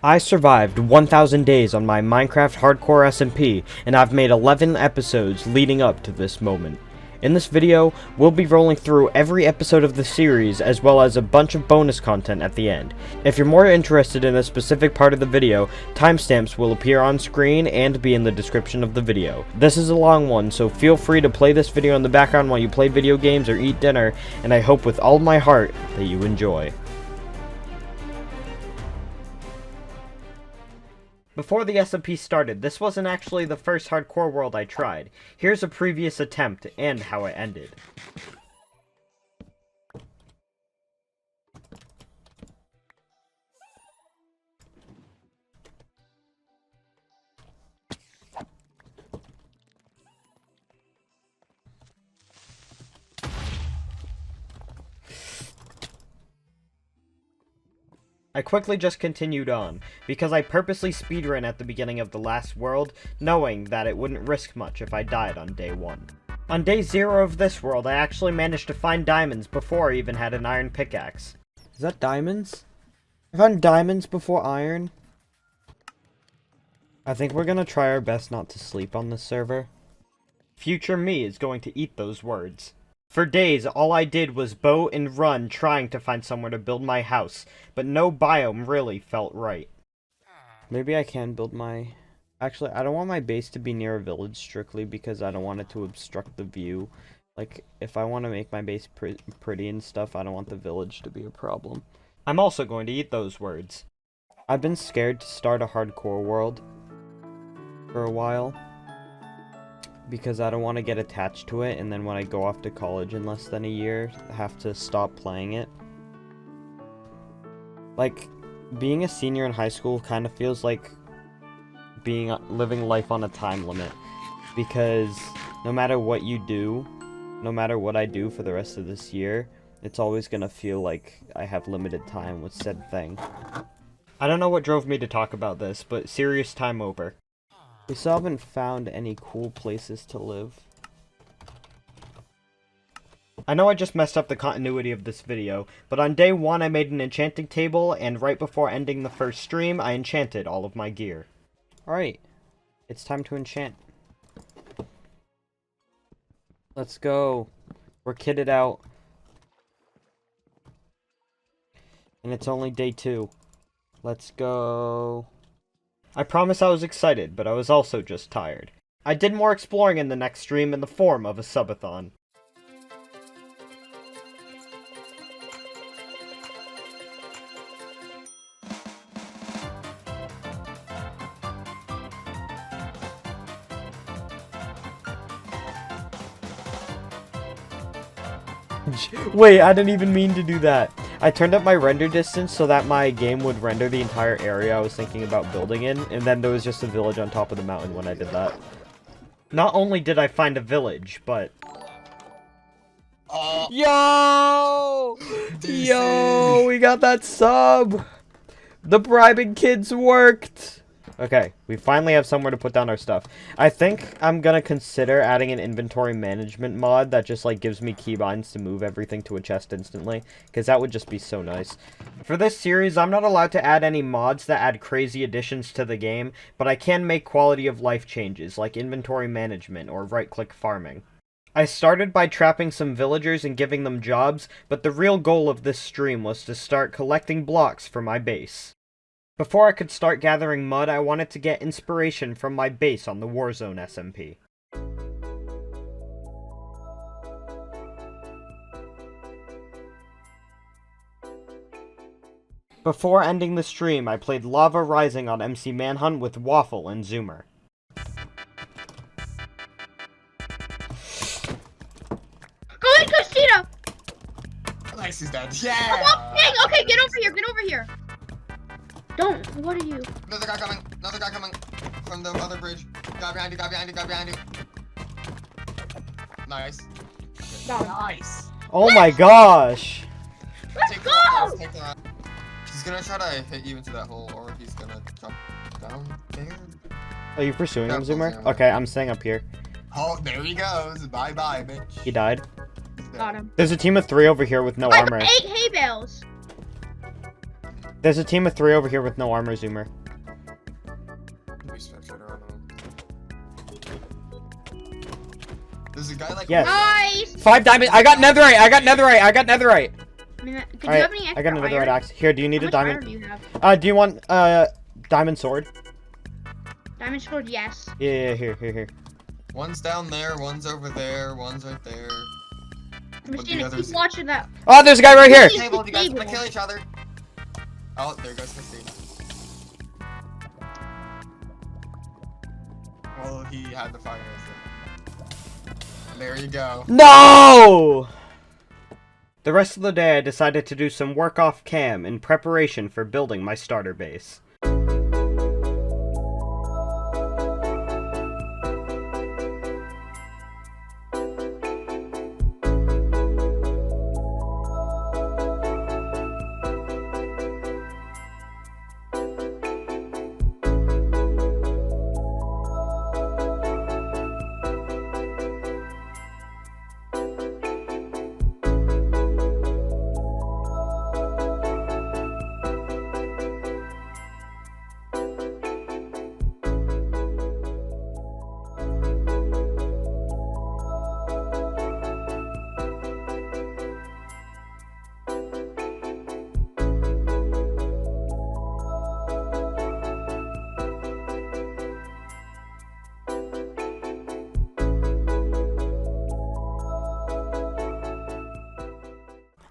I survived 1,000 days on my Minecraft Hardcore SMP, and I've made 11 episodes leading up to this moment. In this video, we'll be rolling through every episode of the series as well as a bunch of bonus content at the end. If you're more interested in a specific part of the video, timestamps will appear on screen and be in the description of the video. This is a long one, so feel free to play this video in the background while you play video games or eat dinner, and I hope with all my heart that you enjoy. Before the SMP started, this wasn't actually the first hardcore world I tried. Here's a previous attempt, and how it ended. I quickly just continued on, because I purposely speedran at the beginning of the last world, knowing that it wouldn't risk much if I died on day 1. On day 0 of this world, I actually managed to find diamonds before I even had an iron pickaxe. Is that diamonds? I found diamonds before iron? I think we're gonna try our best not to sleep on this server. Future me is going to eat those words. For days, all I did was bow and run trying to find somewhere to build my house, but no biome really felt right. Maybe I can build my... Actually, I don't want my base to be near a village strictly because I don't want it to obstruct the view. Like, if I want to make my base pretty and stuff, I don't want the village to be a problem. I'm also going to eat those words. I've been scared to start a hardcore world for a while, because I don't want to get attached to it, and then when I go off to college in less than a year, have to stop playing it. Like, being a senior in high school kind of feels like living life on a time limit, because no matter what you do, no matter what I do for the rest of this year, it's always gonna feel like I have limited time with said thing. I don't know what drove me to talk about this, but serious time over. We still haven't found any cool places to live. I know I just messed up the continuity of this video, but on day 1 I made an enchanting table, and right before ending the first stream, I enchanted all of my gear. Alright, it's time to enchant. Let's go. We're kitted out. And it's only day 2. Let's go. I promise I was excited, but I was also just tired. I did more exploring in the next stream in the form of a subathon. Wait, I didn't even mean to do that. I turned up my render distance so that my game would render the entire area I was thinking about building in, and then there was just a village on top of the mountain when I did that. Not only did I find a village, but... Yo! Yo! We got that sub! The bribing kids worked! Okay, we finally have somewhere to put down our stuff. I think I'm gonna consider adding an inventory management mod that just, like, gives me keybinds to move everything to a chest instantly, because that would just be so nice. For this series, I'm not allowed to add any mods that add crazy additions to the game, but I can make quality of life changes, like inventory management or right-click farming. I started by trapping some villagers and giving them jobs, but the real goal of this stream was to start collecting blocks for my base. Before I could start gathering mud, I wanted to get inspiration from my base on the Warzone SMP. Before ending the stream, I played Lava Rising on MC Manhunt with Waffle and Zoomer. Go in, Christina! Nice is dead. Yeah! Oh, dang! Okay, get over here, get over here! Don't, what are you? Another guy coming from the other bridge. Guy behind you. Nice. Nice. Oh my gosh! Let's Take go! take that. He's gonna try to hit you into that hole, or he's gonna jump down there. Are you pursuing him, Careful, Zoomer? Zoomer. Okay, I'm staying up here. Oh, there he goes. Bye-bye, bitch. He died. Got him. There's a team of 3 over here with no I have armor. 8 hay bales. There's a team of 3 over here with no armor, Zoomer. We spectator on them. There's a guy like. Yes. Nice! 5 diamonds. I got netherite. I got netherite. I mean, could you Alright, have any extra I got another iron? axe. Here, do you need How a much iron diamond? do you have? Do you want diamond sword? Diamond sword, yes. Yeah, here. One's down there, one's over there, one's right there. I'm But just the gonna others- keep watching that. Oh, there's a guy right here. Table, you guys Table. gonna kill each other. Oh, there goes 15. Well, he had the fire resist. There you go. No! The rest of the day I decided to do some work off cam in preparation for building my starter base.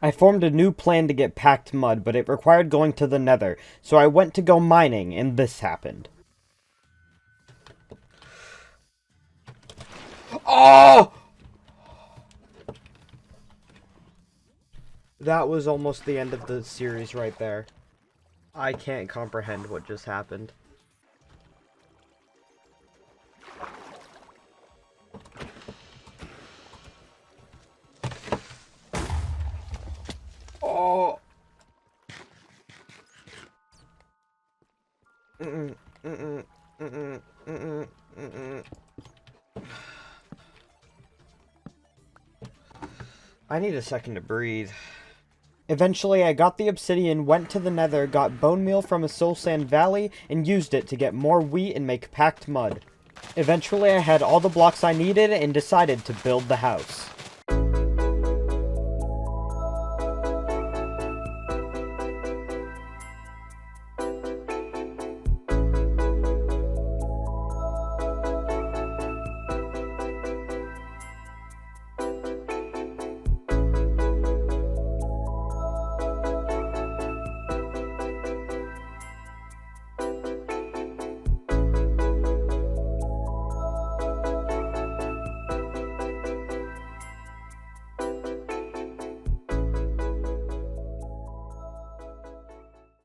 I formed a new plan to get packed mud, but it required going to the nether, so I went to go mining, and this happened. Oh! That was almost the end of the series right there. I can't comprehend what just happened. Oh. I need a second to breathe. Eventually, I got the obsidian, went to the nether, got bone meal from a soul sand valley, and used it to get more wheat and make packed mud. Eventually, I had all the blocks I needed and decided to build the house.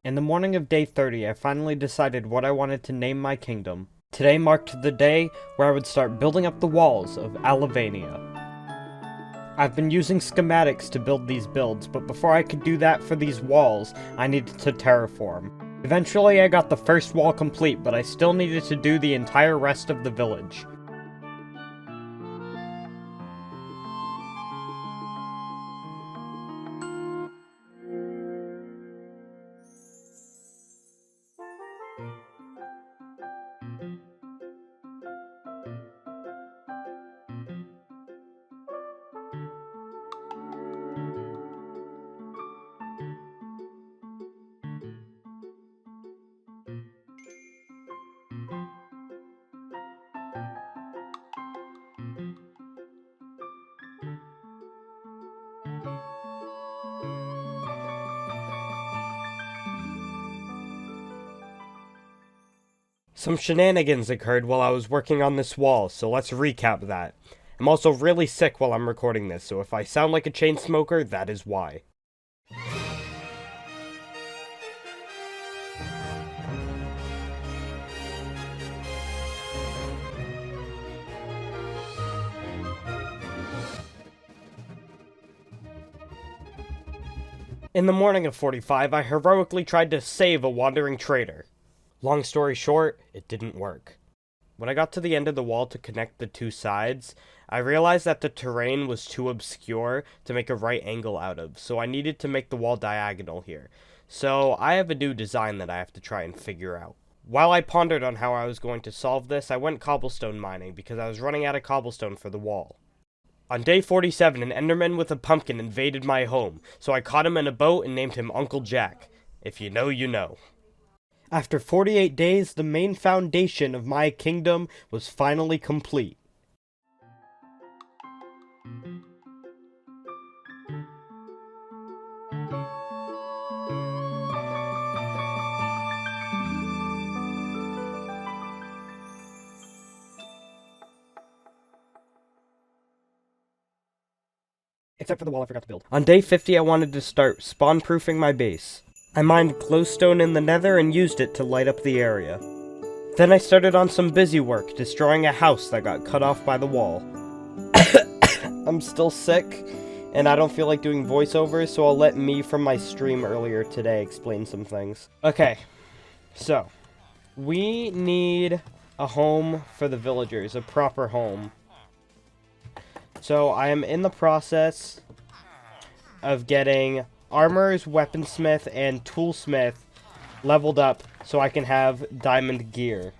In the morning of day 30, I finally decided what I wanted to name my kingdom. Today marked the day where I would start building up the walls of Alavania. I've been using schematics to build these builds, but before I could do that for these walls, I needed to terraform. Eventually I got the first wall complete, but I still needed to do the entire rest of the village. Some shenanigans occurred while I was working on this wall, so let's recap that. I'm also really sick while I'm recording this, so if I sound like a chain smoker, that is why. In the morning of 45, I heroically tried to save a wandering trader. Long story short, it didn't work. When I got to the end of the wall to connect the two sides, I realized that the terrain was too obscure to make a right angle out of, so I needed to make the wall diagonal here. So I have a new design that I have to try and figure out. While I pondered on how I was going to solve this, I went cobblestone mining because I was running out of cobblestone for the wall. On day 47, an Enderman with a pumpkin invaded my home, so I caught him in a boat and named him Uncle Jack. If you know, you know. After 48 days, the main foundation of my kingdom was finally complete. Except for the wall I forgot to build. On day 50, I wanted to start spawn-proofing my base. I mined glowstone in the nether and used it to light up the area. Then I started on some busy work, destroying a house that got cut off by the wall. I'm still sick, and I don't feel like doing voiceovers, so I'll let me from my stream earlier today explain some things. Okay, so, we need a home for the villagers, a proper home. So I am in the process of getting armors, weaponsmith, and toolsmith leveled up so I can have diamond gear.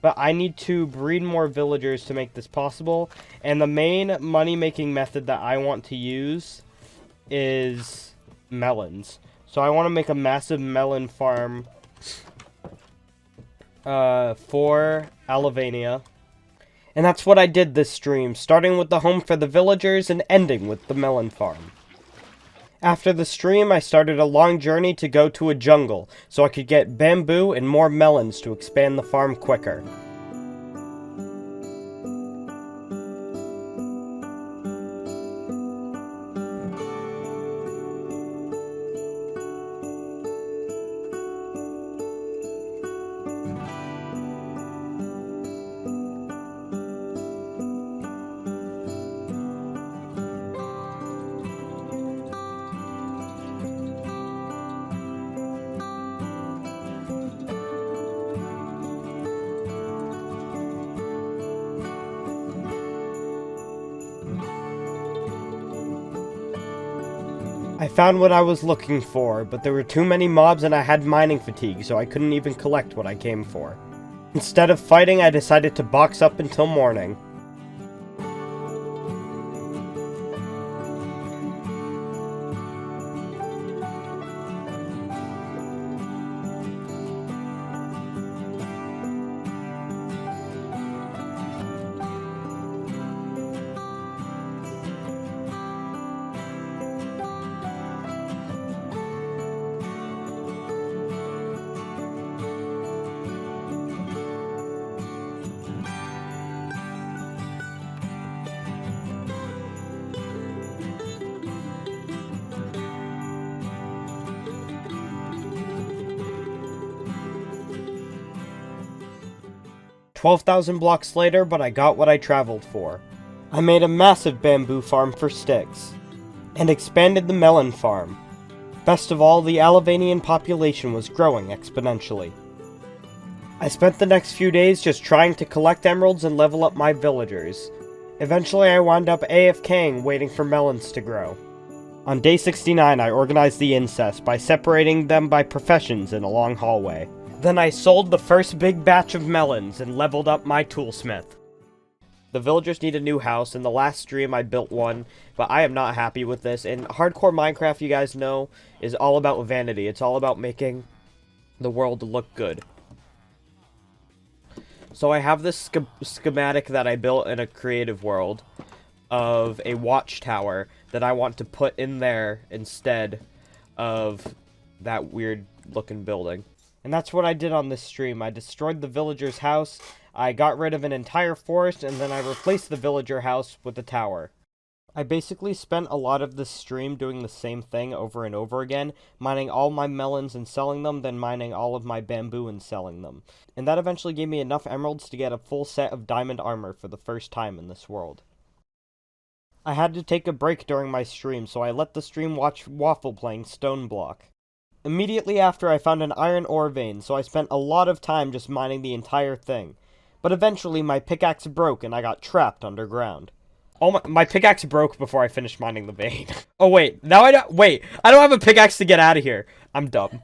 But I need to breed more villagers to make this possible, and the main money-making method that I want to use is melons. So I want to make a massive melon farm for Alavania. And that's what I did this stream, starting with the home for the villagers and ending with the melon farm. After the stream, I started a long journey to go to a jungle, so I could get bamboo and more melons to expand the farm quicker. I found what I was looking for, but there were too many mobs and I had mining fatigue, so I couldn't even collect what I came for. Instead of fighting, I decided to box up until morning. "12,000 blocks later, but I got what I traveled for. I made a massive bamboo farm for sticks, and expanded the melon farm. Best of all, the Alavanian population was growing exponentially. I spent the next few days just trying to collect emeralds and level up my villagers. Eventually I wound up AFKing, waiting for melons to grow. On day 69, I organized the incest by separating them by professions in a long hallway. Then I sold the first big batch of melons and leveled up my toolsmith. The villagers need a new house. In the last stream I built one, but I am not happy with this. And hardcore Minecraft, you guys know, is all about vanity. It's all about making the world look good. So I have this schematic that I built in a creative world of a watchtower that I want to put in there instead of that weird looking building. And that's what I did on this stream. I destroyed the villager's house, I got rid of an entire forest, and then I replaced the villager house with a tower. I basically spent a lot of this stream doing the same thing over and over again, mining all my melons and selling them, then mining all of my bamboo and selling them. And that eventually gave me enough emeralds to get a full set of diamond armor for the first time in this world. I had to take a break during my stream, so I let the stream watch Waffle playing Stone Block. Immediately after, I found an iron ore vein, so I spent a lot of time just mining the entire thing. But eventually my pickaxe broke and I got trapped underground. Oh my pickaxe broke before I finished mining the vein. Oh wait, now I don't wait. I don't have a pickaxe to get out of here. I'm dumb.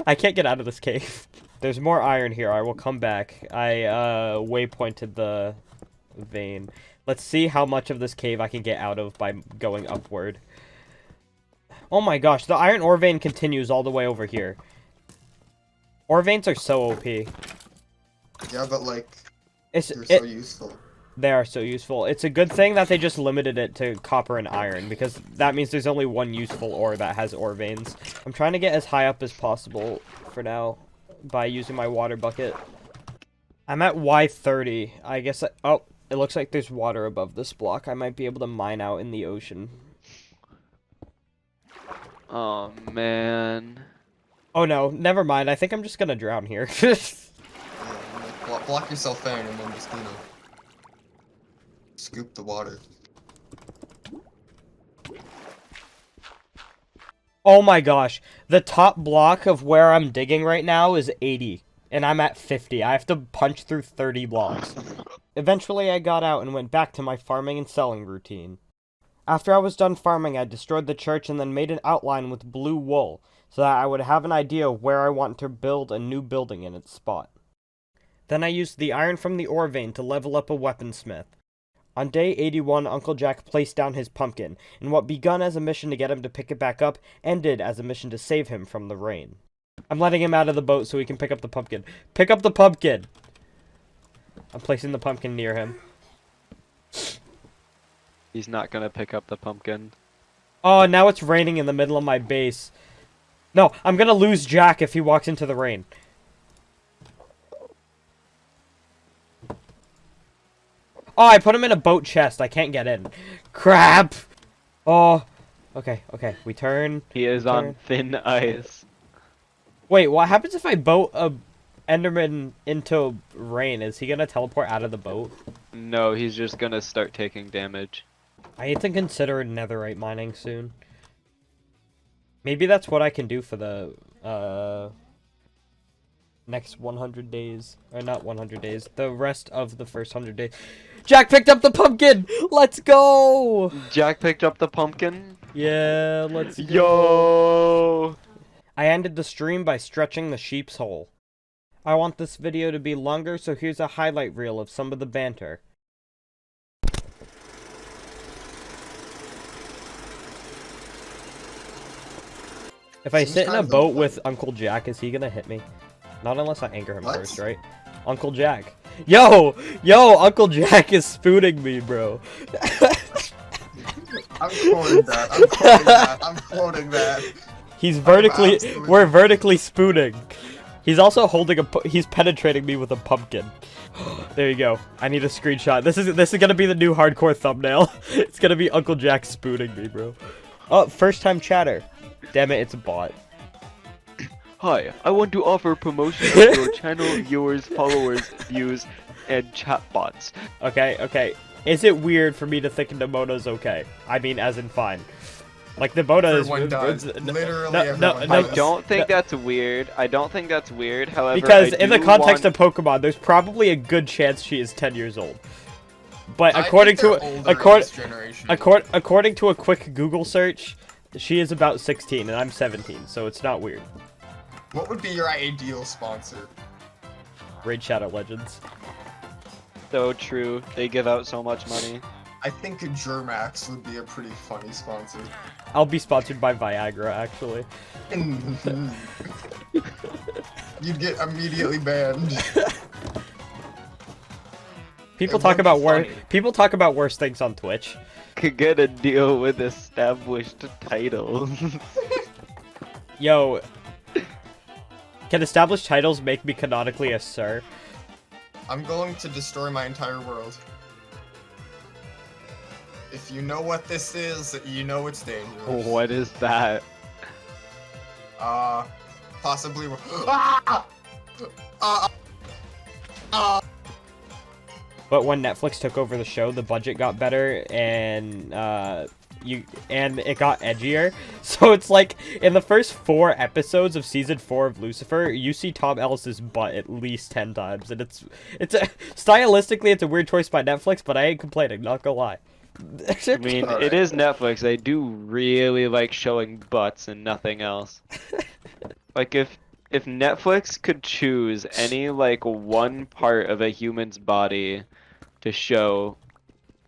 I can't get out of this cave. There's more iron here. I will come back. I waypointed the vein. Let's see how much of this cave I can get out of by going upward. Oh my gosh, the iron ore vein continues all the way over here. Ore veins are so OP. Yeah, but like, They're so useful. They are so useful. It's a good thing that they just limited it to copper and iron, because that means there's only one useful ore that has ore veins. I'm trying to get as high up as possible for now by using my water bucket. I'm at Y30. I guess oh, it looks like there's water above this block. I might be able to mine out in the ocean. Oh, man. Oh no, never mind. I think I'm just gonna drown here. Yeah, block yourself in and then just, scoop the water. Oh my gosh. The top block of where I'm digging right now is 80. And I'm at 50. I have to punch through 30 blocks. Eventually I got out and went back to my farming and selling routine. After I was done farming, I destroyed the church and then made an outline with blue wool, so that I would have an idea of where I want to build a new building in its spot. Then I used the iron from the ore vein to level up a weaponsmith. On day 81, Uncle Jack placed down his pumpkin, and what begun as a mission to get him to pick it back up, ended as a mission to save him from the rain. I'm letting him out of the boat so he can pick up the pumpkin. Pick up the pumpkin! I'm placing the pumpkin near him. He's not gonna pick up the pumpkin. Oh, now it's raining in the middle of my base. No, I'm gonna lose Jack if he walks into the rain. Oh, I put him in a boat chest. I can't get in. Crap! Oh. Okay, okay. We turn. He is on thin ice. Wait, what happens if I boat a Enderman into rain? Is he gonna teleport out of the boat? No, he's just gonna start taking damage. I need to consider netherite mining soon. Maybe that's what I can do for the, next 100 days. Or not 100 days. The rest of the first 100 days. Jack picked up the pumpkin! Let's go! Jack picked up the pumpkin? Yeah, let's go. Yo! I ended the stream by stretching the sheep's hole. I want this video to be longer, so here's a highlight reel of some of the banter. If I sit in a boat with Uncle Jack, is he gonna hit me? Not unless I anger him first, right? Uncle Jack. Yo! Yo! Uncle Jack is spooning me, bro. I'm quoting that. I'm quoting that. I'm quoting that. He's vertically... We're vertically spooning. He's also holding a... He's penetrating me with a pumpkin. There you go. I need a screenshot. This is gonna be the new hardcore thumbnail. It's gonna be Uncle Jack spooning me, bro. Oh, first time chatter. Damn it, it's a bot. Hi, I want to offer promotion to your channel viewers, followers, views, and chatbots. Okay, okay. Is it weird for me to think Nemona's okay? I mean, as in fine. Like, Nemona is... Everyone does. Literally no, everyone I does. don't think that's weird. I don't think that's weird, however, because I in the do context want... of Pokemon, there's probably a good chance she is 10 years old. But I according think to they're older in this generation. according to a quick Google search, she is about 16 and I'm 17, so it's not weird. What would be your ideal sponsor? Raid Shadow Legends. So true. They give out so much money. I think Germax would be a pretty funny sponsor. I'll be sponsored by Viagra, actually. You'd get immediately banned. People talk about worse things on Twitch. Could get a deal with established titles. Yo, can established titles make me canonically a sir? I'm going to destroy my entire world. If you know what this is, you know it's dangerous. What is that? Possibly. But when Netflix took over the show, the budget got better, and and it got edgier. So it's like in the first 4 episodes of season 4 of Lucifer, you see Tom Ellis's butt at least 10 times, and stylistically it's a weird choice by Netflix, but I ain't complaining, not gonna lie. I mean, it is Netflix. They do really like showing butts and nothing else. Like if Netflix could choose any like one part of a human's body to show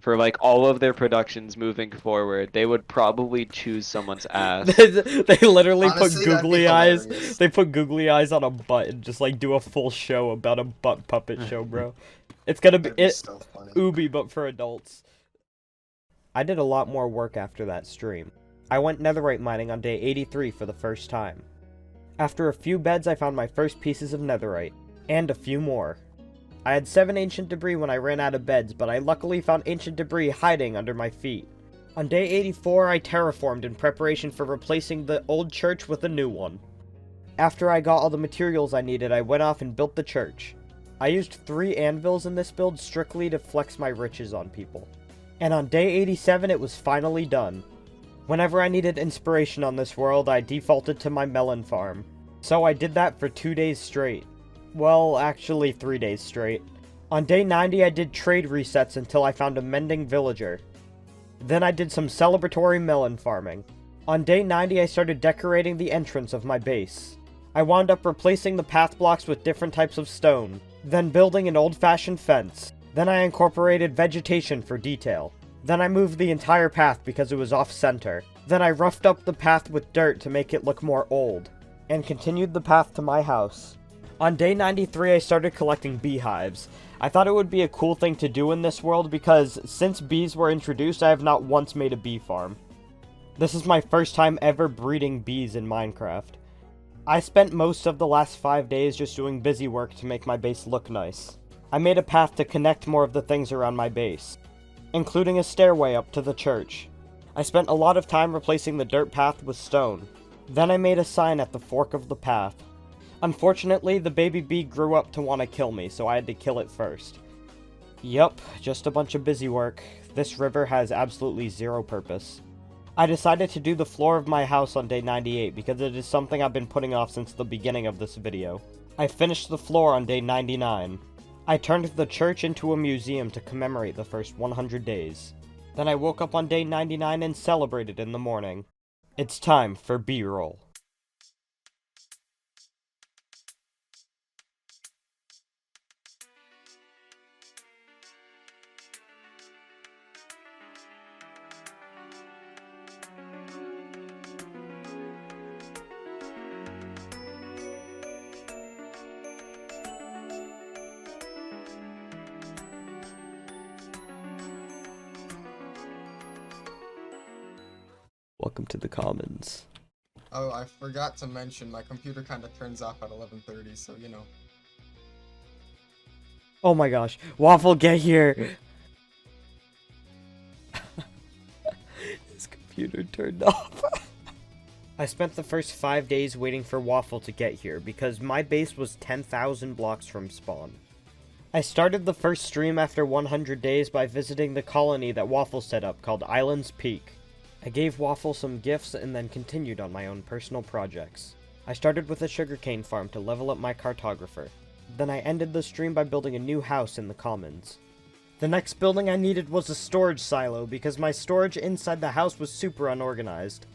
for like all of their productions moving forward, they would probably choose someone's ass. They literally Honestly, put that'd be googly eyes. hilarious. They put googly eyes on a butt and just like do a full show about a butt puppet show, bro. It's gonna be That'd be so funny. Ubi, but for adults. I did a lot more work after that stream. I went netherite mining on day 83 for the first time. After a few beds, I found my first pieces of netherite, and a few more. I had 7 ancient debris when I ran out of beds, but I luckily found ancient debris hiding under my feet. On day 84, I terraformed in preparation for replacing the old church with a new one. After I got all the materials I needed, I went off and built the church. I used 3 anvils in this build strictly to flex my riches on people. And on day 87, it was finally done. Whenever I needed inspiration on this world, I defaulted to my melon farm. So I did that for 2 days straight. Well, actually 3 days straight. On day 90, I did trade resets until I found a mending villager. Then I did some celebratory melon farming. On day 90, I started decorating the entrance of my base. I wound up replacing the path blocks with different types of stone, then building an old-fashioned fence. Then I incorporated vegetation for detail. Then I moved the entire path because it was off-center. Then I roughed up the path with dirt to make it look more old, and continued the path to my house. On day 93, I started collecting beehives. I thought it would be a cool thing to do in this world because since bees were introduced, I have not once made a bee farm. This is my first time ever breeding bees in Minecraft. I spent most of the last 5 days just doing busy work to make my base look nice. I made a path to connect more of the things around my base, including a stairway up to the church. I spent a lot of time replacing the dirt path with stone. Then I made a sign at the fork of the path. Unfortunately, the baby bee grew up to want to kill me, so I had to kill it first. Yup, just a bunch of busy work. This river has absolutely zero purpose. I decided to do the floor of my house on day 98 because it is something I've been putting off since the beginning of this video. I finished the floor on day 99. I turned the church into a museum to commemorate the first 100 days. Then I woke up on day 99 and celebrated in the morning. It's time for B-roll. Welcome to the Commons. Oh, I forgot to mention, my computer kind of turns off at 11:30, so you know. Oh my gosh. Waffle, get here! His computer turned off. I spent the first 5 days waiting for Waffle to get here because my base was 10,000 blocks from spawn. I started the first stream after 100 days by visiting the colony that Waffle set up called Islands Peak. I gave Waffle some gifts and then continued on my own personal projects. I started with a sugarcane farm to level up my cartographer. Then I ended the stream by building a new house in the Commons. The next building I needed was a storage silo because my storage inside the house was super unorganized.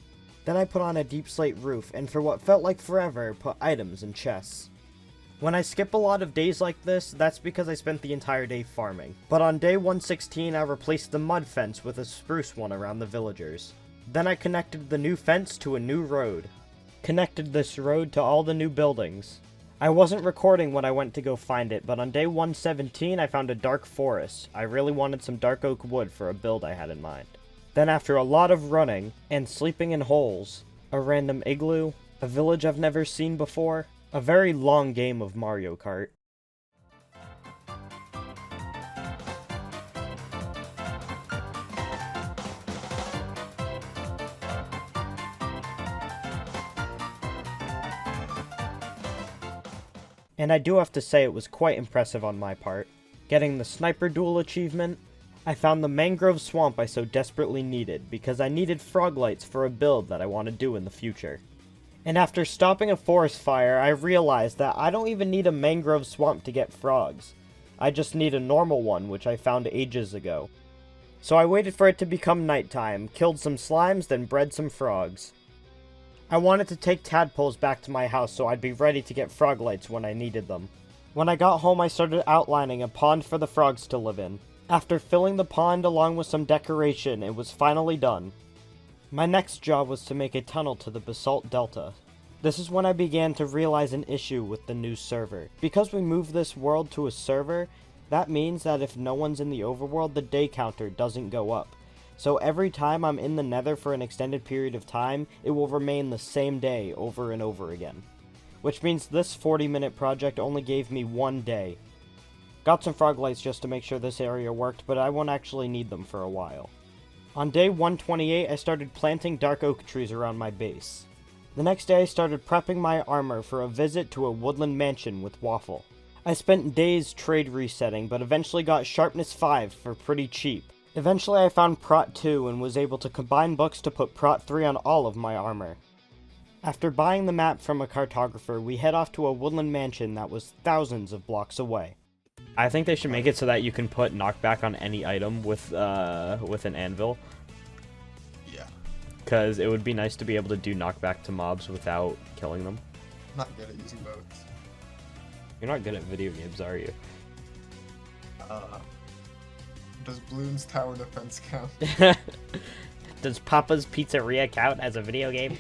Then I put on a deep slate roof and for what felt like forever, put items in chests. When I skip a lot of days like this, that's because I spent the entire day farming. But on day 116, I replaced the mud fence with a spruce one around the villagers. Then I connected the new fence to a new road. Connected this road to all the new buildings. I wasn't recording when I went to go find it, but on day 117 I found a dark forest. I really wanted some dark oak wood for a build I had in mind. Then after a lot of running, and sleeping in holes, a random igloo, a village I've never seen before, a very long game of Mario Kart. And I do have to say it was quite impressive on my part. Getting the sniper duel achievement, I found the mangrove swamp I so desperately needed, because I needed frog lights for a build that I want to do in the future. And after stopping a forest fire, I realized that I don't even need a mangrove swamp to get frogs. I just need a normal one, which I found ages ago. So I waited for it to become nighttime, killed some slimes, then bred some frogs. I wanted to take tadpoles back to my house so I'd be ready to get frog lights when I needed them. When I got home, I started outlining a pond for the frogs to live in. After filling the pond along with some decoration, it was finally done. My next job was to make a tunnel to the basalt delta. This is when I began to realize an issue with the new server. Because we moved this world to a server, that means that if no one's in the overworld, the day counter doesn't go up. So every time I'm in the nether for an extended period of time, it will remain the same day over and over again. Which means this 40-minute project only gave me 1 day. Got some frog lights just to make sure this area worked, but I won't actually need them for a while. On day 128, I started planting dark oak trees around my base. The next day I started prepping my armor for a visit to a woodland mansion with Waffle. I spent days trade resetting, but eventually got sharpness 5 for pretty cheap. Eventually I found Prot 2 and was able to combine books to put Prot 3 on all of my armor. After buying the map from a cartographer, we head off to a woodland mansion that was thousands of blocks away. I think they should make it so that you can put knockback on any item with an anvil. Yeah. Because it would be nice to be able to do knockback to mobs without killing them. I'm not good at using boats. You're not good at video games, are you? Does Bloons Tower Defense count? Does Papa's Pizzeria count as a video game?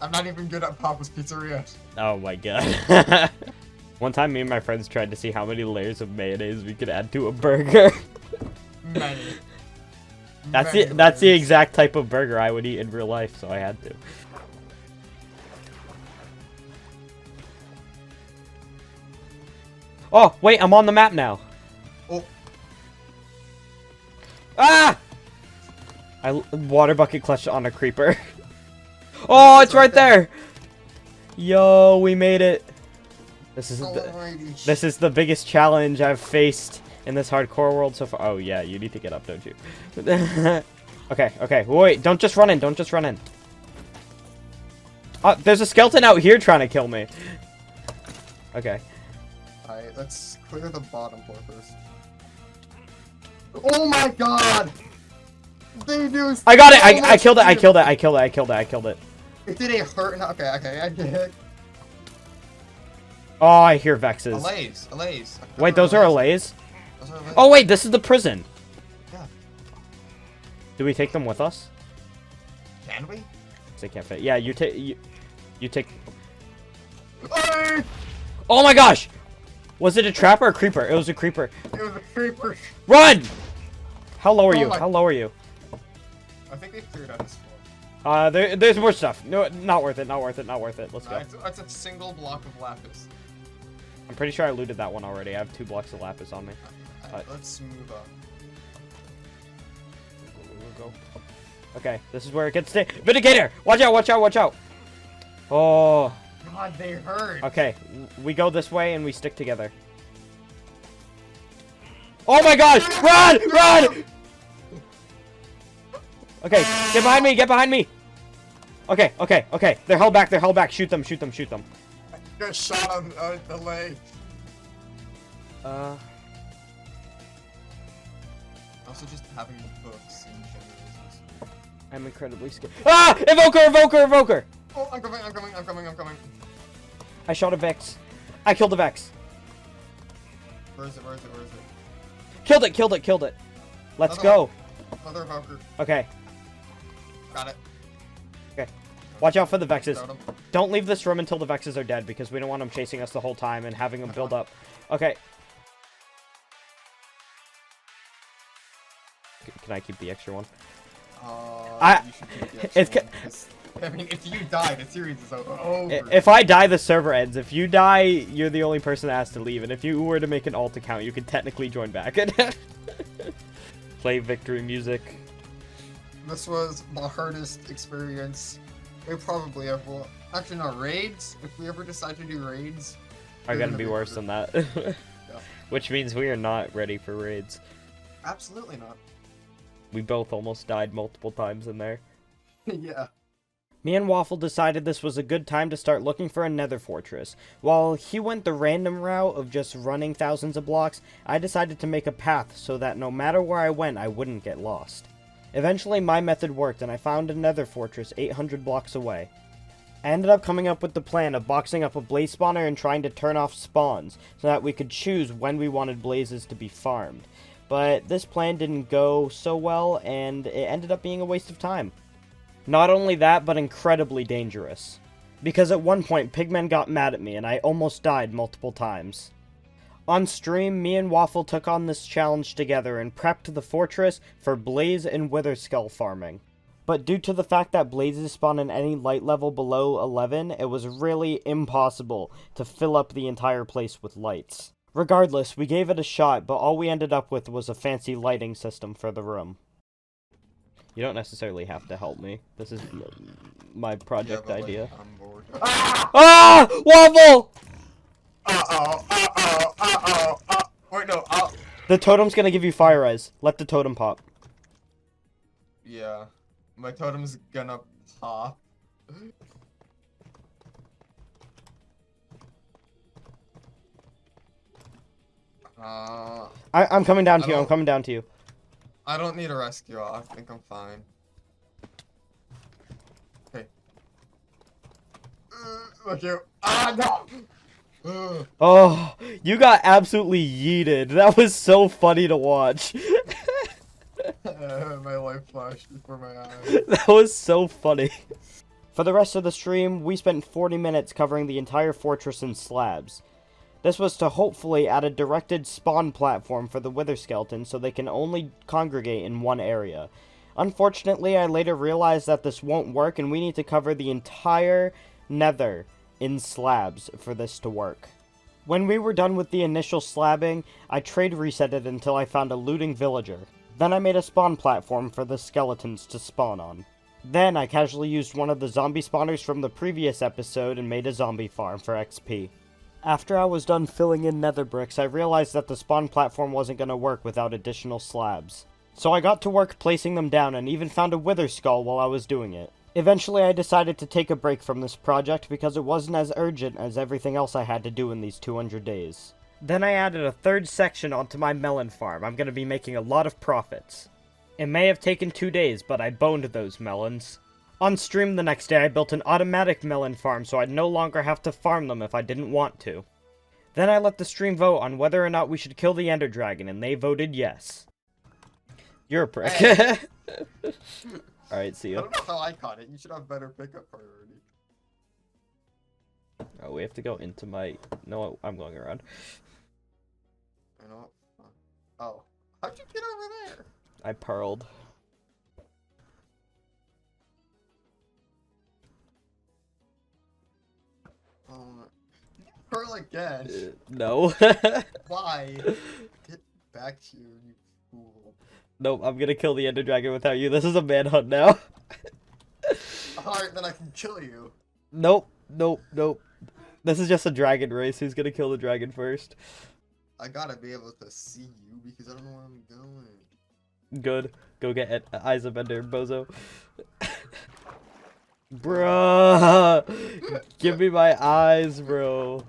I'm not even good at Papa's Pizzeria. Oh my god. One time me and my friends tried to see how many layers of mayonnaise we could add to a burger. Many. That's the exact type of burger I would eat in real life, so I had to. Oh, wait, I'm on the map now. Oh. Ah! I water bucket clutched on a creeper. Oh, it's right there. Yo, we made it. This is the biggest challenge I've faced in this hardcore world so far. Oh yeah, you need to get up, don't you? Okay. Wait, don't just run in. Don't just run in. There's a skeleton out here trying to kill me. Okay. Alright, let's clear the bottom floor first. Oh my god! I got it! I killed it! It did a hurt. Okay, I get it. Oh, I hear Vexes. Allays. Wait, those are Allays? Those are Allays. Oh wait, this is the prison. Yeah. Do we take them with us? Can we? They can't fit. Yeah, you take. Hey! Oh my gosh! Was it a trap or a creeper? It was a creeper. It was a creeper. Run! How low are you? my- How low are you? I think they cleared out this floor. There's more stuff. No, not worth it. Let's go. It's a single block of lapis. I'm pretty sure I looted that one already. I have 2 blocks of lapis on me. Alright, let's move on. Go. Okay, this is where it gets to. Vindicator! Watch out! Oh. God, they hurt. Okay, we go this way and we stick together. Oh my gosh! Run! Okay, get behind me! Okay. They're held back. Shoot them. Got shot on the leg. Also, just having the books in general. I'm incredibly scared. Ah! Evoker! Oh, I'm coming. I shot a Vex. I killed a Vex. Where is it? Killed it. Let's go. Another evoker. Okay. Got it. Okay. Watch out for the Vexes. Got him. Don't leave this room until the Vexes are dead, because we don't want them chasing us the whole time and having them build up. Okay. Can I keep the extra one? You should keep the extra one, 'cause, I mean, if you die, the series is over. If I die, the server ends. If you die, you're the only person that has to leave. And if you were to make an alt account, you could technically join back. Play victory music. This was the hardest experience we probably ever will. Actually, no, raids. If we ever decide to do raids, Are they're gonna be worse than that. Yeah. Which means we are not ready for raids. Absolutely not. We both almost died multiple times in there. Yeah. Me and Waffle decided this was a good time to start looking for a nether fortress. While he went the random route of just running thousands of blocks, I decided to make a path so that no matter where I went, I wouldn't get lost. Eventually, my method worked, and I found a nether fortress 800 blocks away. I ended up coming up with the plan of boxing up a blaze spawner and trying to turn off spawns, so that we could choose when we wanted blazes to be farmed. But this plan didn't go so well, and it ended up being a waste of time. Not only that, but incredibly dangerous. Because at one point, pigmen got mad at me, and I almost died multiple times. On stream, me and Waffle took on this challenge together and prepped the fortress for blaze and wither skull farming. But due to the fact that blazes spawn in any light level below 11, it was really impossible to fill up the entire place with lights. Regardless, we gave it a shot, but all we ended up with was a fancy lighting system for the room. You don't necessarily have to help me. This is my project idea. I'm bored. Ah! Waffle! Wait, no, The totem's gonna give you fire eyes. Let the totem pop. Yeah. My totem's gonna pop. I'm coming down to you. I'm coming down to you. I don't need a rescue. I think I'm fine. Okay. Look you. Ah, no! Oh, you got absolutely yeeted. That was so funny to watch. My life flashed before my eyes. That was so funny. For the rest of the stream, we spent 40 minutes covering the entire fortress in slabs. This was to hopefully add a directed spawn platform for the wither skeletons so they can only congregate in one area. Unfortunately, I later realized that this won't work and we need to cover the entire nether in slabs for this to work. When we were done with the initial slabbing, I trade resetted until I found a looting villager. Then I made a spawn platform for the skeletons to spawn on. Then I casually used one of the zombie spawners from the previous episode and made a zombie farm for XP. After I was done filling in nether bricks, I realized that the spawn platform wasn't going to work without additional slabs. So I got to work placing them down and even found a wither skull while I was doing it. Eventually I decided to take a break from this project because it wasn't as urgent as everything else I had to do in these 200 days. Then I added a third section onto my melon farm. I'm going to be making a lot of profits. It may have taken 2 days, but I boned those melons. On stream the next day, I built an automatic melon farm so I'd no longer have to farm them if I didn't want to. Then I let the stream vote on whether or not we should kill the Ender Dragon, and they voted yes. You're a prick. Hey. Alright, see I ya. don't know how I caught it. You should have better pickup priority. Oh, we have to go into my... No, I'm going around. I know. Oh. How'd you get over there? I pearled. Pearl again. No. Why? Get back here, you fool. Nope, I'm gonna kill the Ender Dragon without you. This is a manhunt now. Alright, then I can kill you. Nope, nope, nope. This is just a dragon race. Who's gonna kill the dragon first? I gotta be able to see you because I don't know where I'm going. Good. Go get Eyes of Ender, bozo. Bruh! Give me my eyes, bro.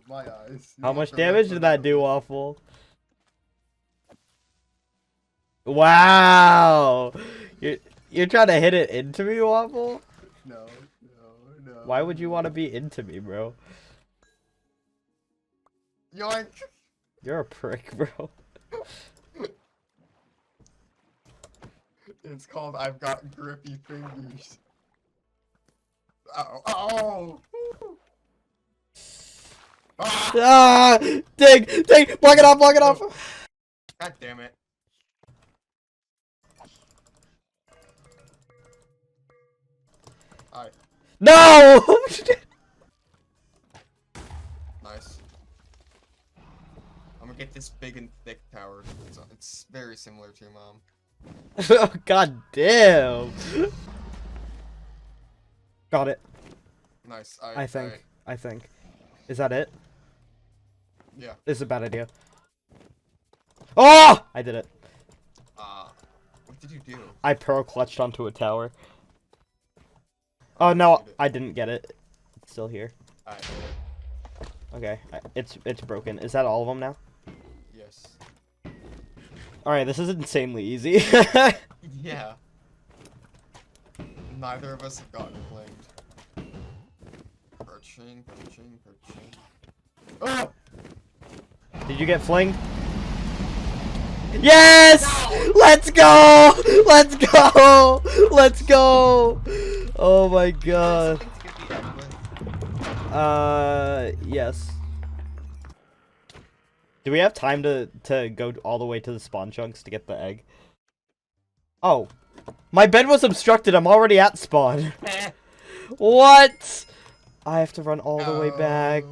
My eyes. How much damage did that do, Waffle? Wow! You're trying to hit it into me, Waffle? No. Why would you want to be into me, bro? Yoink! You're a prick, bro. It's called I've got grippy fingers. Oh! Ah! Dig! Block it off! God damn it. Alright. No! Nice. I'm gonna get this big and thick tower. It's very similar to your mom. God damn! Got it. Nice. I think. Is that it? Yeah. This is a bad idea. Oh! I did it. What did you do? I pearl clutched onto a tower. Oh no, I didn't get it. It's still here. Alright. Okay, it's broken. Is that all of them now? Yes. Alright, this is insanely easy. Yeah. Neither of us have gotten flamed. Perching. Oh! Did you get flinged? Yes! Let's go! Let's go! Let's go! Oh my god. Yes. Do we have time to go all the way to the spawn chunks to get the egg? Oh. My bed was obstructed. I'm already at spawn. What? I have to run all the way back.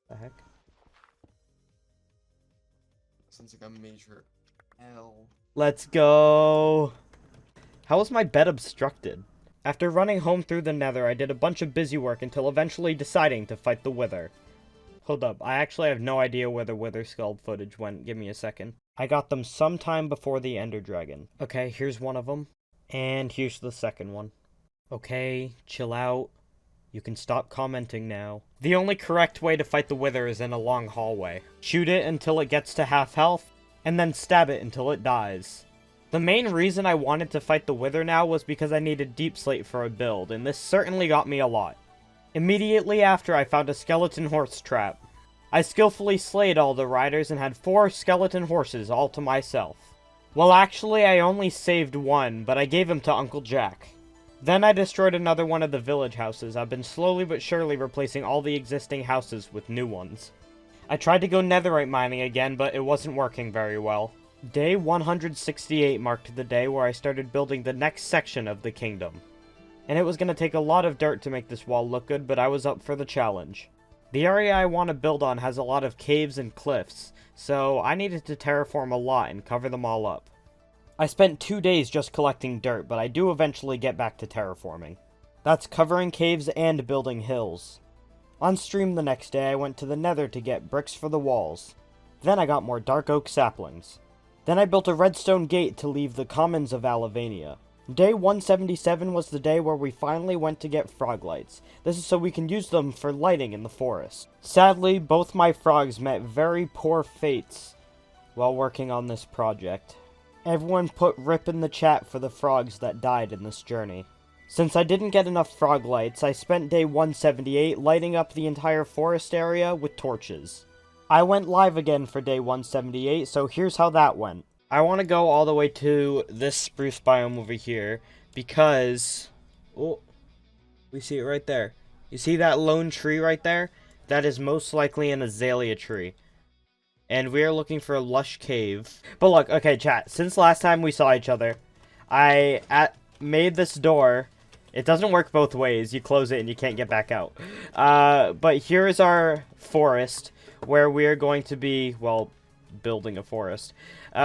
The heck? Sounds like a major L. Let's go. How was my bed obstructed? After running home through the nether, I did a bunch of busy work until eventually deciding to fight the wither. Hold up, I actually have no idea where the wither skull footage went. Give me a second. I got them sometime before the ender dragon. Okay, here's one of them. And here's the second one. Okay, chill out. You can stop commenting now. The only correct way to fight the wither is in a long hallway. Shoot it until it gets to half health, and then stab it until it dies. The main reason I wanted to fight the wither now was because I needed deep slate for a build, and this certainly got me a lot. Immediately after, I found a skeleton horse trap. I skillfully slayed all the riders and had 4 skeleton horses all to myself. Well, actually, I only saved one, but I gave him to Uncle Jack. Then I destroyed another one of the village houses. I've been slowly but surely replacing all the existing houses with new ones. I tried to go netherite mining again, but it wasn't working very well. Day 168 marked the day where I started building the next section of the kingdom. And it was going to take a lot of dirt to make this wall look good, but I was up for the challenge. The area I want to build on has a lot of caves and cliffs, so I needed to terraform a lot and cover them all up. I spent 2 days just collecting dirt, but I do eventually get back to terraforming. That's covering caves and building hills. On stream the next day, I went to the nether to get bricks for the walls. Then I got more dark oak saplings. Then I built a redstone gate to leave the commons of Alavania. Day 177 was the day where we finally went to get frog lights. This is so we can use them for lighting in the forest. Sadly, both my frogs met very poor fates while working on this project. Everyone put RIP in the chat for the frogs that died in this journey. Since I didn't get enough frog lights, I spent day 178 lighting up the entire forest area with torches. I went live again for day 178, so here's how that went. I want to go all the way to this spruce biome over here, because... Oh, we see it right there. You see that lone tree right there? That is most likely an azalea tree. And we are looking for a lush cave. But look, okay, chat, since last time we saw each other, I made this door. It doesn't work both ways. You close it and you can't get back out. But here is our forest, where we are going to be, well, building a forest.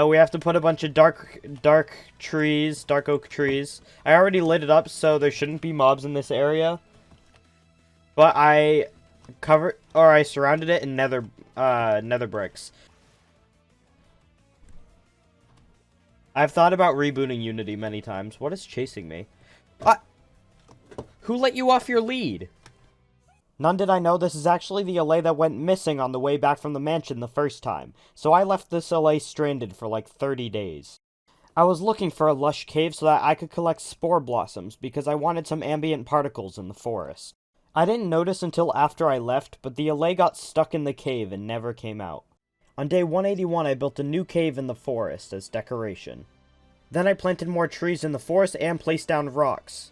We have to put a bunch of dark oak trees. I already lit it up, so there shouldn't be mobs in this area. But I surrounded it in nether bricks. I've thought about rebooting Unity many times. What is chasing me? Who let you off your lead? None did I know this is actually the allay that went missing on the way back from the mansion the first time, so I left this allay stranded for like 30 days. I was looking for a lush cave so that I could collect spore blossoms because I wanted some ambient particles in the forest. I didn't notice until after I left, but the allay got stuck in the cave and never came out. On day 181 I built a new cave in the forest as decoration. Then I planted more trees in the forest and placed down rocks.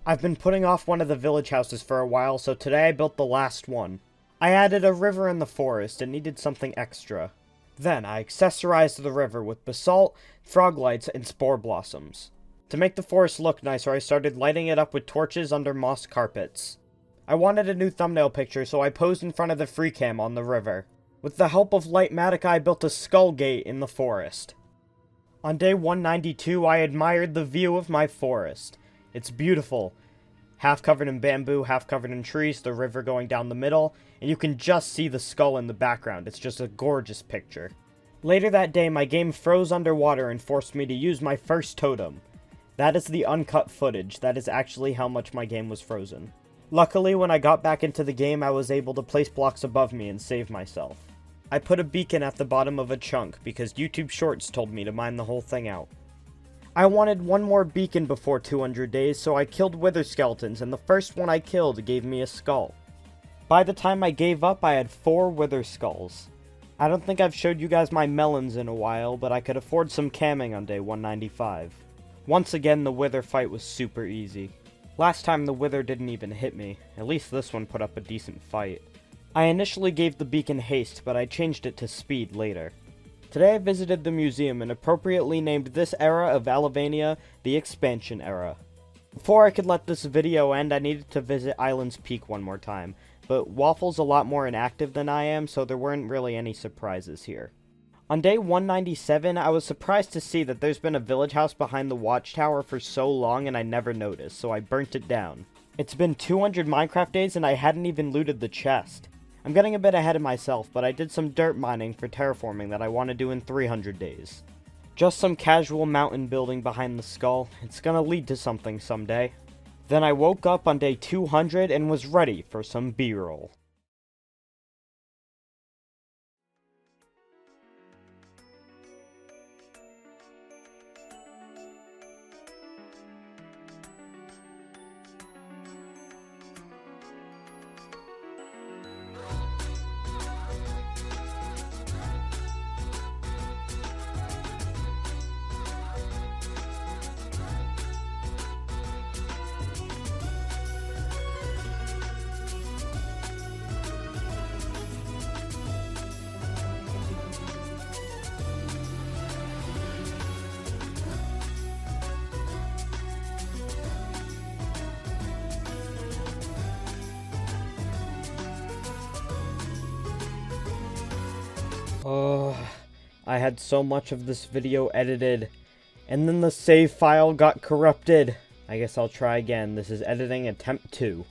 I've been putting off one of the village houses for a while, so today I built the last one. I added a river in the forest and needed something extra. Then I accessorized the river with basalt, frog lights, and spore blossoms. To make the forest look nicer, I started lighting it up with torches under moss carpets. I wanted a new thumbnail picture, so I posed in front of the free cam on the river. With the help of Lightmatic, I built a skull gate in the forest. On day 192, I admired the view of my forest. It's beautiful. Half covered in bamboo, half covered in trees, the river going down the middle, and you can just see the skull in the background. It's just a gorgeous picture. Later that day, my game froze underwater and forced me to use my first totem. That is the uncut footage. That is actually how much my game was frozen. Luckily, when I got back into the game, I was able to place blocks above me and save myself. I put a beacon at the bottom of a chunk because YouTube Shorts told me to mine the whole thing out. I wanted one more beacon before 200 days, so I killed wither skeletons, and the first one I killed gave me a skull. By the time I gave up, I had 4 wither skulls. I don't think I've showed you guys my melons in a while, but I could afford some camming on day 195. Once again, the wither fight was super easy. Last time the wither didn't even hit me. At least this one put up a decent fight. I initially gave the beacon haste, but I changed it to speed later. Today I visited the museum and appropriately named this era of Alavania the Expansion Era. Before I could let this video end, I needed to visit Island's Peak one more time, but Waffle's a lot more inactive than I am, so there weren't really any surprises here. On day 197, I was surprised to see that there's been a village house behind the watchtower for so long and I never noticed, so I burnt it down. It's been 200 Minecraft days and I hadn't even looted the chest. I'm getting a bit ahead of myself, but I did some dirt mining for terraforming that I want to do in 300 days. Just some casual mountain building behind the skull. It's gonna lead to something someday. Then I woke up on day 200 and was ready for some B-roll. Oh, I had so much of this video edited, and then the save file got corrupted. I guess I'll try again. This is editing attempt 2.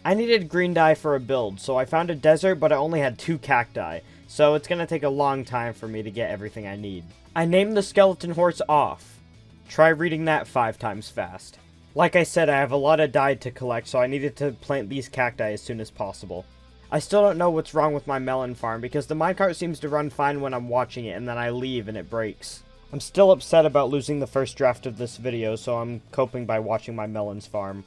I needed green dye for a build, so I found a desert, but I only had 2 cacti, so it's gonna take a long time for me to get everything I need. I named the skeleton horse Off. Try reading that 5 times fast. Like I said, I have a lot of dye to collect, so I needed to plant these cacti as soon as possible. I still don't know what's wrong with my melon farm, because the minecart seems to run fine when I'm watching it, and then I leave and it breaks. I'm still upset about losing the first draft of this video, so I'm coping by watching my melons farm.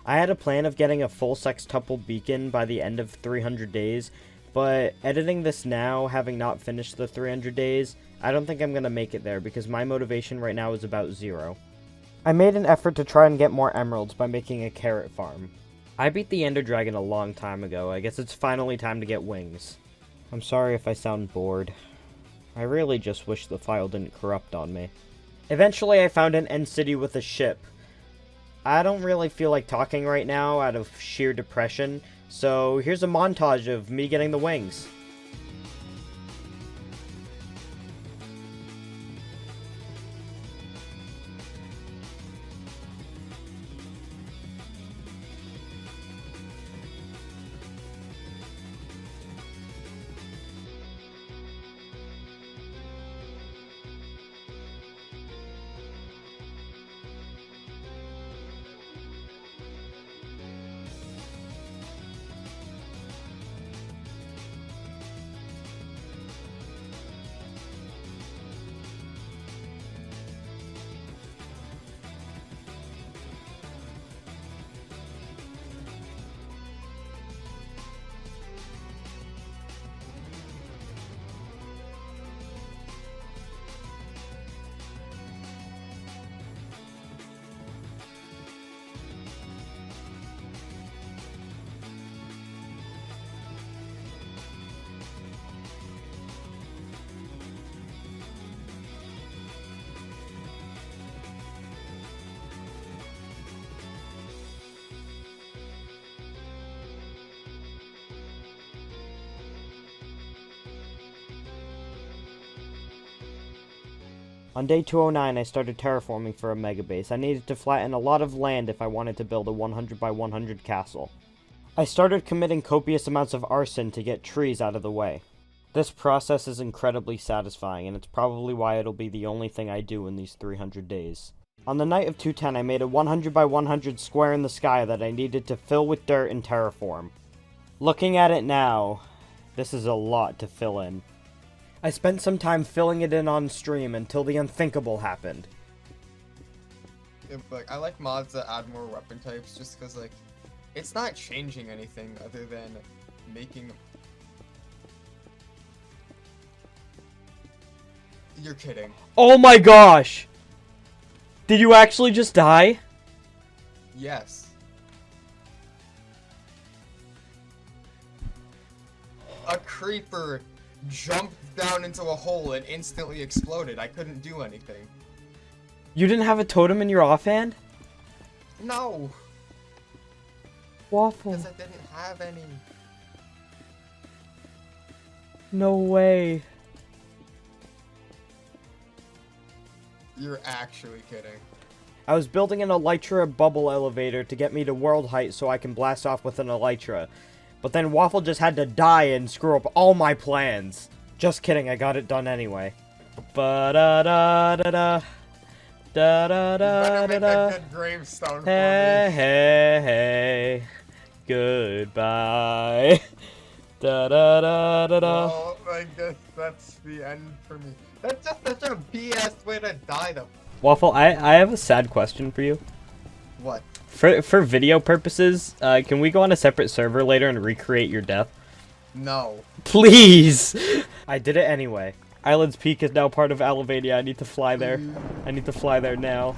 I had a plan of getting a full sextuple beacon by the end of 300 days, but editing this now, having not finished the 300 days, I don't think I'm going to make it there, because my motivation right now is about 0. I made an effort to try and get more emeralds by making a carrot farm. I beat the Ender Dragon a long time ago. I guess it's finally time to get wings. I'm sorry if I sound bored. I really just wish the file didn't corrupt on me. Eventually I found an end city with a ship. I don't really feel like talking right now out of sheer depression, so here's a montage of me getting the wings. On day 209, I started terraforming for a mega base. I needed to flatten a lot of land if I wanted to build a 100 by 100 castle. I started committing copious amounts of arson to get trees out of the way. This process is incredibly satisfying, and it's probably why it'll be the only thing I do in these 300 days. On the night of 210, I made a 100 by 100 square in the sky that I needed to fill with dirt and terraform. Looking at it now, this is a lot to fill in. I spent some time filling it in on stream until the unthinkable happened. Yeah, but I like mods that add more weapon types just because, like, it's not changing anything other than making... You're kidding. Oh my gosh! Did you actually just die? Yes. A creeper jumped down into a hole and instantly exploded. I couldn't do anything. You didn't have a totem in your offhand? No, Waffle. because I didn't have any. No way. You're actually kidding. I was building an elytra bubble elevator to get me to world height so I can blast off with an elytra. But then Waffle just had to die and screw up all my plans. Just kidding, I got it done anyway. Ba-da-da-da-da. You better Da-da-da-da-da. make a good gravestone for Hey, me. hey, hey. Goodbye. Da-da-da-da-da. Well, I guess that's the end for me. That's just such a BS way to die, though. Waffle, I have a sad question for you. What? For video purposes, can we go on a separate server later and recreate your death? No. Please! I did it anyway. Island's Peak is now part of Alvania. I need to fly there. I need to fly there now.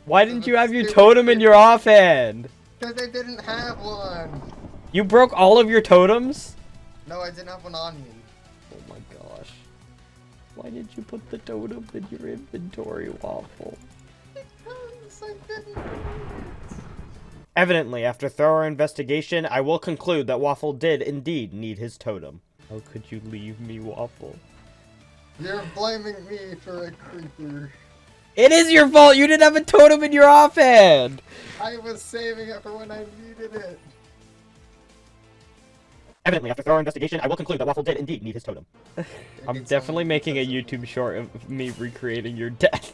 Why didn't you have your totem in your offhand? Because I didn't have one. You broke all of your totems? No, I didn't have one on me. Oh my gosh. Why did you put the totem in your inventory, Waffle? Because I didn't. Evidently, after thorough investigation, I will conclude that Waffle did indeed need his totem. How could you leave me, Waffle? You're blaming me for a creeper. It is your fault! You didn't have a totem in your offhand! I was saving it for when I needed it. Evidently, after thorough investigation, I will conclude that Waffle did indeed need his totem. I'm It's definitely only making a because of- YouTube short of me recreating your death.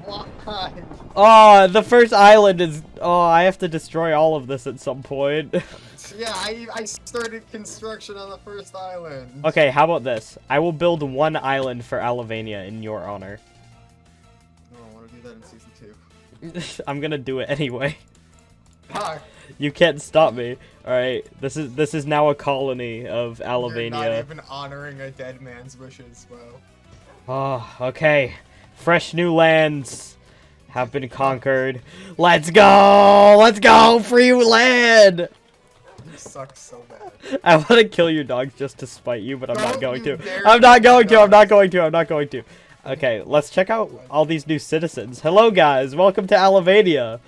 Why? Oh, the first island is... Oh, I have to destroy all of this at some point. Yeah, I started construction on the first island. Okay, how about this? I will build one island for Alvania in your honor. No, I want to do that in season 2. I'm gonna do it anyway. Fuck. You can't stop me. Alright, this is now a colony of You're Alvania. not even honoring a dead man's wishes, well. Oh, okay. Fresh new lands have been conquered. Let's go! Let's go! Free land! You suck so bad. I want to kill your dogs just to spite you, but I'm not Don't going you to. dare I'm not kill going to. I'm dogs. not going to. I'm not going to. Okay, let's check out all these new citizens. Hello, guys. Welcome to Alvania.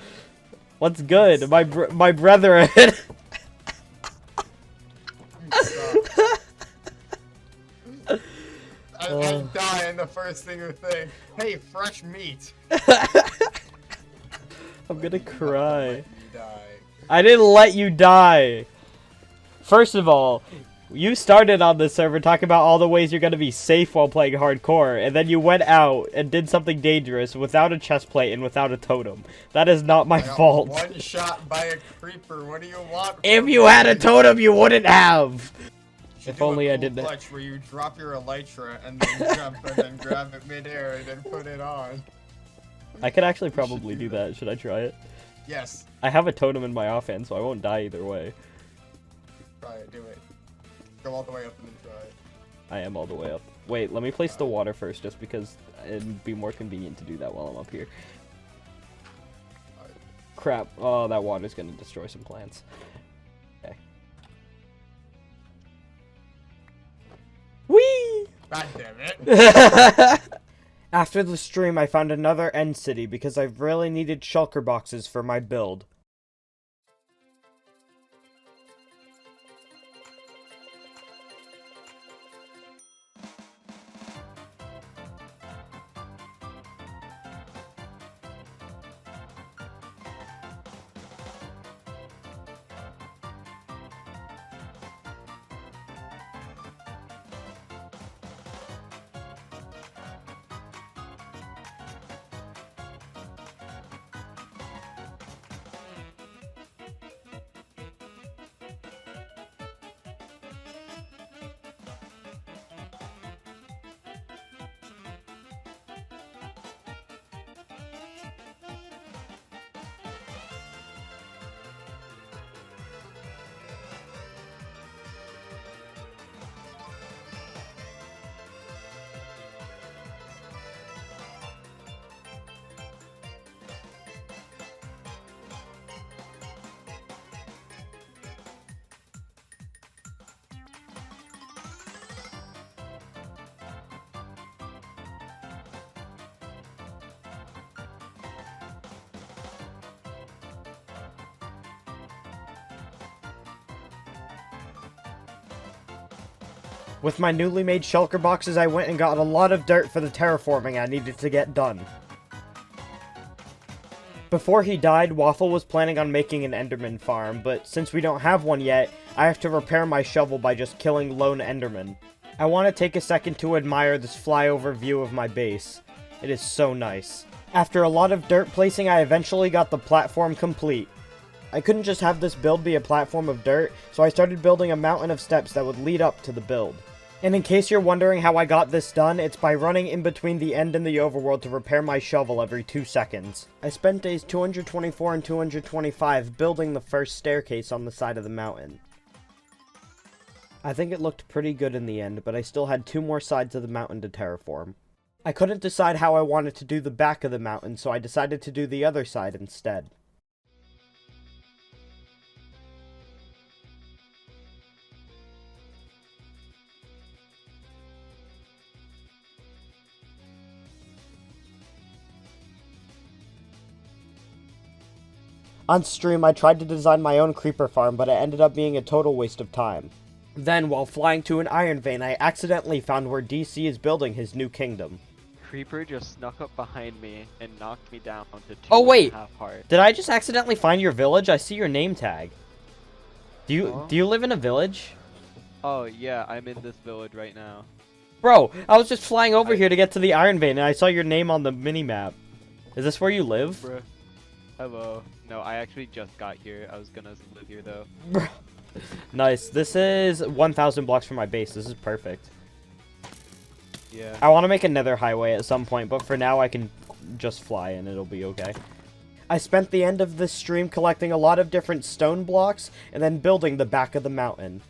What's good? My brethren. You suck. I die and the first thing you think, hey, fresh meat. I'm gonna cry. You die. I didn't let you die. First of all, you started on this server talking about all the ways you're gonna be safe while playing hardcore, and then you went out and did something dangerous without a chest plate and without a totem. That is not my I got fault. one shot by a creeper. What do you want? If from you had a me? totem, you wouldn't have. You should If do a only I cool did that. clutch where you drop your elytra and then jump and then grab it midair and then put it on. I could actually probably do that. Should I try it? Yes. I have a totem in my offhand, so I won't die either way. Try it. Do it. Go all the way up and then try it. I am all the way up. Wait, let me place the water first, just because it'd be more convenient to do that while I'm up here. Crap. Oh, that water's gonna destroy some plants. Okay. Whee! God damn it. After the stream, I found another end city because I really needed shulker boxes for my build. With my newly made shulker boxes, I went and got a lot of dirt for the terraforming I needed to get done. Before he died, Waffle was planning on making an Enderman farm, but since we don't have one yet, I have to repair my shovel by just killing lone Enderman. I want to take a second to admire this flyover view of my base. It is so nice. After a lot of dirt placing, I eventually got the platform complete. I couldn't just have this build be a platform of dirt, so I started building a mountain of steps that would lead up to the build. And in case you're wondering how I got this done, it's by running in between the end and the overworld to repair my shovel every 2 seconds. I spent days 224 and 225 building the first staircase on the side of the mountain. I think it looked pretty good in the end, but I still had 2 more sides of the mountain to terraform. I couldn't decide how I wanted to do the back of the mountain, so I decided to do the other side instead. On stream, I tried to design my own creeper farm, but it ended up being a total waste of time. Then, while flying to an iron vein, I accidentally found where DC is building his new kingdom. Creeper just snuck up behind me and knocked me down to 2.5 Oh, wait. hearts. Did I just accidentally find your village? I see your name tag. Do you live in a village? Oh yeah, I'm in this village right now. Bro, I was just flying over here to get to the iron vein, and I saw your name on the mini-map. Is this where you live? Bruh. Hello. No, I actually just got here. I was gonna live here though. Nice. This is 1,000 blocks from my base. This is perfect. Yeah. I want to make a nether highway at some point, but for now I can just fly and it'll be okay. I spent the end of this stream collecting a lot of different stone blocks and then building the back of the mountain.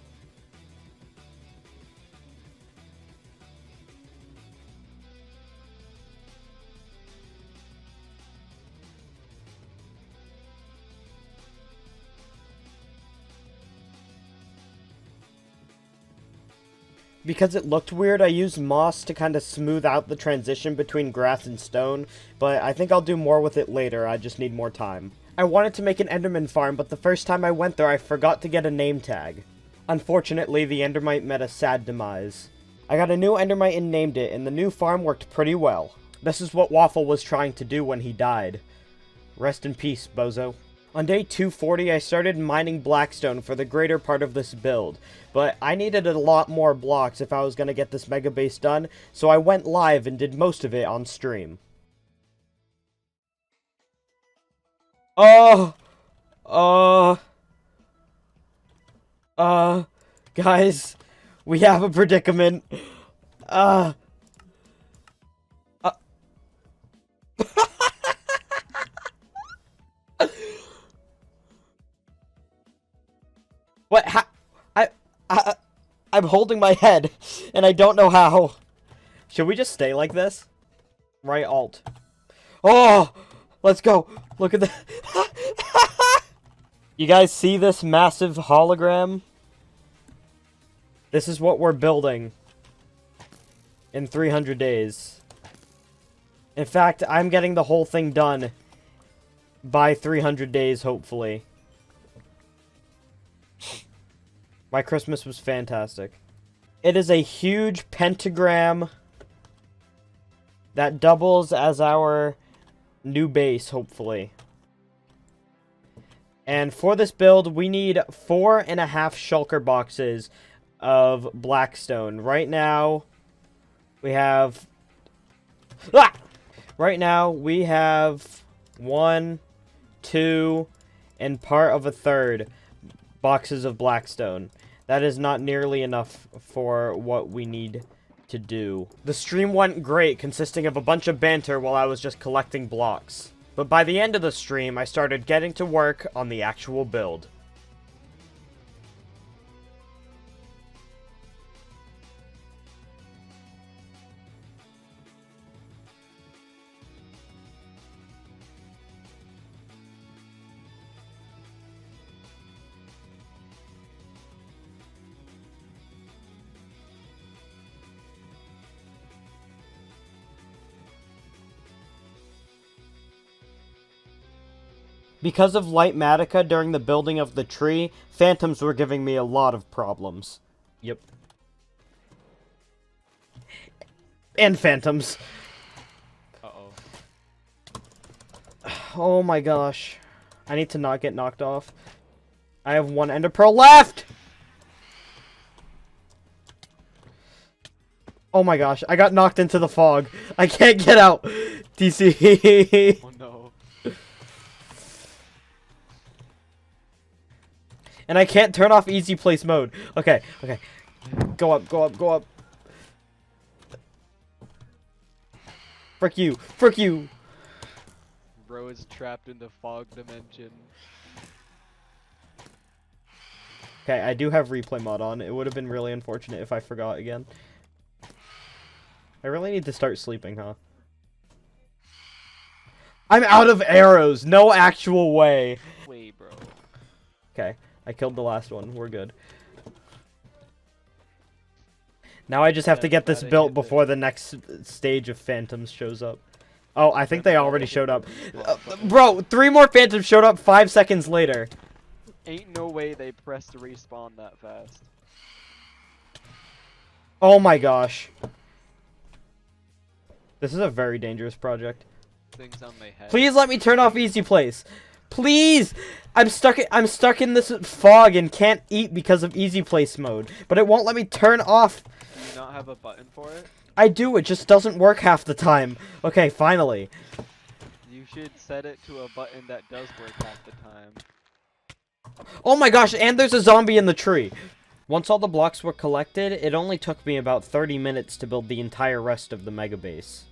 Because it looked weird, I used moss to kind of smooth out the transition between grass and stone, but I think I'll do more with it later, I just need more time. I wanted to make an Enderman farm, but the first time I went there I forgot to get a name tag. Unfortunately, the Endermite met a sad demise. I got a new Endermite and named it, and the new farm worked pretty well. This is what Waffle was trying to do when he died. Rest in peace, bozo. On day 240, I started mining blackstone for the greater part of this build, but I needed a lot more blocks if I was going to get this mega base done, so I went live and did most of it on stream. Guys, we have a predicament. What? How? I'm holding my head, and I don't know how. Should we just stay like this? Right alt. Oh! Let's go! Look at the... You guys see this massive hologram? This is what we're building in 300 days. In fact, I'm getting the whole thing done by 300 days, hopefully. My Christmas was fantastic. It is a huge pentagram that doubles as our new base, hopefully. And for this build, we need 4.5 shulker boxes of blackstone. Right now, we have... Ah! Right now, we have 1, 2, and part of a third boxes of blackstone. That is not nearly enough for what we need to do. The stream went great, consisting of a bunch of banter while I was just collecting blocks. But by the end of the stream, I started getting to work on the actual build. Because of Light Matica during the building of the tree, phantoms were giving me a lot of problems. Yep. And phantoms. Uh-oh. Oh my gosh. I need to not get knocked off. I have one ender pearl left! Oh my gosh, I got knocked into the fog. I can't get out. DC. Oh no. And I can't turn off easy place mode. Okay, okay. Go up, go up, go up. Frick you, frick you. Bro is trapped in the fog dimension. Okay, I do have replay mod on. It would have been really unfortunate if I forgot again. I really need to start sleeping, huh? I'm out of arrows. No actual way. Wait, bro. Okay, I killed the last one. We're good. Now I just have to get this built before the next stage of phantoms shows up. Oh, I think they already showed up. Bro, 3 more phantoms showed up 5 seconds later. Ain't no way they pressed respawn that fast. Oh my gosh. This is a very dangerous project. Things on my head. Please let me turn off easy place. Please! I'm stuck in this fog and can't eat because of easy place mode. But it won't let me turn off. Do you not have a button for it? I do, it just doesn't work half the time. Okay, finally. You should set it to a button that does work half the time. Oh my gosh, and there's a zombie in the tree. Once all the blocks were collected, it only took me about 30 minutes to build the entire rest of the mega base.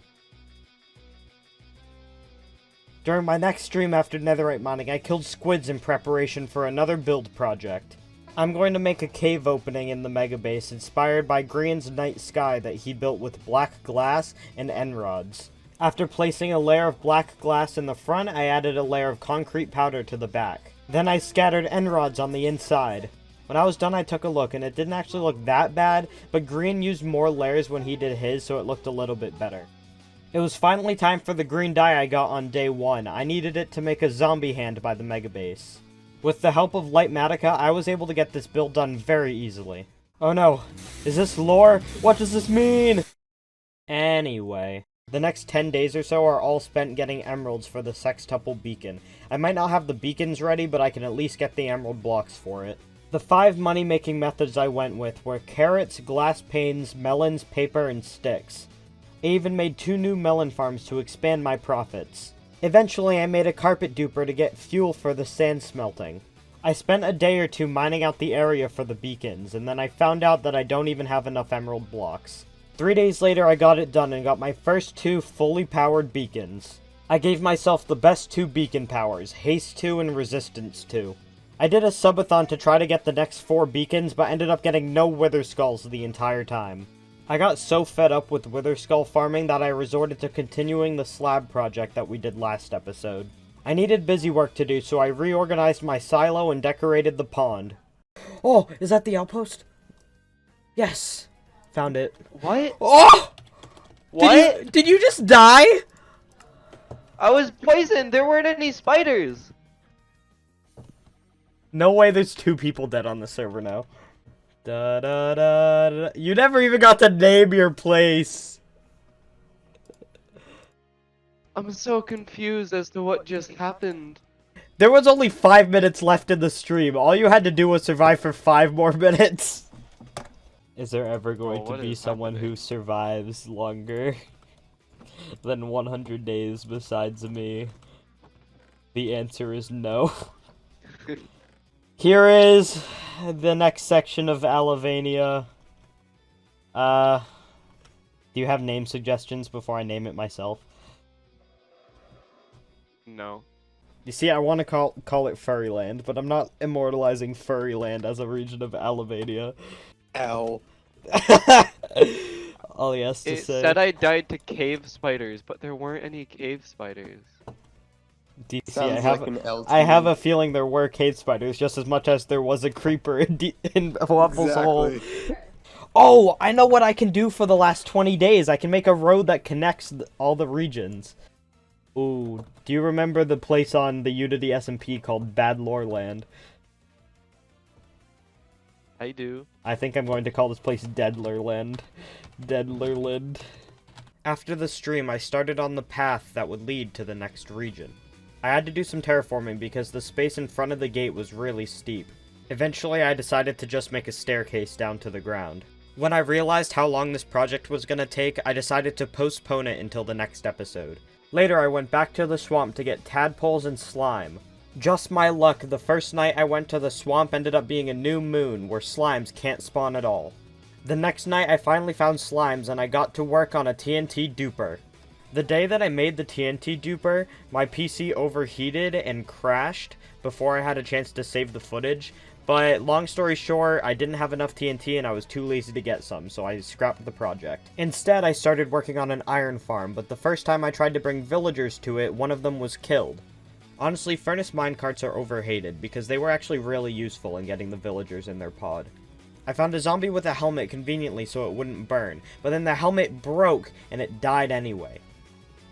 During my next stream after netherite mining, I killed squids in preparation for another build project. I'm going to make a cave opening in the mega base inspired by Grian's night sky that he built with black glass and end rods. After placing a layer of black glass in the front, I added a layer of concrete powder to the back. Then I scattered end rods on the inside. When I was done, I took a look, and it didn't actually look that bad, but Grian used more layers when he did his, so it looked a little bit better. It was finally time for the green dye I got on day 1. I needed it to make a zombie hand by the mega base. With the help of Lightmatica, I was able to get this build done very easily. Oh no, is this lore? What does this mean? Anyway, the next 10 days or so are all spent getting emeralds for the sextuple beacon. I might not have the beacons ready, but I can at least get the emerald blocks for it. The 5 money-making methods I went with were carrots, glass panes, melons, paper, and sticks. I even made 2 new melon farms to expand my profits. Eventually, I made a carpet duper to get fuel for the sand smelting. I spent a day or 2 mining out the area for the beacons, and then I found out that I don't even have enough emerald blocks. 3 days later, I got it done and got my first 2 fully powered beacons. I gave myself the best 2 beacon powers, Haste 2 and Resistance 2. I did a subathon to try to get the next 4 beacons, but ended up getting no wither skulls the entire time. I got so fed up with wither skull farming that I resorted to continuing the slab project that we did last episode. I needed busy work to do, so I reorganized my silo and decorated the pond. Oh, is that the outpost? Yes. Found it. What? Oh! What? Did you just die? I was poisoned. There weren't any spiders. No way there's 2 people dead on the server now. Da, da, da, da. You never even got to name your place. I'm so confused as to what just happened. There was only 5 minutes left in the stream. All you had to do was survive for 5 more minutes. Is there ever going to be someone who survives longer than 100 days besides me? The answer is no. Here is the next section of Alavania. Do you have name suggestions before I name it myself? No. You see, I want to call it Furryland, but I'm not immortalizing Furryland as a region of Alavania. Ow. All he has to It say. said I died to cave spiders, but there weren't any cave spiders. DC, Sounds like an L to I have me. a feeling there were cave spiders just as much as there was a creeper in Waffle's hole. Exactly. Oh, I know what I can do for the last 20 days. I can make a road that connects all the regions. Ooh, do you remember the place on the Unity SMP called Bad Lore Land? I do. I think I'm going to call this place Deadlerland. Deadlerland. After the stream, I started on the path that would lead to the next region. I had to do some terraforming because the space in front of the gate was really steep. Eventually, I decided to just make a staircase down to the ground. When I realized how long this project was gonna take, I decided to postpone it until the next episode. Later, I went back to the swamp to get tadpoles and slime. Just my luck, the first night I went to the swamp ended up being a new moon where slimes can't spawn at all. The next night, I finally found slimes and I got to work on a TNT duper. The day that I made the TNT duper, my PC overheated and crashed before I had a chance to save the footage, but long story short, I didn't have enough TNT and I was too lazy to get some, so I scrapped the project. Instead, I started working on an iron farm, but the first time I tried to bring villagers to it, one of them was killed. Honestly, furnace minecarts are overhated because they were actually really useful in getting the villagers in their pod. I found a zombie with a helmet conveniently so it wouldn't burn, but then the helmet broke and it died anyway.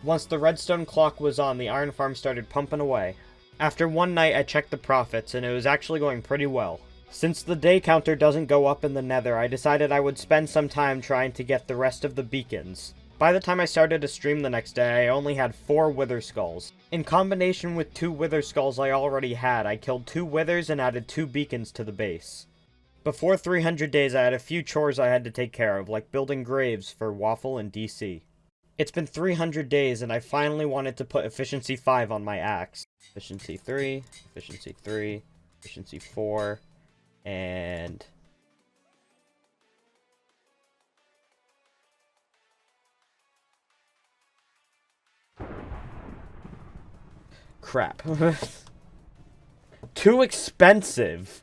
Once the redstone clock was on, the iron farm started pumping away. After one night, I checked the profits, and it was actually going pretty well. Since the day counter doesn't go up in the nether, I decided I would spend some time trying to get the rest of the beacons. By the time I started to stream the next day, I only had 4 wither skulls. In combination with 2 wither skulls I already had, I killed 2 withers and added 2 beacons to the base. Before 300 days, I had a few chores I had to take care of, like building graves for Waffle and DC. It's been 300 days, and I finally wanted to put efficiency 5 on my axe. Efficiency 3, efficiency 3, efficiency 4, and... crap. Too expensive!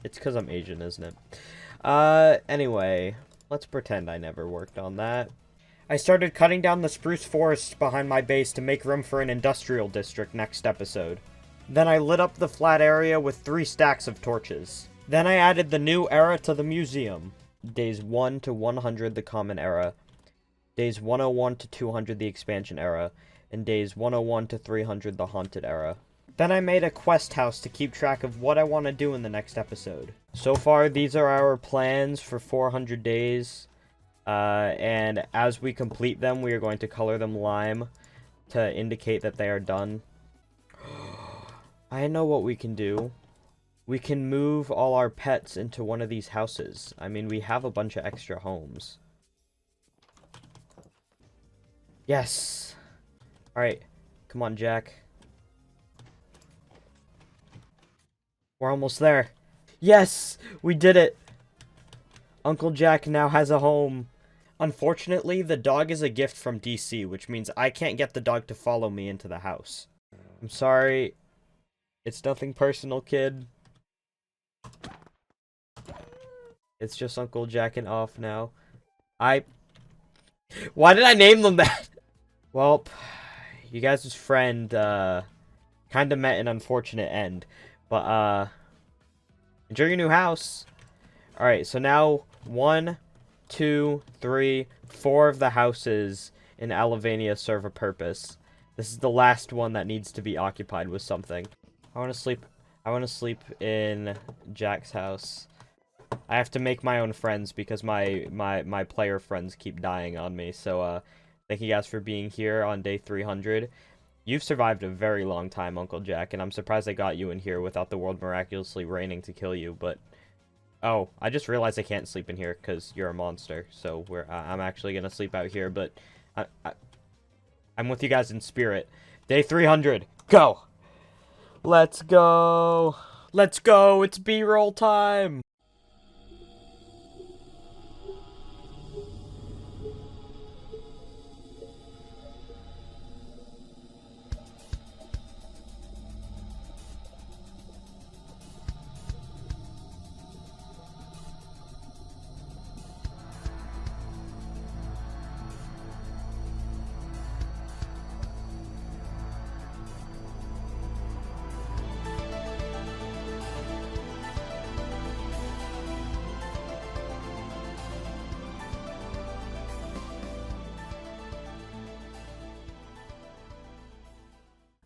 It's because I'm Asian, isn't it? Anyway, let's pretend I never worked on that. I started cutting down the spruce forests behind my base to make room for an industrial district next episode. Then I lit up the flat area with 3 stacks of torches. Then I added the new era to the museum. Days 1 to 100 the common era, days 101 to 200 the expansion era, and days 101 to 300 the haunted era. Then I made a quest house to keep track of what I want to do in the next episode. So far, these are our plans for 400 days. And as we complete them, we are going to color them lime to indicate that they are done. I know what we can do. We can move all our pets into one of these houses. I mean, we have a bunch of extra homes. Yes! Alright, come on, Jack. We're almost there. Yes! We did it! Uncle Jack now has a home. Unfortunately, the dog is a gift from DC, which means I can't get the dog to follow me into the house. I'm sorry. It's nothing personal, kid. It's just Uncle Jacking off now. Why did I name them that? Well, you guys' friend, kinda met an unfortunate end. But, enjoy your new house. Alright, so now 1, 2, 3, 4 of the houses in Alavania serve a purpose. This is the last one that needs to be occupied with something. I want to sleep in Jack's house. I have to make my own friends because my player friends keep dying on me. So thank you guys for being here on day 300. You've survived a very long time, Uncle Jack, and I'm surprised I got you in here without the world miraculously raining to kill you, but... Oh, I just realized I can't sleep in here because you're a monster. So I'm actually gonna sleep out here, but I'm with you guys in spirit. Day 300, go! Let's go! Let's go! It's B-roll time!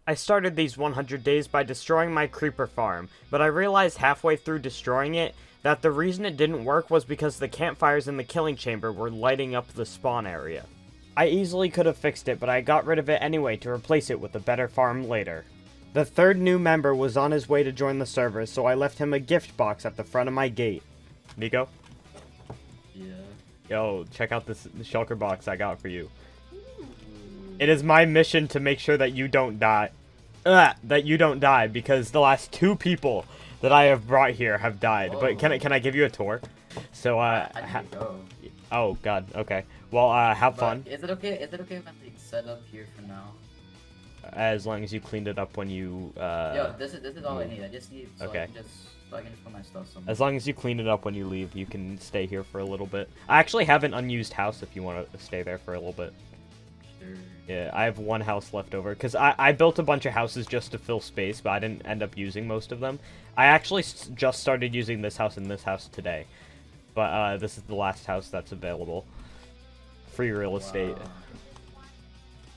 I started these 100 days by destroying my creeper farm, but I realized halfway through destroying it that the reason it didn't work was because the campfires in the killing chamber were lighting up the spawn area. I easily could have fixed it, but I got rid of it anyway to replace it with a better farm later. The third new member was on his way to join the server, so I left him a gift box at the front of my gate. Nico? Yeah. Yo, check out this shulker box I got for you. It is my mission to make sure that you don't die. That you don't die, because the last 2 people that I have brought here have died. Whoa. But can I give you a tour? So, I need to go. oh, God, okay. Well, have fun. But is it okay if I like set up here for now? As long as you cleaned it up when you, Yo, this is all I need. I just need so Okay. I can just put my stuff somewhere. As long as you clean it up when you leave, you can stay here for a little bit. I actually have an unused house if you want to stay there for a little bit. Sure. Yeah, I have 1 house left over, because I built a bunch of houses just to fill space, but I didn't end up using most of them. I actually just started using this house and this house today. But, this is the last house that's available. Free real estate. Wow.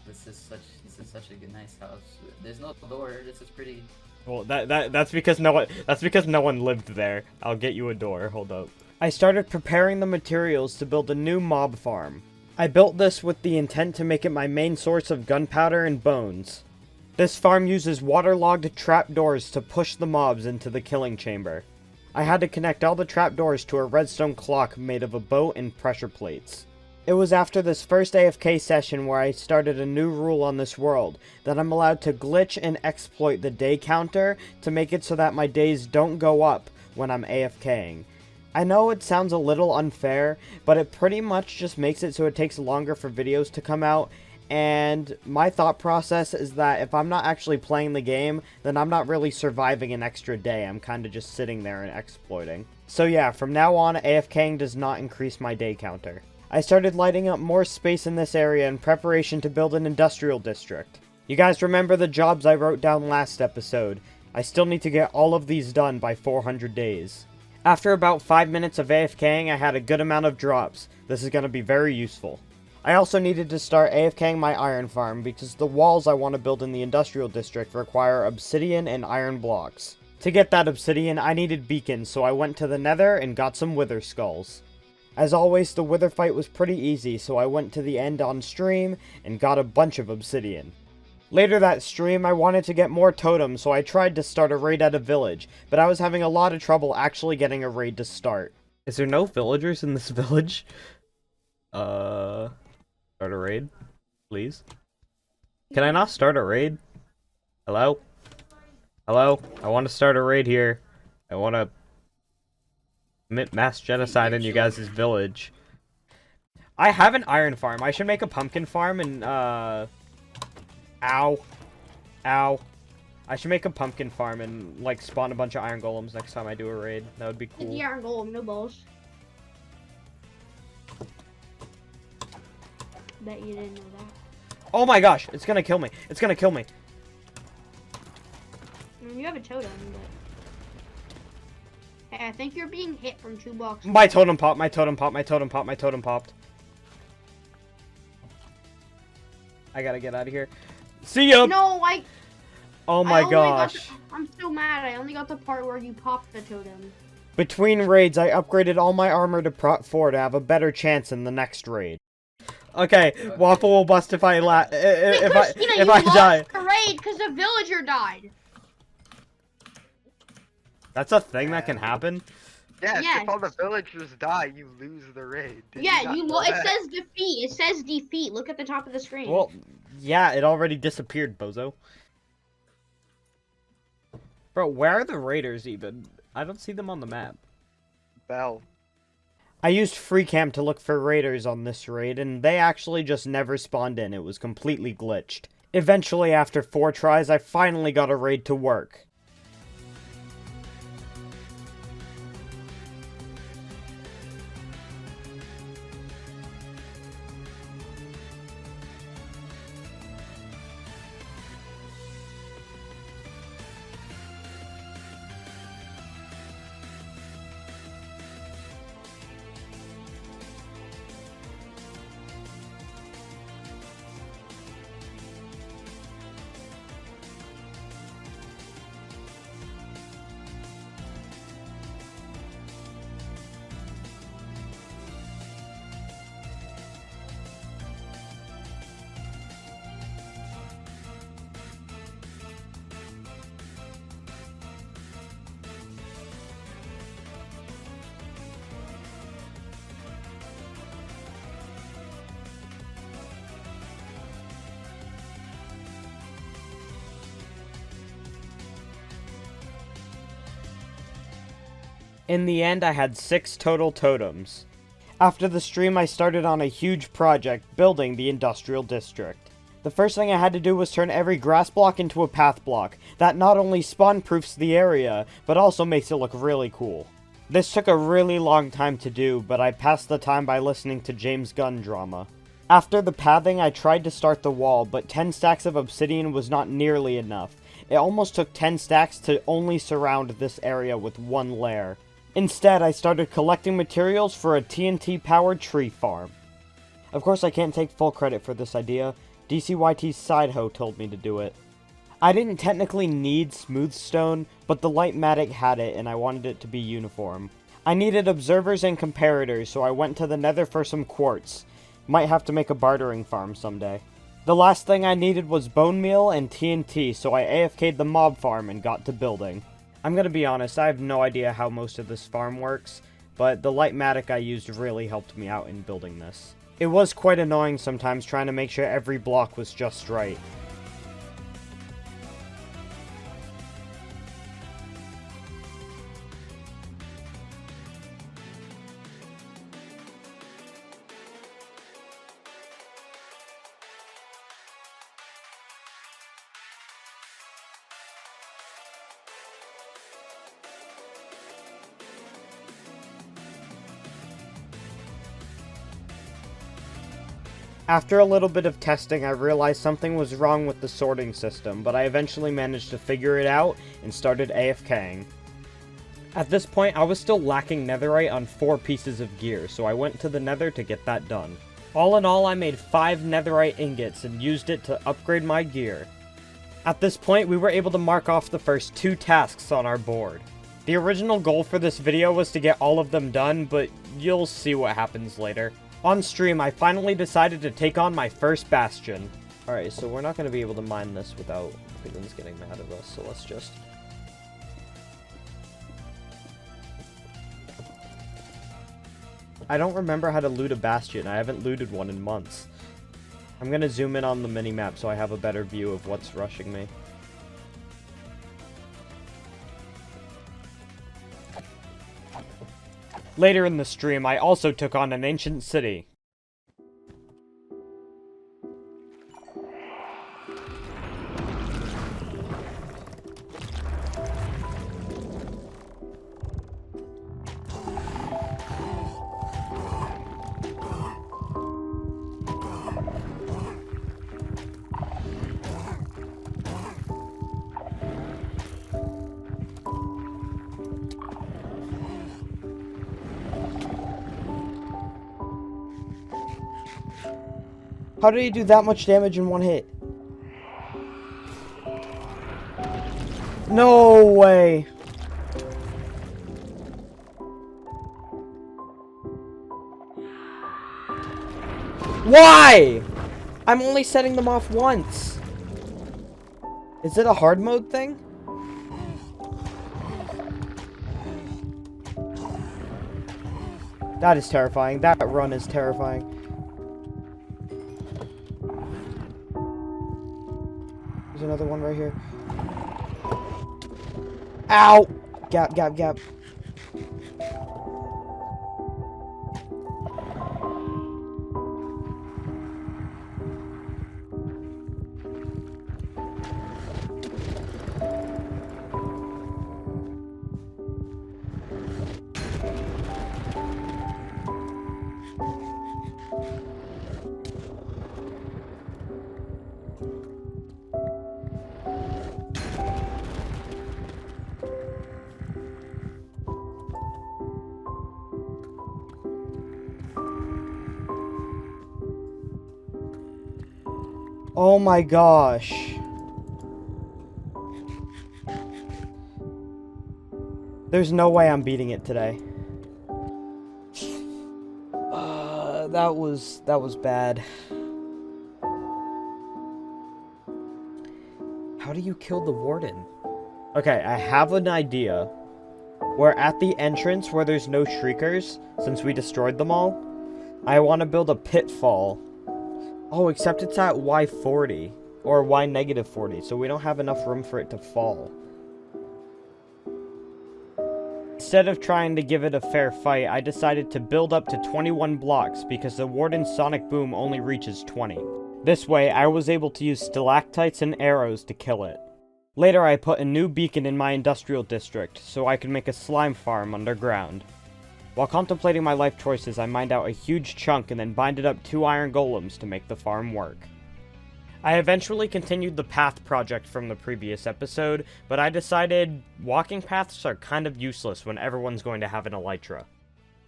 This is such a good nice house. There's no door. This is pretty. Well, that's because no one lived there. I'll get you a door. Hold up. I started preparing the materials to build a new mob farm. I built this with the intent to make it my main source of gunpowder and bones. This farm uses waterlogged trapdoors to push the mobs into the killing chamber. I had to connect all the trapdoors to a redstone clock made of a boat and pressure plates. It was after this first AFK session where I started a new rule on this world, that I'm allowed to glitch and exploit the day counter to make it so that my days don't go up when I'm AFKing. I know it sounds a little unfair, but it pretty much just makes it so it takes longer for videos to come out, and my thought process is that if I'm not actually playing the game, then I'm not really surviving an extra day. I'm kind of just sitting there and exploiting. So yeah, from now on, AFKing does not increase my day counter. I started lighting up more space in this area in preparation to build an industrial district. You guys remember the jobs I wrote down last episode? I still need to get all of these done by 400 days. After about 5 minutes of AFKing, I had a good amount of drops. This is going to be very useful. I also needed to start AFKing my iron farm because the walls I want to build in the industrial district require obsidian and iron blocks. To get that obsidian, I needed beacons, so I went to the nether and got some wither skulls. As always, the wither fight was pretty easy, so I went to the end on stream and got a bunch of obsidian. Later that stream, I wanted to get more totems, so I tried to start a raid at a village, but I was having a lot of trouble actually getting a raid to start. Is there no villagers in this village? Start a raid, please. Can I not start a raid? Hello? Hello? I want to start a raid here. I want to commit mass genocide in you guys' village. I have an iron farm. I should make a pumpkin farm and, Ow. Ow. I should make a pumpkin farm and, like, spawn a bunch of iron golems next time I do a raid. That would be cool. The iron golem, no balls. Bet you didn't know that. Oh my gosh, it's gonna kill me. It's gonna kill me. You have a totem, but... Hey, I think you're being hit from 2 blocks. My totem popped, my totem popped, my totem popped, my totem popped. I gotta get out of here. See ya! No, Oh my gosh. I'm so mad. I only got the part where you popped the totem. Between raids, I upgraded all my armor to Prot 4 to have a better chance in the next raid. Okay, Waffle will bust if I if I die. The raid because the villager died. That's a thing that can happen? Yes, Yes. if all the villagers die, you lose the raid. Did Yeah, not you know it that? says defeat. It says defeat. Look at the top of the screen. Well, yeah, it already disappeared, bozo. Bro, where are the raiders even? I don't see them on the map. Bell. I used FreeCam to look for raiders on this raid, and they actually just never spawned in. It was completely glitched. Eventually, after 4 tries, I finally got a raid to work. In the end, I had 6 total totems. After the stream, I started on a huge project, building the industrial district. The first thing I had to do was turn every grass block into a path block. That not only spawn-proofs the area, but also makes it look really cool. This took a really long time to do, but I passed the time by listening to James Gunn drama. After the pathing, I tried to start the wall, but 10 stacks of obsidian was not nearly enough. It almost took 10 stacks to only surround this area with 1 layer. Instead, I started collecting materials for a TNT-powered tree farm. Of course, I can't take full credit for this idea. DCYT's Sideho told me to do it. I didn't technically need smooth stone, but the Lightmatic had it and I wanted it to be uniform. I needed observers and comparators, so I went to the Nether for some quartz. Might have to make a bartering farm someday. The last thing I needed was bone meal and TNT, so I AFK'd the mob farm and got to building. I'm gonna be honest, I have no idea how most of this farm works, but the Lightmatic I used really helped me out in building this. It was quite annoying sometimes trying to make sure every block was just right. After a little bit of testing, I realized something was wrong with the sorting system, but I eventually managed to figure it out and started AFKing. At this point, I was still lacking netherite on 4 pieces of gear, so I went to the nether to get that done. All in all, I made 5 netherite ingots and used it to upgrade my gear. At this point, we were able to mark off the first 2 tasks on our board. The original goal for this video was to get all of them done, but you'll see what happens later. On stream, I finally decided to take on my first bastion. Alright, so we're not going to be able to mine this without Piglins getting mad at us, so let's just... I don't remember how to loot a bastion. I haven't looted one in months. I'm going to zoom in on the minimap so I have a better view of what's rushing me. Later in the stream, I also took on an ancient city. How did he do that much damage in one hit? No way! Why? I'm only setting them off once. Is it a hard mode thing? That is terrifying. That run is terrifying. There's another one right here. Ow! Gap, gap, gap. Oh my gosh. There's no way I'm beating it today. That was bad. How do you kill the warden? Okay, I have an idea. We're at the entrance where there's no shriekers, since we destroyed them all. I want to build a pitfall. Oh, except it's at Y40, or Y-40, so we don't have enough room for it to fall. Instead of trying to give it a fair fight, I decided to build up to 21 blocks because the Warden's sonic boom only reaches 20. This way, I was able to use stalactites and arrows to kill it. Later, I put a new beacon in my industrial district, so I could make a slime farm underground. While contemplating my life choices, I mined out a huge chunk and then binded up 2 iron golems to make the farm work. I eventually continued the path project from the previous episode, but I decided walking paths are kind of useless when everyone's going to have an elytra.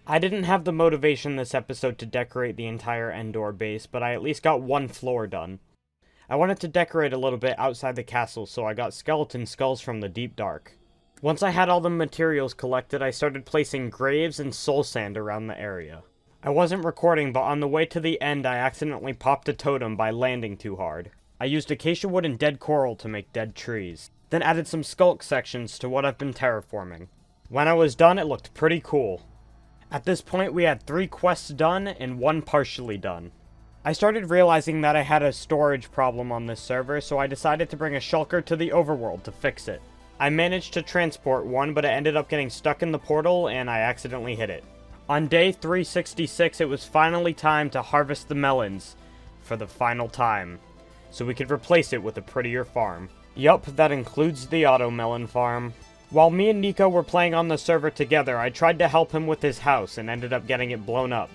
I didn't have the motivation this episode to decorate the entire Endor base, but I at least got 1 floor done. I wanted to decorate a little bit outside the castle, so I got skeleton skulls from the deep dark. Once I had all the materials collected, I started placing graves and soul sand around the area. I wasn't recording, but on the way to the end I accidentally popped a totem by landing too hard. I used acacia wood and dead coral to make dead trees, then added some skulk sections to what I've been terraforming. When I was done, it looked pretty cool. At this point, we had 3 quests done and 1 partially done. I started realizing that I had a storage problem on this server, so I decided to bring a shulker to the overworld to fix it. I managed to transport one, but it ended up getting stuck in the portal and I accidentally hit it. On day 366, it was finally time to harvest the melons for the final time, so we could replace it with a prettier farm. Yup, that includes the auto melon farm. While me and Nico were playing on the server together, I tried to help him with his house and ended up getting it blown up.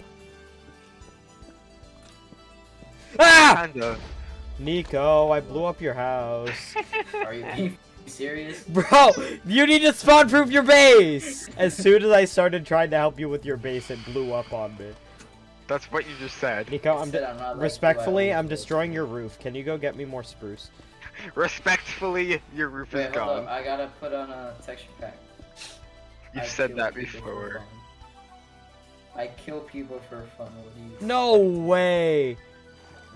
Ah! Kinda. Nico, I blew up your house. Are you being serious? Bro, you need to spawn-proof your base! As soon as I started trying to help you with your base, it blew up on me. That's what you just said. Nico, I said I'm not like respectfully, you, I I'm always destroying your roof. Can you go get me more spruce? Respectfully, your roof is Wait, hold gone. up. I gotta put on a texture pack. You've I said kill that people for before. fun. I kill people for fun. What do you... No way!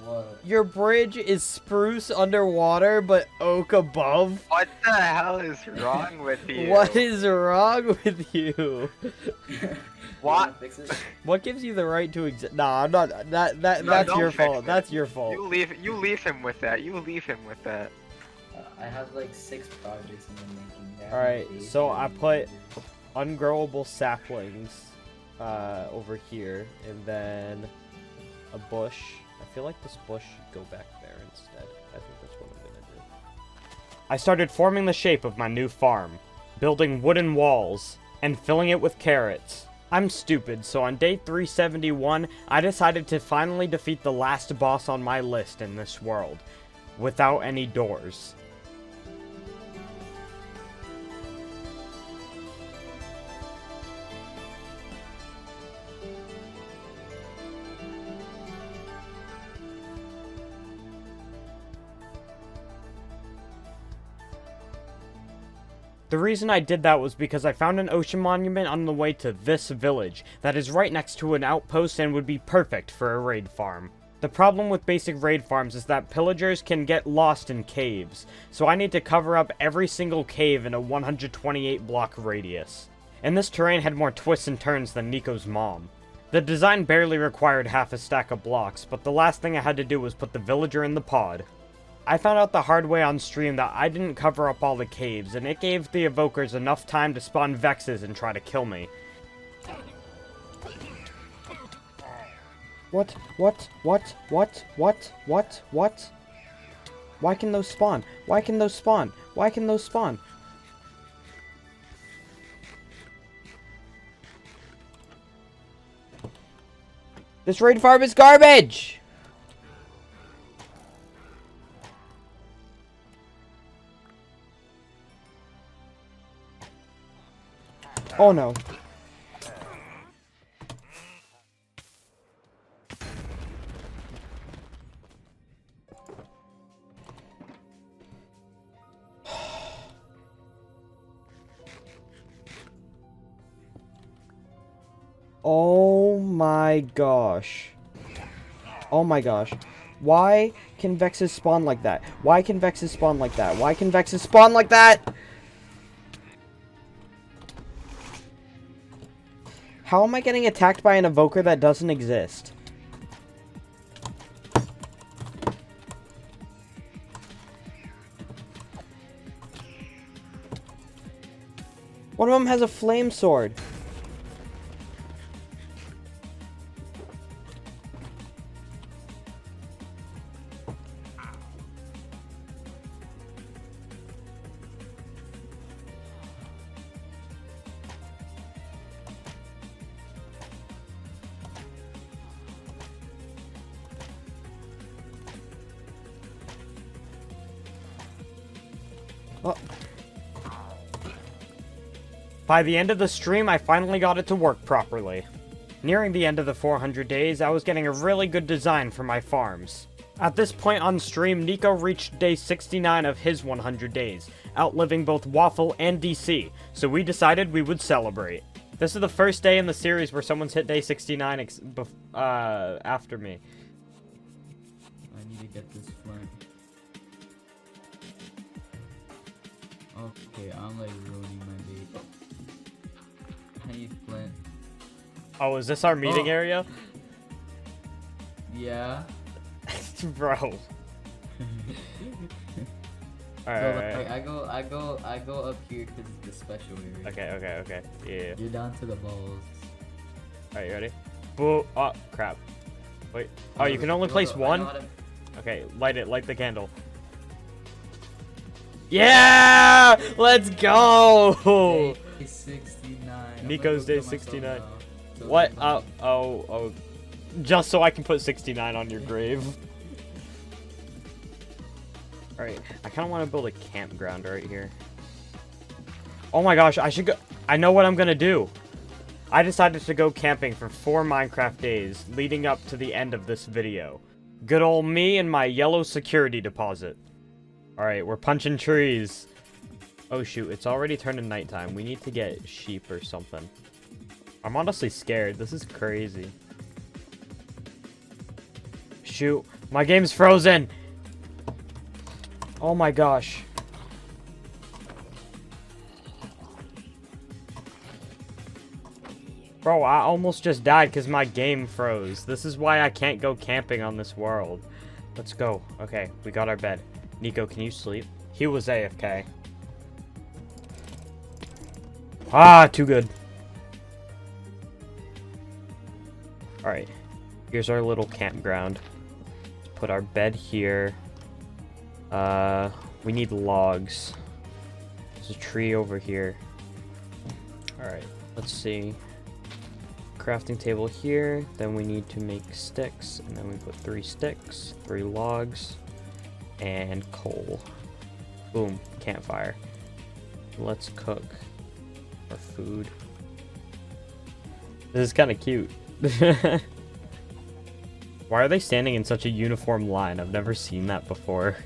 What? Your bridge is spruce underwater, but oak above? What the hell is wrong with you? What is wrong with you? What? You wanna fix it? What gives you the right to exist? Nah, I'm not. No, That's don't your fix fault. it. That's your fault. You leave him with that. You leave him with that. I have like 6 projects in the making. Alright, so I put ungrowable saplings over here, and then a bush. I feel like this bush should go back there instead. I think that's what I'm gonna do. I started forming the shape of my new farm, building wooden walls, and filling it with carrots. I'm stupid, so on day 371, I decided to finally defeat the last boss on my list in this world, without any doors. The reason I did that was because I found an ocean monument on the way to this village that is right next to an outpost and would be perfect for a raid farm. The problem with basic raid farms is that pillagers can get lost in caves, so I need to cover up every single cave in a 128 block radius. And this terrain had more twists and turns than Nico's mom. The design barely required half a stack of blocks, but the last thing I had to do was put the villager in the pod. I found out the hard way on stream that I didn't cover up all the caves, and it gave the evokers enough time to spawn Vexes and try to kill me. What? Why can those spawn? Why can those spawn? Why can those spawn? This raid farm is garbage! Oh no. Oh my gosh. Oh my gosh. Why can Vexes spawn like that? Why can Vexes spawn like that? Why can Vexes spawn like that? How am I getting attacked by an evoker that doesn't exist? What am them has a flame sword. Oh. By the end of the stream, I finally got it to work properly. Nearing the end of the 400 days, I was getting a really good design for my farms. At this point on stream, Nico reached day 69 of his 100 days, outliving both Waffle and DC, so we decided we would celebrate. This is the first day in the series where someone's hit day 69 after me. I need to get this flint. Okay, I'm like ruining my day. I need flint. Oh, is this our meeting area? Yeah. Bro. So, Alright. like, I go up here because it's the special area. Okay. Yeah. You're down to the balls. Alright, you ready? Boo. Oh, crap. Wait. Oh, you can only place one? Okay, light it. Light the candle. Yeah! Let's go! Day 69. Nico's day 69. What? Oh. Just so I can put 69 on your grave. Alright, I kind of want to build a campground right here. Oh my gosh, I should go. I know what I'm going to do. I decided to go camping for 4 Minecraft days, leading up to the end of this video. Good old me and my yellow security deposit. Alright, we're punching trees. Oh shoot, it's already turned to nighttime. We need to get sheep or something. I'm honestly scared. This is crazy. Shoot, my game's frozen! Oh my gosh. Bro, I almost just died because my game froze. This is why I can't go camping on this world. Let's go. Okay, we got our bed. Nico, can you sleep? He was AFK. Ah, too good. Alright. Here's our little campground. Let's put our bed here. We need logs. There's a tree over here. Alright, let's see. Crafting table here. Then we need to make sticks. And then we put 3 sticks, 3 logs, and coal. Boom, campfire. Let's cook our food. This is kind of cute. Why are they standing in such a uniform line? I've never seen that before.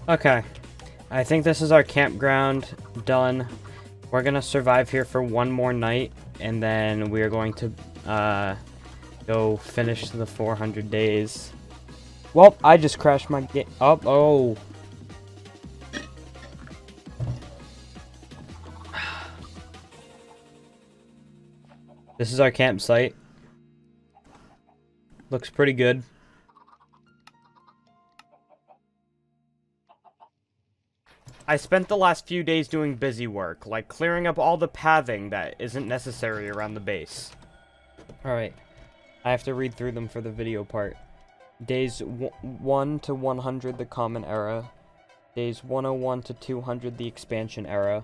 Okay, I think this is our campground done. We're gonna survive here for 1 more night, and then we are going to go finish the 400 days. Well, I just crashed my game. Oh. This is our campsite. Looks pretty good. I spent the last few days doing busy work, like clearing up all the pathing that isn't necessary around the base. Alright, I have to read through them for the video part. Days 1 to 100, the Common Era. Days 101 to 200, the Expansion Era.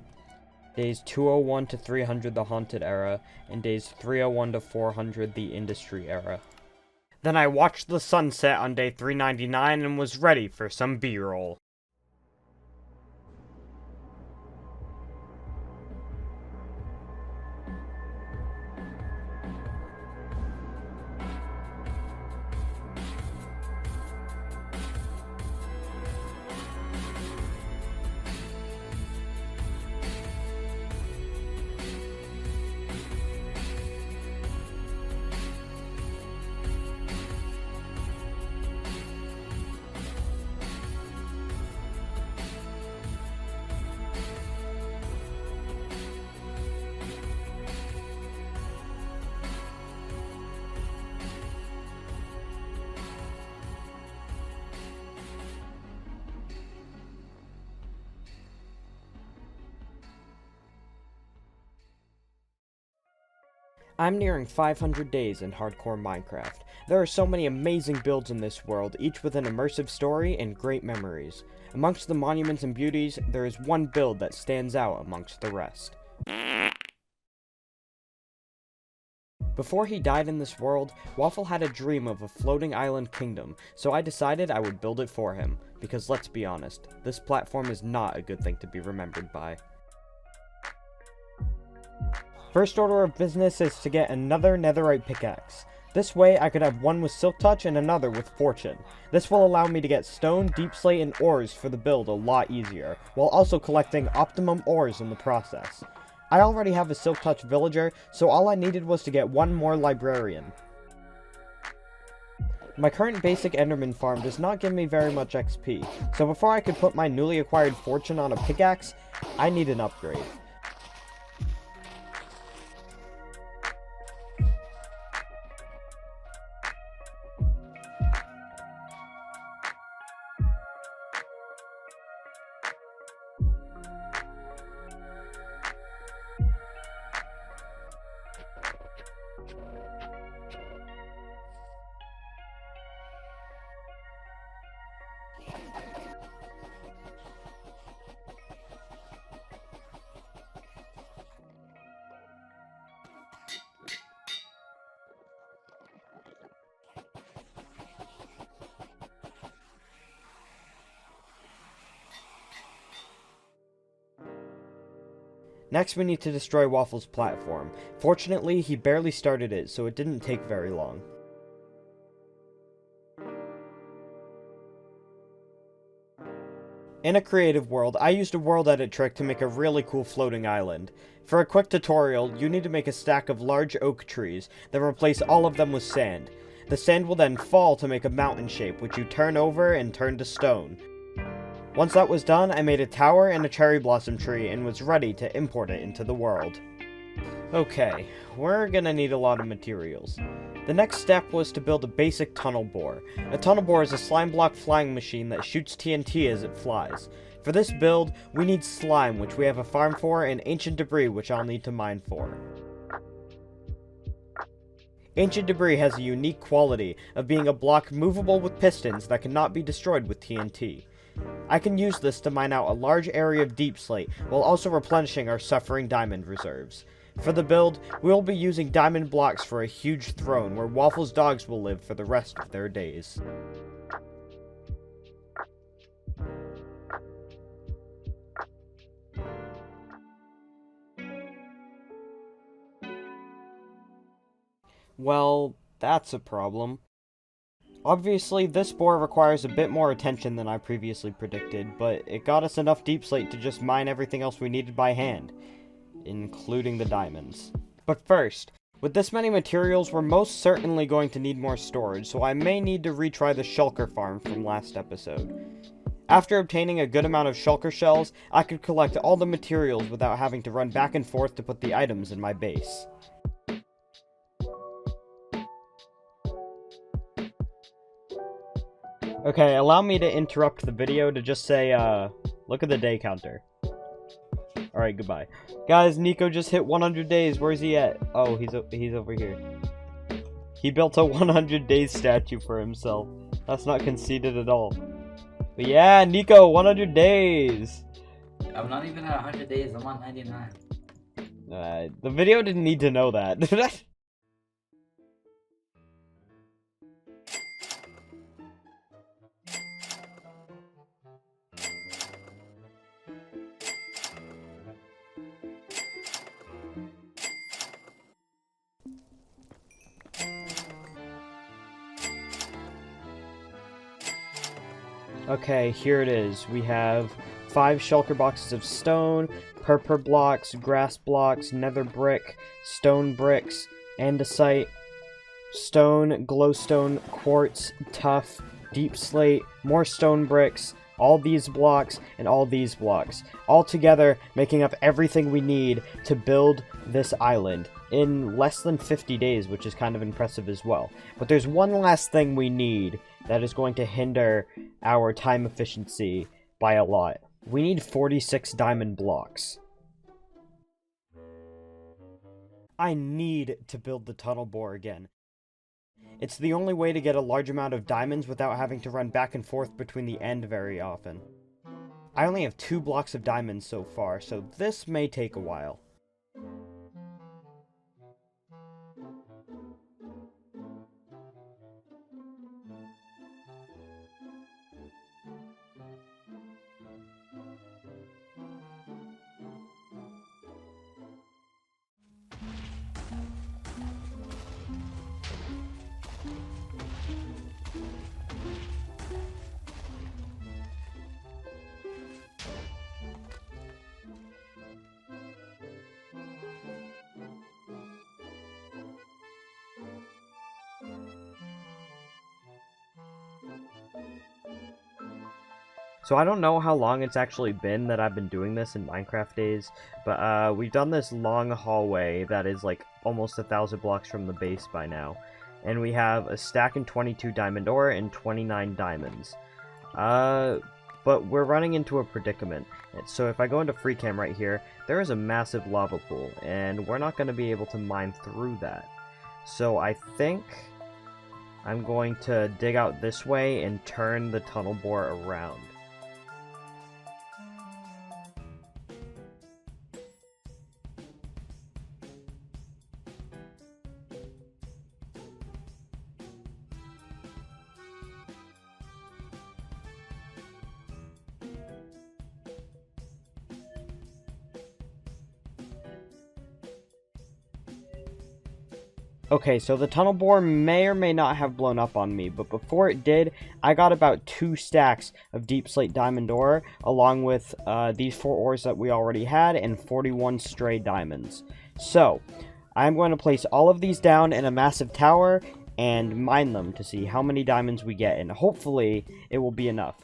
Days 201 to 300, the Haunted Era. And days 301 to 400, the Industry Era. Then I watched the sunset on day 399 and was ready for some B-roll. I'm nearing 500 days in hardcore Minecraft. There are so many amazing builds in this world, each with an immersive story and great memories. Amongst the monuments and beauties, there is one build that stands out amongst the rest. Before he died in this world, Waffle had a dream of a floating island kingdom, so I decided I would build it for him, because let's be honest, this platform is not a good thing to be remembered by. First order of business is to get another netherite pickaxe. This way I could have one with silk touch and another with fortune. This will allow me to get stone, deep slate, and ores for the build a lot easier, while also collecting optimum ores in the process. I already have a silk touch villager, so all I needed was to get one more librarian. My current basic enderman farm does not give me very much XP, so before I could put my newly acquired fortune on a pickaxe, I need an upgrade. Next we need to destroy Waffle's platform. Fortunately, he barely started it, so it didn't take very long. In a creative world, I used a world edit trick to make a really cool floating island. For a quick tutorial, you need to make a stack of large oak trees, then replace all of them with sand. The sand will then fall to make a mountain shape, which you turn over and turn to stone. Once that was done, I made a tower and a cherry blossom tree and was ready to import it into the world. Okay, we're gonna need a lot of materials. The next step was to build a basic tunnel bore. A tunnel bore is a slime block flying machine that shoots TNT as it flies. For this build, we need slime, which we have a farm for, and ancient debris, which I'll need to mine for. Ancient debris has a unique quality of being a block movable with pistons that cannot be destroyed with TNT. I can use this to mine out a large area of deep slate, while also replenishing our suffering diamond reserves. For the build, we will be using diamond blocks for a huge throne where Waffle's dogs will live for the rest of their days. Well, that's a problem. Obviously, this boar requires a bit more attention than I previously predicted, but it got us enough deep slate to just mine everything else we needed by hand, including the diamonds. But first, with this many materials, we're most certainly going to need more storage, so I may need to retry the shulker farm from last episode. After obtaining a good amount of shulker shells, I could collect all the materials without having to run back and forth to put the items in my base. Okay, allow me to interrupt the video to just say, look at the day counter. Alright, goodbye. Guys, Nico just hit 100 days. Where's he at? Oh, he's over here. He built a 100 days statue for himself. That's not conceited at all. But yeah, Nico, 100 days! I'm not even at 100 days, I'm on 99. The video didn't need to know that. Okay, here it is. We have 5 shulker boxes of stone, purple blocks, grass blocks, nether brick, stone bricks, andesite, stone, glowstone, quartz, tuff, deep slate, more stone bricks, all these blocks, and all these blocks. All together, making up everything we need to build this island in less than 50 days, which is kind of impressive as well. But there's one last thing we need that is going to hinder our time efficiency by a lot. We need 46 diamond blocks. I need to build the tunnel bore again. It's the only way to get a large amount of diamonds without having to run back and forth between the end very often. I only have 2 blocks of diamonds so far, so this may take a while. So I don't know how long it's actually been that I've been doing this in Minecraft days, but we've done this long hallway that is like almost 1,000 blocks from the base by now. And we have a stack and 22 diamond ore and 29 diamonds. But we're running into a predicament. So if I go into free cam right here, there is a massive lava pool, and we're not going to be able to mine through that. So I think I'm going to dig out this way and turn the tunnel bore around. Okay, so the tunnel bore may or may not have blown up on me, but before it did, I got about 2 stacks of deep slate diamond ore, along with these 4 ores that we already had, and 41 stray diamonds. So, I'm going to place all of these down in a massive tower, and mine them to see how many diamonds we get, and hopefully it will be enough.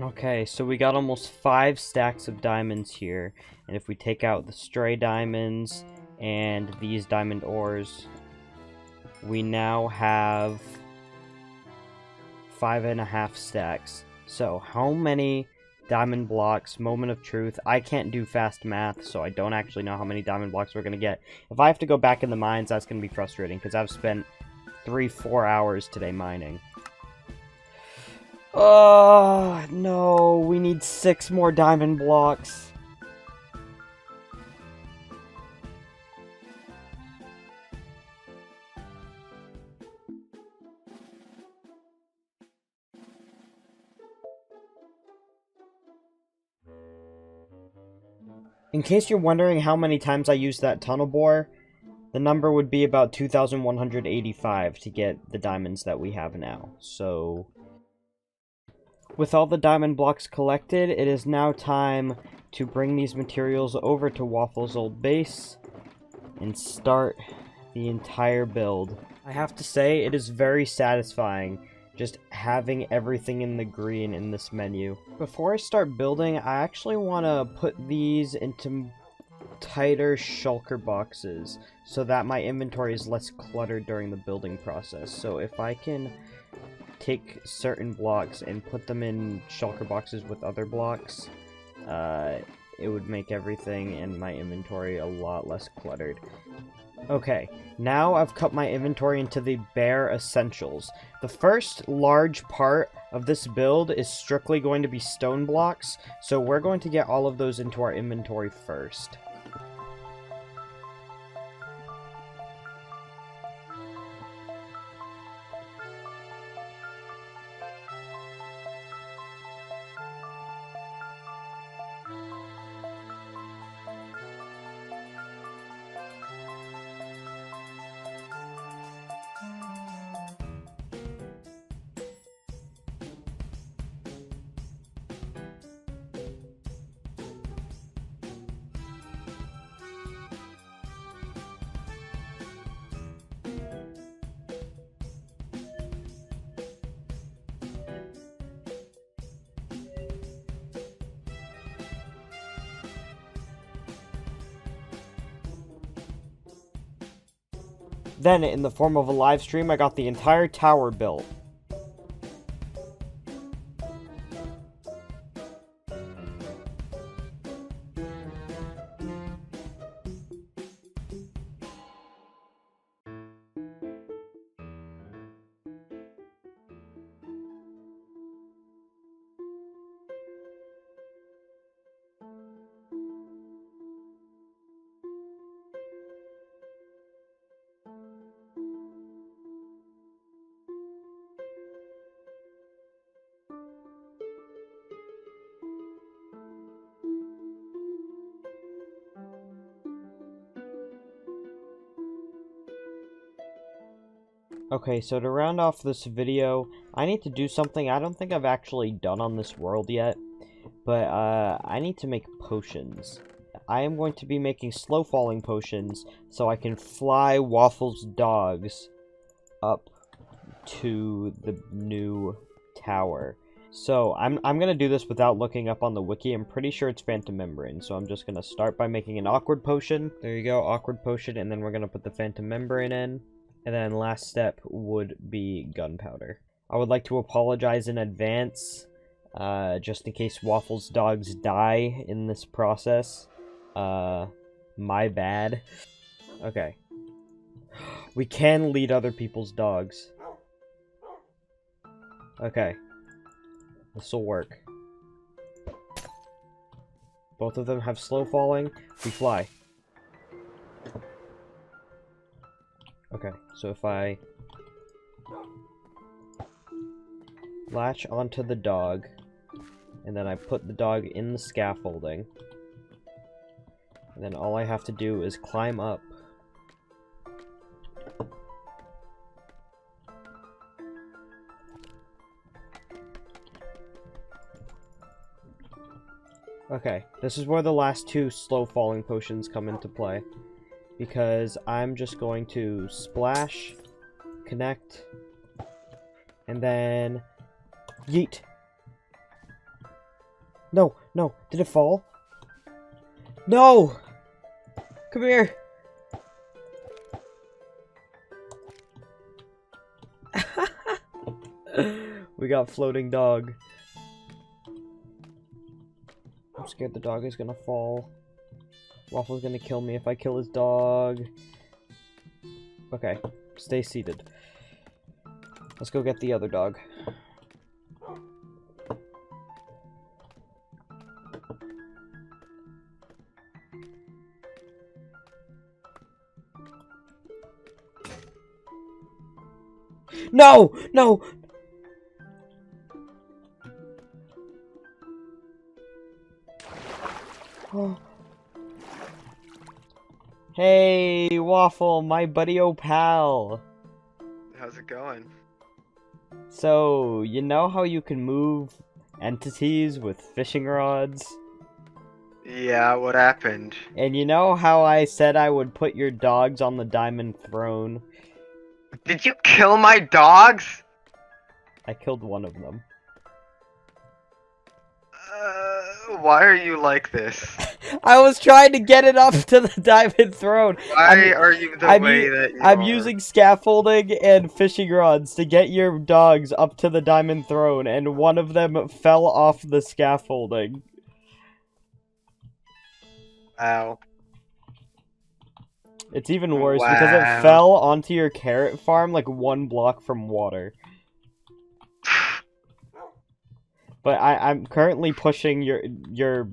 Okay, so we got almost 5 stacks of diamonds here, and if we take out the stray diamonds and these diamond ores, we now have 5.5 stacks. So how many diamond blocks? Moment of truth. I can't do fast math, so I don't actually know how many diamond blocks we're going to get. If I have to go back in the mines, that's going to be frustrating, because I've spent 3-4 hours today mining. Oh, no, we need 6 more diamond blocks. In case you're wondering how many times I used that tunnel bore, the number would be about 2,185 to get the diamonds that we have now. So, with all the diamond blocks collected, it is now time to bring these materials over to Waffle's old base and start the entire build. I have to say, it is very satisfying just having everything in the green in this menu. Before I start building, I actually want to put these into tighter shulker boxes so that my inventory is less cluttered during the building process. So if I can take certain blocks and put them in shulker boxes with other blocks, it would make everything in my inventory a lot less cluttered. Okay, now I've cut my inventory into the bare essentials. The first large part of this build is strictly going to be stone blocks, so we're going to get all of those into our inventory first. Then, in the form of a live stream, I got the entire tower built. Okay, so to round off this video, I need to do something I don't think I've actually done on this world yet. But, I need to make potions. I am going to be making slow-falling potions so I can fly Waffle's dogs up to the new tower. So, I'm gonna do this without looking up on the wiki. I'm pretty sure it's Phantom Membrane, so I'm just gonna start by making an awkward potion. There you go, awkward potion, and then we're gonna put the Phantom Membrane in. And then last step would be gunpowder. I would like to apologize in advance, just in case Waffle's dogs die in this process. My bad. Okay. We can lead other people's dogs. Okay. This'll work. Both of them have slow falling. We fly. Okay, so if I latch onto the dog, and then I put the dog in the scaffolding, and then all I have to do is climb up. Okay, this is where the last two slow falling potions come into play. Because I'm just going to splash, connect, and then yeet. No, no, did it fall? No! Come here! We got floating dog. I'm scared the dog is gonna fall. Waffle's gonna kill me if I kill his dog. Okay, stay seated. Let's go get the other dog. No! No! Oh. Hey, Waffle, my buddy-o pal. How's it going? So, you know how you can move entities with fishing rods? Yeah, what happened? And you know how I said I would put your dogs on the diamond throne? Did you kill my dogs? I killed one of them. Why are you like this? I was trying to get it up to the diamond throne. Why are you the way that you I'm are? using scaffolding and fishing rods to get your dogs up to the diamond throne, and one of them fell off the scaffolding. Ow. It's even worse because it fell onto your carrot farm like 1 block from water. But I'm currently pushing your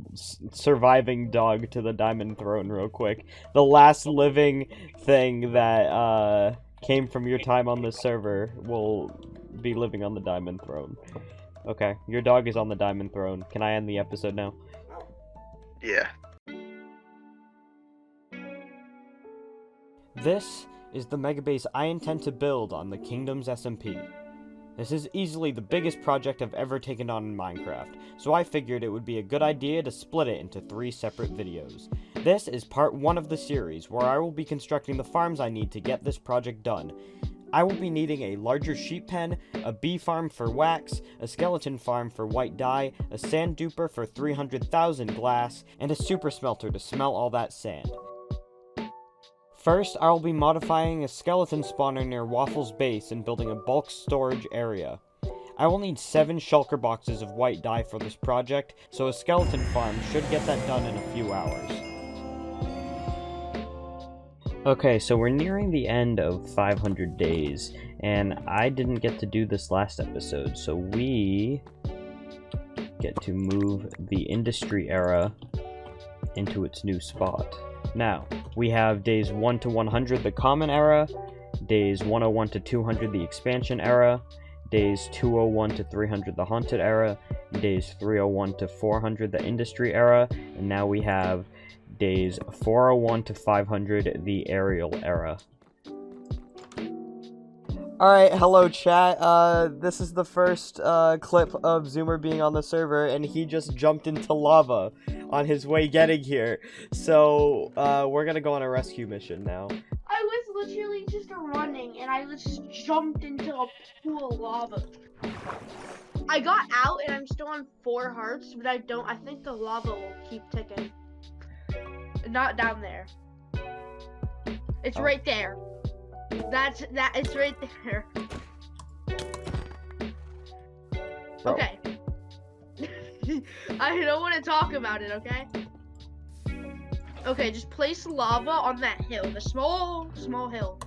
surviving dog to the diamond throne real quick. The last living thing that came from your time on this server will be living on the diamond throne. Okay, your dog is on the diamond throne. Can I end the episode now? Yeah. This is the megabase I intend to build on the Kingdom's SMP. This is easily the biggest project I've ever taken on in Minecraft, so I figured it would be a good idea to split it into 3 separate videos. This is part 1 of the series, where I will be constructing the farms I need to get this project done. I will be needing a larger sheep pen, a bee farm for wax, a skeleton farm for white dye, a sand duper for 300,000 glass, and a super smelter to smelt all that sand. First, I will be modifying a skeleton spawner near Waffle's base and building a bulk storage area. I will need 7 shulker boxes of white dye for this project, so a skeleton farm should get that done in a few hours. Okay, so we're nearing the end of 500 days, and I didn't get to do this last episode, so we get to move the industry era into its new spot. Now, we have days 1 to 100 the common era, days 101 to 200 the expansion era, days 201 to 300 the haunted era, days 301 to 400 the industry era, and now we have days 401 to 500 the aerial era. Alright, hello chat. This is the first clip of Zoomer being on the server, and he just jumped into lava on his way getting here. So, we're gonna go on a rescue mission now. I was literally just running, and I just jumped into a pool of lava. I got out, and I'm still on 4 hearts, but I think the lava will keep ticking. Not down there. It's right there. It's right there. Bro. Okay. I don't want to talk about it, okay? Okay, just place lava on that hill, the small hill.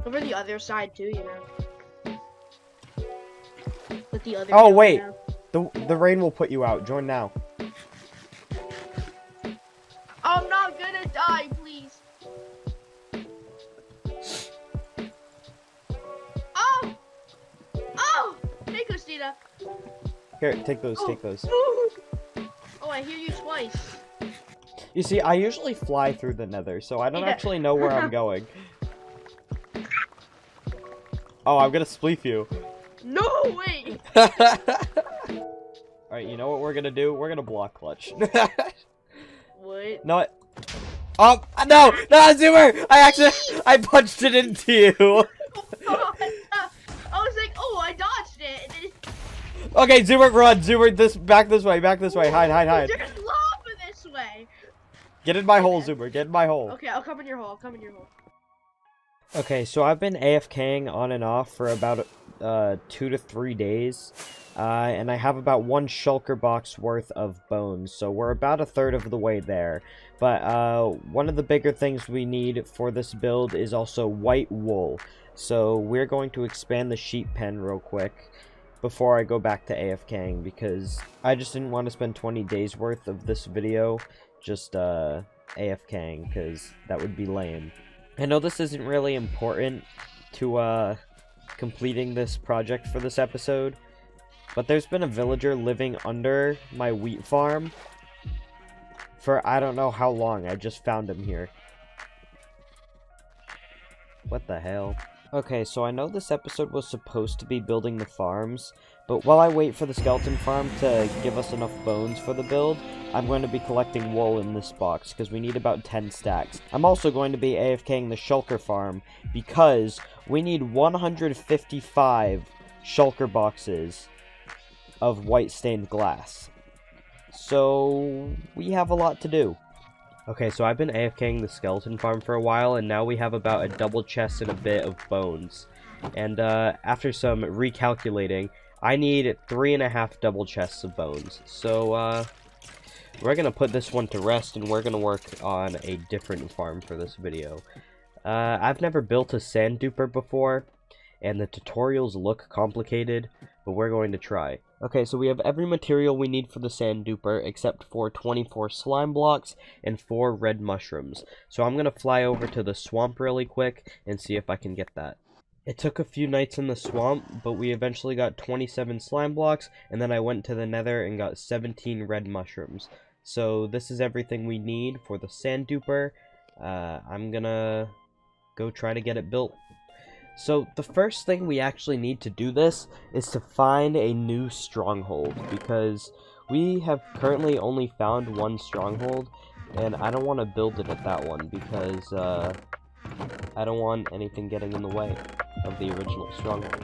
Over the other side too, you know. With the other. Oh, hill, wait. you know? The rain will put you out. Join now. I'm not gonna die, please. Oh! Oh! Hey, Christina. Here, take those, take those. Oh, I hear you twice. You see, I usually fly through the nether, so I don't Yeah. actually know where I'm going. Oh, I'm gonna spleef you. No, wait. Alright, you know what we're gonna do? We're gonna block clutch. What? No, oh, no, Zoomer! I punched it into you. I was like, oh, I dodged it. And then Okay, Zoomer, run. Zoomer, back this way. Hide. there's lava this way. Get in my hole, Zoomer. Get in my hole. Okay, I'll come in your hole. Okay, so I've been AFKing on and off for about 2 to 3 days. And I have about 1 shulker box worth of bones, so we're about a third of the way there. But one of the bigger things we need for this build is also white wool. So we're going to expand the sheep pen real quick before I go back to AFKing, because I just didn't want to spend 20 days worth of this video just AFKing, because that would be lame. I know this isn't really important to completing this project for this episode, but there's been a villager living under my wheat farm for I don't know how long. I just found him here. What the hell? Okay, so I know this episode was supposed to be building the farms, but while I wait for the skeleton farm to give us enough bones for the build, I'm going to be collecting wool in this box, because we need about 10 stacks. I'm also going to be AFKing the shulker farm, because we need 155 shulker boxes of white stained glass. So we have a lot to do. Okay, so I've been AFKing the skeleton farm for a while, and now we have about a double chest and a bit of bones. And after some recalculating, I need 3.5 double chests of bones. So we're gonna put this one to rest, and we're gonna work on a different farm for this video. I've never built a sand duper before, and the tutorials look complicated, but we're going to try. Okay, so we have every material we need for the sand duper except for 24 slime blocks and 4 red mushrooms. So I'm gonna fly over to the swamp really quick and see if I can get that. It took a few nights in the swamp, but we eventually got 27 slime blocks, and then I went to the nether and got 17 red mushrooms. So this is everything we need for the sand duper. I'm gonna go try to get it built. So the first thing we actually need to do this is to find a new stronghold, because we have currently only found 1 stronghold, and I don't want to build it at that one, because I don't want anything getting in the way of the original stronghold.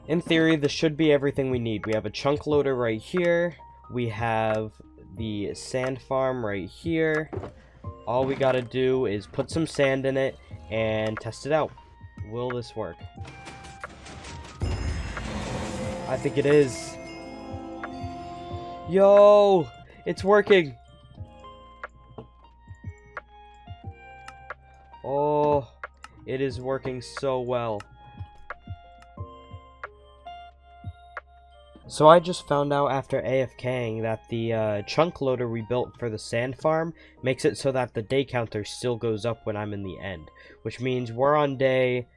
In theory, this should be everything we need. We have a chunk loader right here. We have the sand farm right here. All we gotta do is put some sand in it and test it out. Will this work? I think it is. Yo, it's working. Oh, it is working so well. So I just found out after AFKing that the chunk loader we built for the sand farm makes it so that the day counter still goes up when I'm in the end. Which means we're on day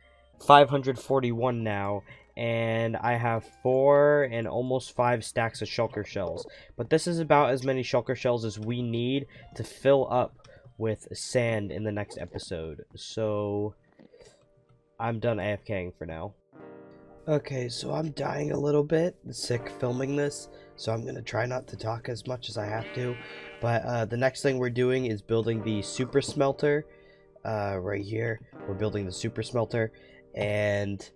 541 now, and I have 4 and almost 5 stacks of shulker shells. But this is about as many shulker shells as we need to fill up with sand in the next episode. So I'm done AFKing for now. Okay, so I'm dying a little bit, sick filming this, so I'm going to try not to talk as much as I have to. But the next thing we're doing is building the super smelter. Right here, we're building the super smelter, and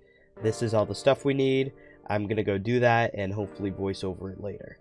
this is all the stuff we need. I'm going to go do that and hopefully voice over it later.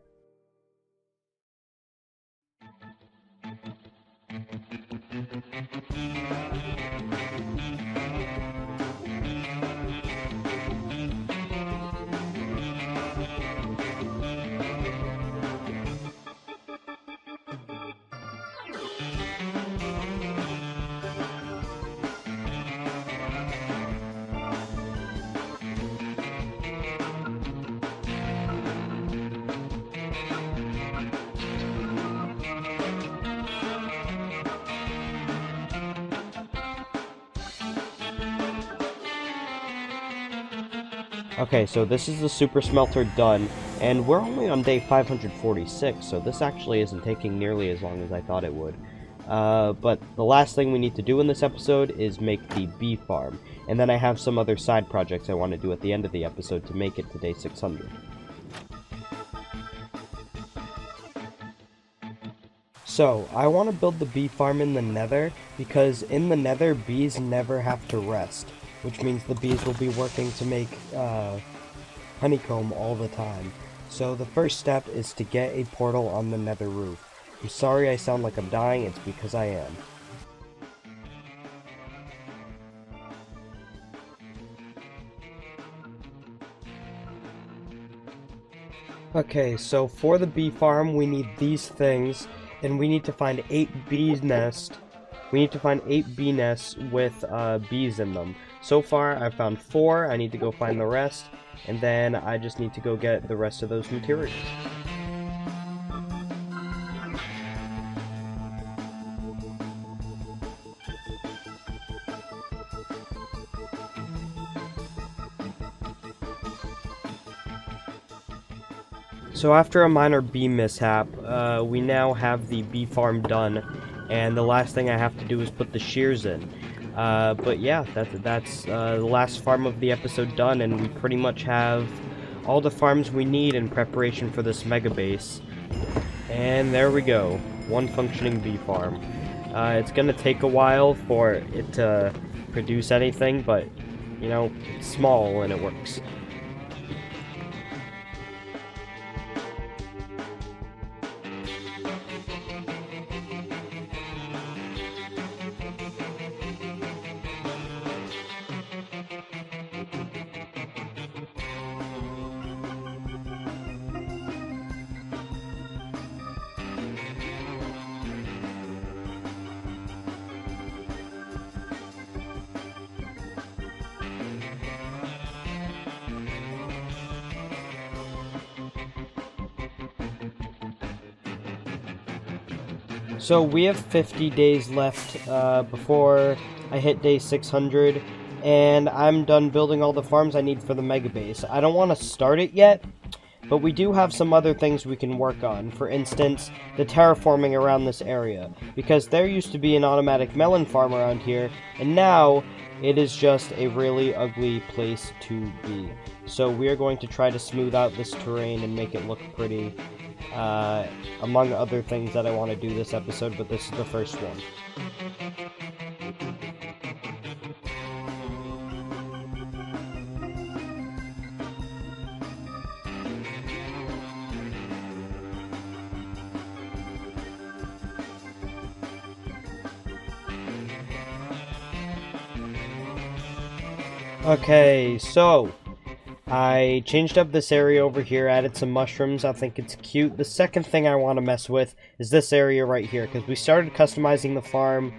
Okay, so this is the super smelter done, and we're only on day 546, so this actually isn't taking nearly as long as I thought it would. But the last thing we need to do in this episode is make the bee farm, and then I have some other side projects I want to do at the end of the episode to make it to day 600. So, I want to build the bee farm in the nether, because in the nether, bees never have to rest. Which means the bees will be working to make honeycomb all the time. So the first step is to get a portal on the nether roof. I'm sorry I sound like I'm dying, it's because I am. Okay, so for the bee farm we need these things, and we need to find 8 bees nests. We need to find 8 bee nests with bees in them. So far, I've found 4. I need to go find the rest, and then I just need to go get the rest of those materials. So after a minor bee mishap, we now have the bee farm done, and the last thing I have to do is put the shears in. But yeah, that's the last farm of the episode done, and we pretty much have all the farms we need in preparation for this mega base. And there we go, one functioning bee farm. It's gonna take a while for it to produce anything, but you know, it's small and it works. So we have 50 days left before I hit day 600, and I'm done building all the farms I need for the mega base. I don't want to start it yet, but we do have some other things we can work on. For instance, the terraforming around this area, because there used to be an automatic melon farm around here, and now it is just a really ugly place to be. So we are going to try to smooth out this terrain and make it look pretty. Among other things that I want to do this episode, but this is the first one. Okay, so I changed up this area over here, added some mushrooms. I think it's cute. The second thing I want to mess with is this area right here, because we started customizing the farm,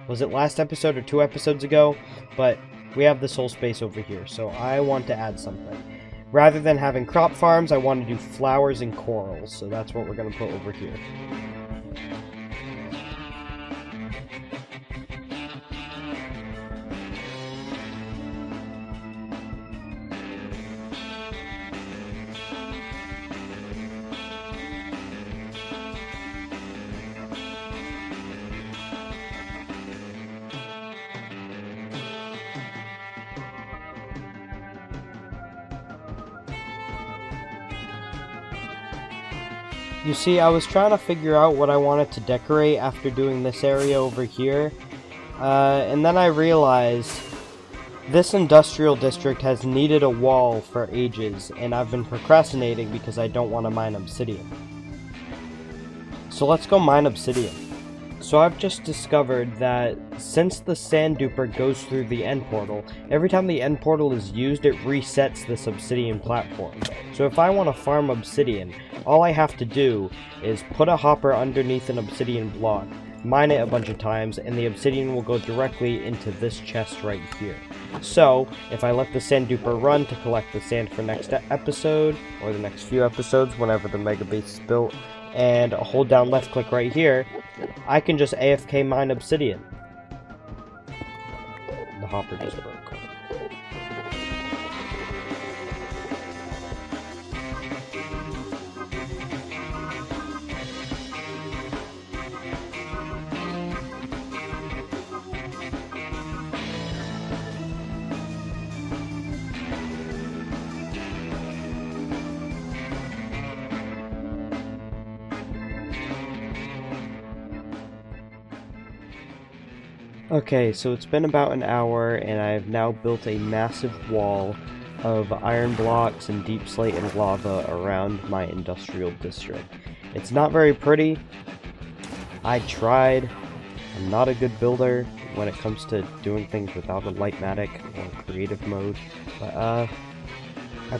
was it last episode or 2 episodes ago? But we have this whole space over here, so I want to add something. Rather than having crop farms, I want to do flowers and corals, so that's what we're going to put over here. You see, I was trying to figure out what I wanted to decorate after doing this area over here, and then I realized this industrial district has needed a wall for ages, and I've been procrastinating because I don't want to mine obsidian. So let's go mine obsidian. So I've just discovered that since the sand duper goes through the end portal, every time the end portal is used, it resets this obsidian platform. So if I want to farm obsidian, all I have to do is put a hopper underneath an obsidian block, mine it a bunch of times, and the obsidian will go directly into this chest right here. So, if I let the sand duper run to collect the sand for next episode, or the next few episodes, whenever the mega base is built, and hold down left click right here, I can just AFK mine obsidian. The hopper just broke. Okay, so it's been about an hour, and I've now built a massive wall of iron blocks and deep slate and lava around my industrial district. It's not very pretty. I tried. I'm not a good builder when it comes to doing things without a Lightmatic or creative mode, but I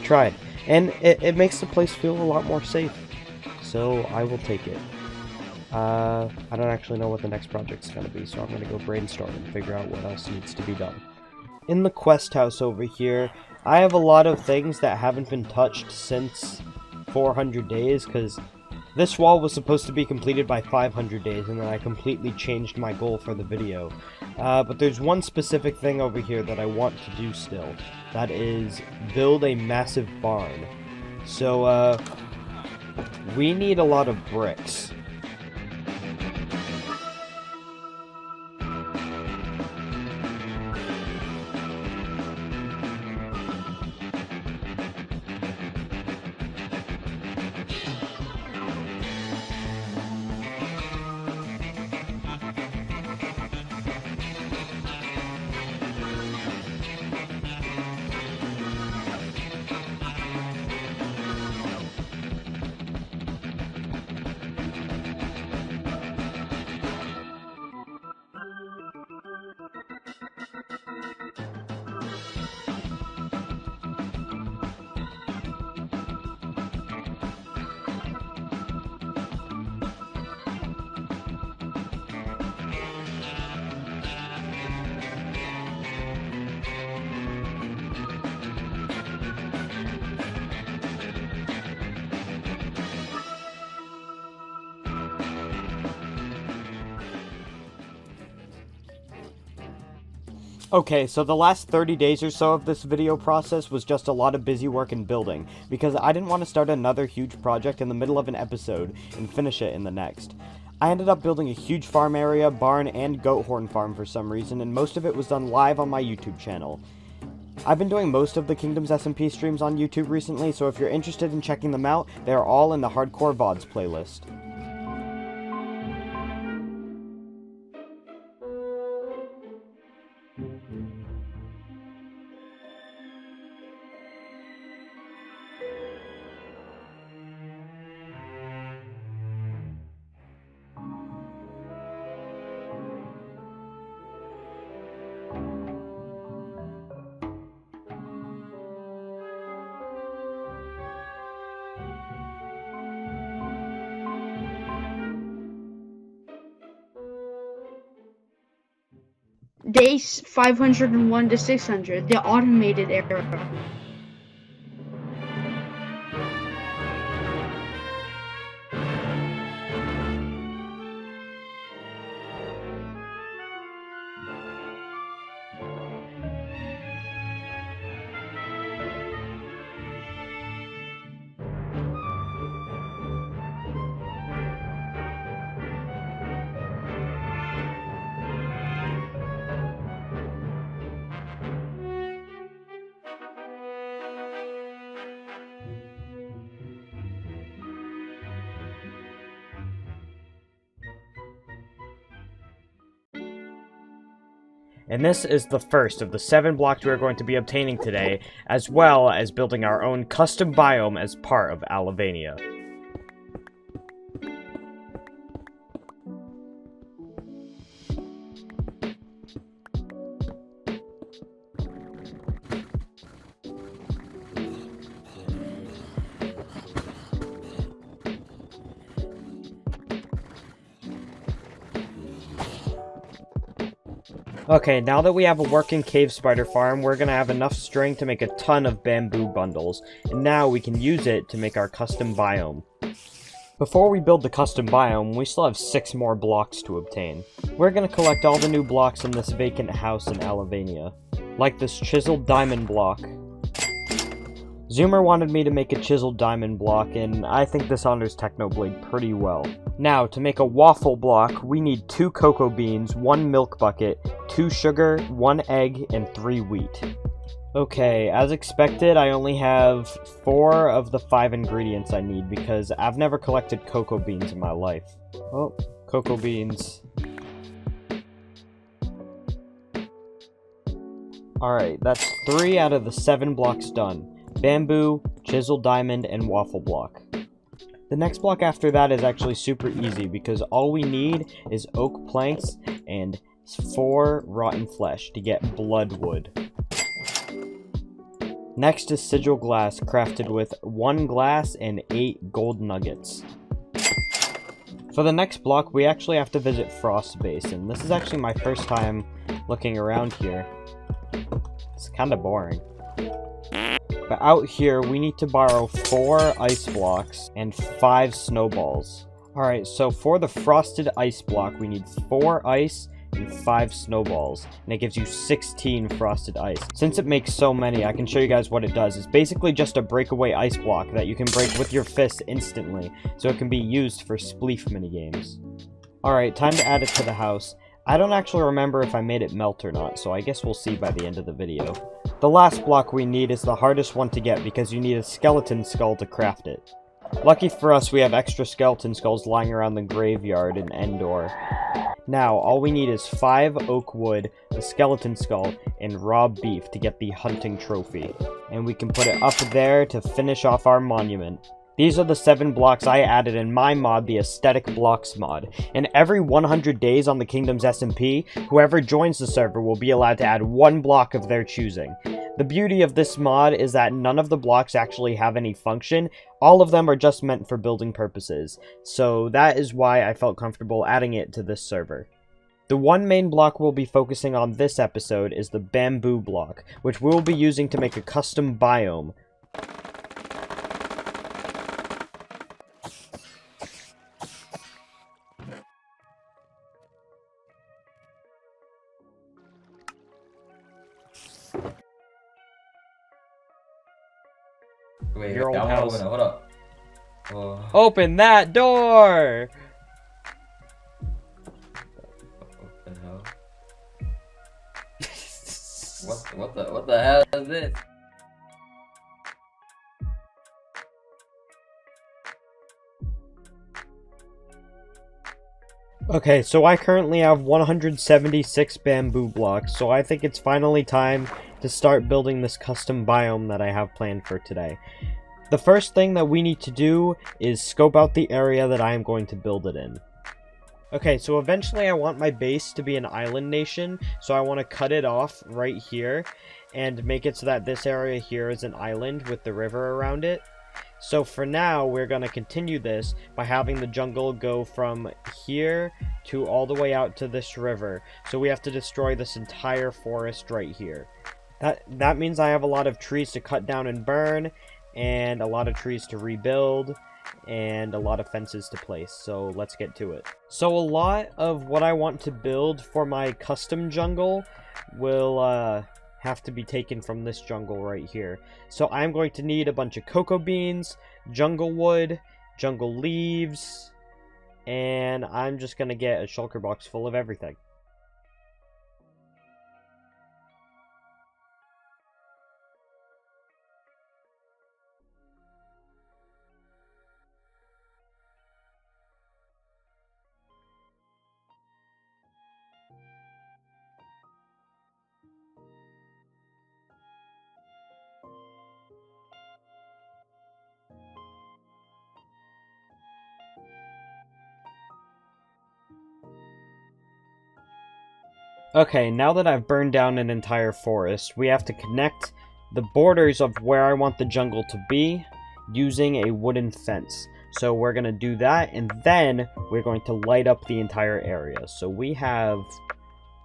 tried. And it makes the place feel a lot more safe, so I will take it. I don't actually know what the next project's going to be, so I'm going to go brainstorm and figure out what else needs to be done. In the quest house over here, I have a lot of things that haven't been touched since 400 days, because this wall was supposed to be completed by 500 days, and then I completely changed my goal for the video. But there's one specific thing over here that I want to do still. That is build a massive barn. So, we need a lot of bricks. Okay, so the last 30 days or so of this video process was just a lot of busy work and building, because I didn't want to start another huge project in the middle of an episode and finish it in the next. I ended up building a huge farm area, barn, and goat horn farm for some reason, and most of it was done live on my YouTube channel. I've been doing most of the Kingdoms SMP streams on YouTube recently, so if you're interested in checking them out, they are all in the Hardcore VODs playlist. day 501 to 600, the automated era. And this is the first of the 7 blocks we are going to be obtaining today, as well as building our own custom biome as part of Alavania. Okay, now that we have a working cave spider farm, we're gonna have enough string to make a ton of bamboo bundles, and now we can use it to make our custom biome. Before we build the custom biome, we still have 6 more blocks to obtain. We're gonna collect all the new blocks in this vacant house in Alavania, like this chiseled diamond block. Zoomer wanted me to make a chiseled diamond block, and I think this honors Technoblade pretty well. Now, to make a waffle block, we need 2 cocoa beans, 1 milk bucket, 2 sugar, 1 egg, and 3 wheat. Okay, as expected, I only have 4 of the 5 ingredients I need because I've never collected cocoa beans in my life. Oh, cocoa beans. Alright, that's 3 out of the 7 blocks done. Bamboo, chiseled diamond, and waffle block. The next block after that is actually super easy because all we need is oak planks and 4 rotten flesh to get blood wood. Next is sigil glass crafted with 1 glass and 8 gold nuggets. For the next block, we actually have to visit Frost Base, and this is actually my first time looking around here. It's kind of boring. But out here, we need to borrow 4 ice blocks and 5 snowballs. Alright, so for the frosted ice block, we need 4 ice and 5 snowballs, and it gives you 16 frosted ice. Since it makes so many, I can show you guys what it does. It's basically just a breakaway ice block that you can break with your fist instantly, so it can be used for spleef minigames. Alright, time to add it to the house. I don't actually remember if I made it melt or not, so I guess we'll see by the end of the video. The last block we need is the hardest one to get because you need a skeleton skull to craft it. Lucky for us, we have extra skeleton skulls lying around the graveyard in Endor. Now, all we need is 5 oak wood, a skeleton skull, and raw beef to get the hunting trophy. And we can put it up there to finish off our monument. These are the 7 blocks I added in my mod, the Aesthetic Blocks mod, and every 100 days on the Kingdom's SMP, whoever joins the server will be allowed to add 1 block of their choosing. The beauty of this mod is that none of the blocks actually have any function, all of them are just meant for building purposes, so that is why I felt comfortable adding it to this server. The one main block we'll be focusing on this episode is the bamboo block, which we will be using to make a custom biome. Wait, Your I old wanna house. open it. Hold up. Oh, Open that door! what the hell? What the hell is this? Okay, so I currently have 176 bamboo blocks, so I think it's finally time to start building this custom biome that I have planned for today. The first thing that we need to do is scope out the area that I am going to build it in. Okay, so eventually I want my base to be an island nation, so I want to cut it off right here and make it so that this area here is an island with the river around it. So for now, we're going to continue this by having the jungle go from here to all the way out to this river. So we have to destroy this entire forest right here. That means I have a lot of trees to cut down and burn, and a lot of trees to rebuild, and a lot of fences to place. So let's get to it. So a lot of what I want to build for my custom jungle will have to be taken from this jungle right here. So I'm going to need a bunch of cocoa beans, jungle wood, jungle leaves, and I'm just gonna get a shulker box full of everything. Okay, now that I've burned down an entire forest, we have to connect the borders of where I want the jungle to be using a wooden fence. So we're going to do that, and then we're going to light up the entire area. So we have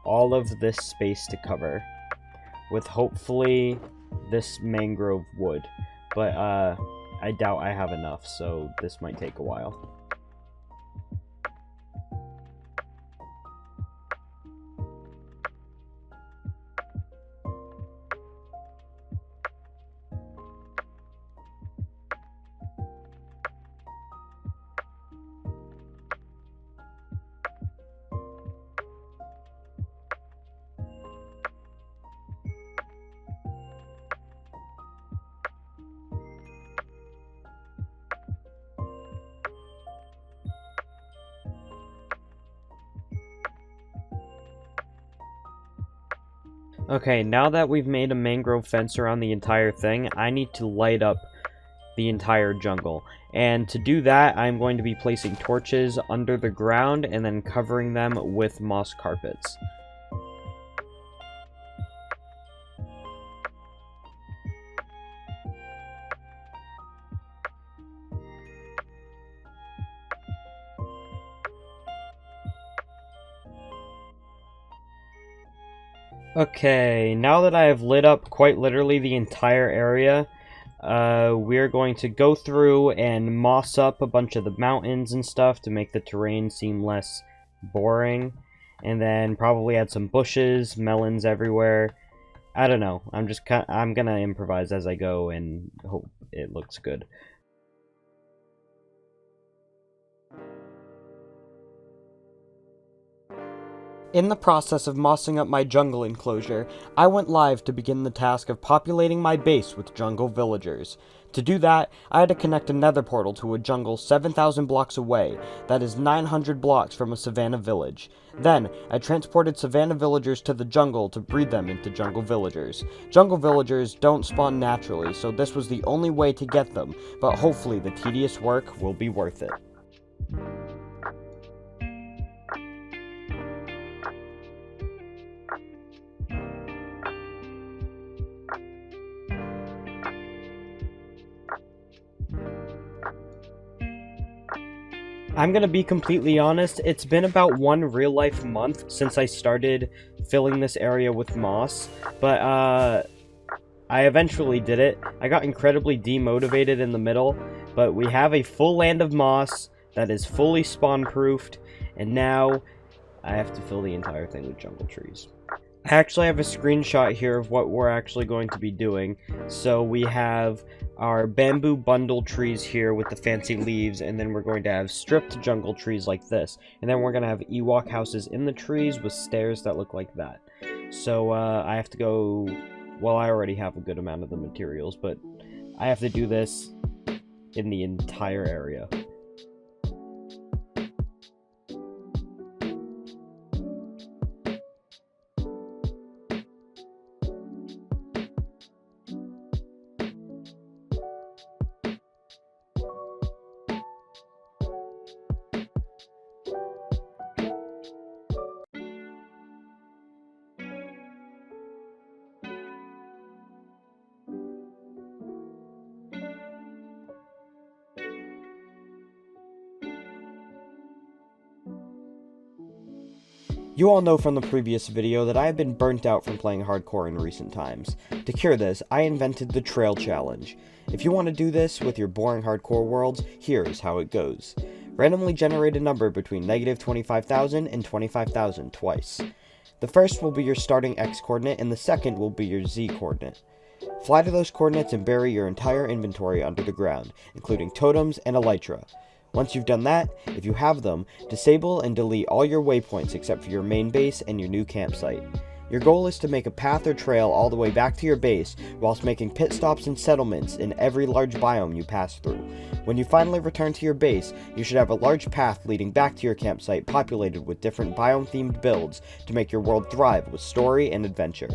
all of this space to cover with hopefully this mangrove wood. But I doubt I have enough, so this might take a while. Okay, now that we've made a mangrove fence around the entire thing, I need to light up the entire jungle. And to do that, I'm going to be placing torches under the ground and then covering them with moss carpets. Okay, now that I have lit up quite literally the entire area, we're going to go through and moss up a bunch of the mountains and stuff to make the terrain seem less boring. And then probably add some bushes, melons everywhere. I don't know. I'm gonna improvise as I go and hope it looks good. In the process of mossing up my jungle enclosure, I went live to begin the task of populating my base with jungle villagers. To do that, I had to connect a nether portal to a jungle 7,000 blocks away, that is 900 blocks from a savanna village. Then, I transported savanna villagers to the jungle to breed them into jungle villagers. Jungle villagers don't spawn naturally, so this was the only way to get them, but hopefully the tedious work will be worth it. I'm gonna be completely honest, it's been about one real-life month since I started filling this area with moss, but I eventually did it. I got incredibly demotivated in the middle, but we have a full land of moss that is fully spawn-proofed, and now I have to fill the entire thing with jungle trees. I actually have a screenshot here of what we're actually going to be doing. So we have our bamboo bundle trees here with the fancy leaves, and then we're going to have stripped jungle trees like this. And then we're going to have Ewok houses in the trees with stairs that look like that. So I have to go... Well, I already have a good amount of the materials, but I have to do this in the entire area. You all know from the previous video that I have been burnt out from playing hardcore in recent times. To cure this, I invented the Trail Challenge. If you want to do this with your boring hardcore worlds, here's how it goes. Randomly generate a number between -25,000 and 25,000 twice. The first will be your starting X coordinate and the second will be your Z coordinate. Fly to those coordinates and bury your entire inventory under the ground, including totems and elytra. Once you've done that, if you have them, disable and delete all your waypoints except for your main base and your new campsite. Your goal is to make a path or trail all the way back to your base, whilst making pit stops and settlements in every large biome you pass through. When you finally return to your base, you should have a large path leading back to your campsite populated with different biome-themed builds to make your world thrive with story and adventure.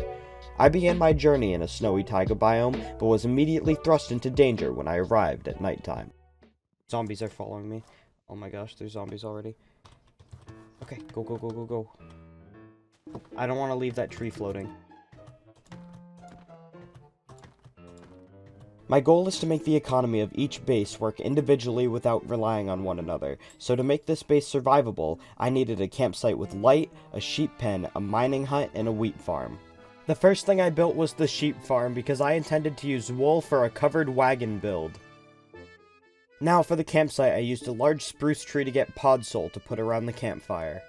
I began my journey in a snowy taiga biome, but was immediately thrust into danger when I arrived at nighttime. Zombies are following me. Oh my gosh, there's zombies already. Okay, go, go, go, go, go. I don't want to leave that tree floating. My goal is to make the economy of each base work individually without relying on one another. So to make this base survivable, I needed a campsite with light, a sheep pen, a mining hut, and a wheat farm. The first thing I built was the sheep farm because I intended to use wool for a covered wagon build. Now for the campsite, I used a large spruce tree to get podsole to put around the campfire.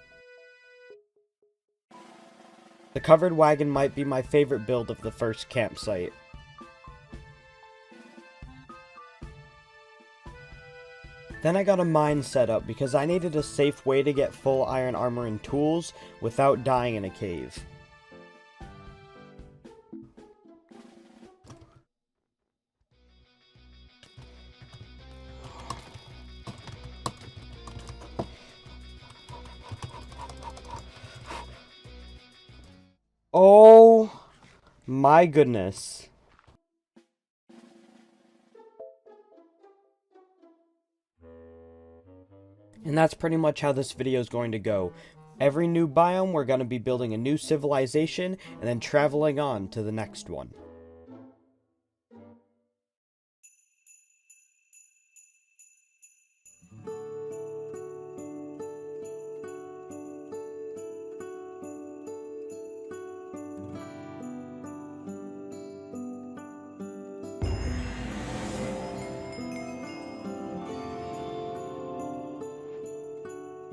The covered wagon might be my favorite build of the first campsite. Then I got a mine set up because I needed a safe way to get full iron armor and tools without dying in a cave. Oh my goodness. And that's pretty much how this video is going to go. Every new biome, we're going to be building a new civilization and then traveling on to the next one.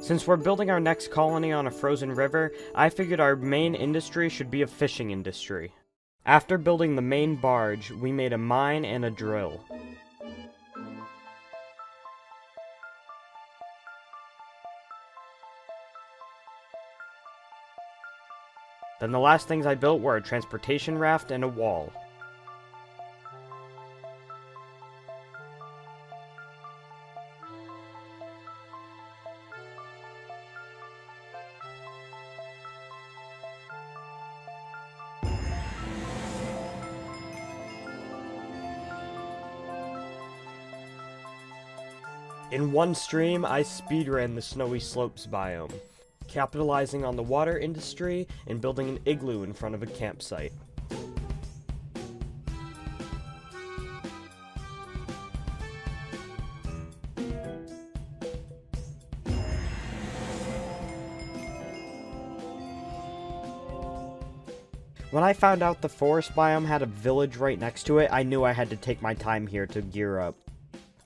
Since we're building our next colony on a frozen river, I figured our main industry should be a fishing industry. After building the main barge, we made a mine and a drill. Then the last things I built were a transportation raft and a wall. In one stream, I speedran the Snowy Slopes biome, capitalizing on the water industry and building an igloo in front of a campsite. When I found out the forest biome had a village right next to it, I knew I had to take my time here to gear up.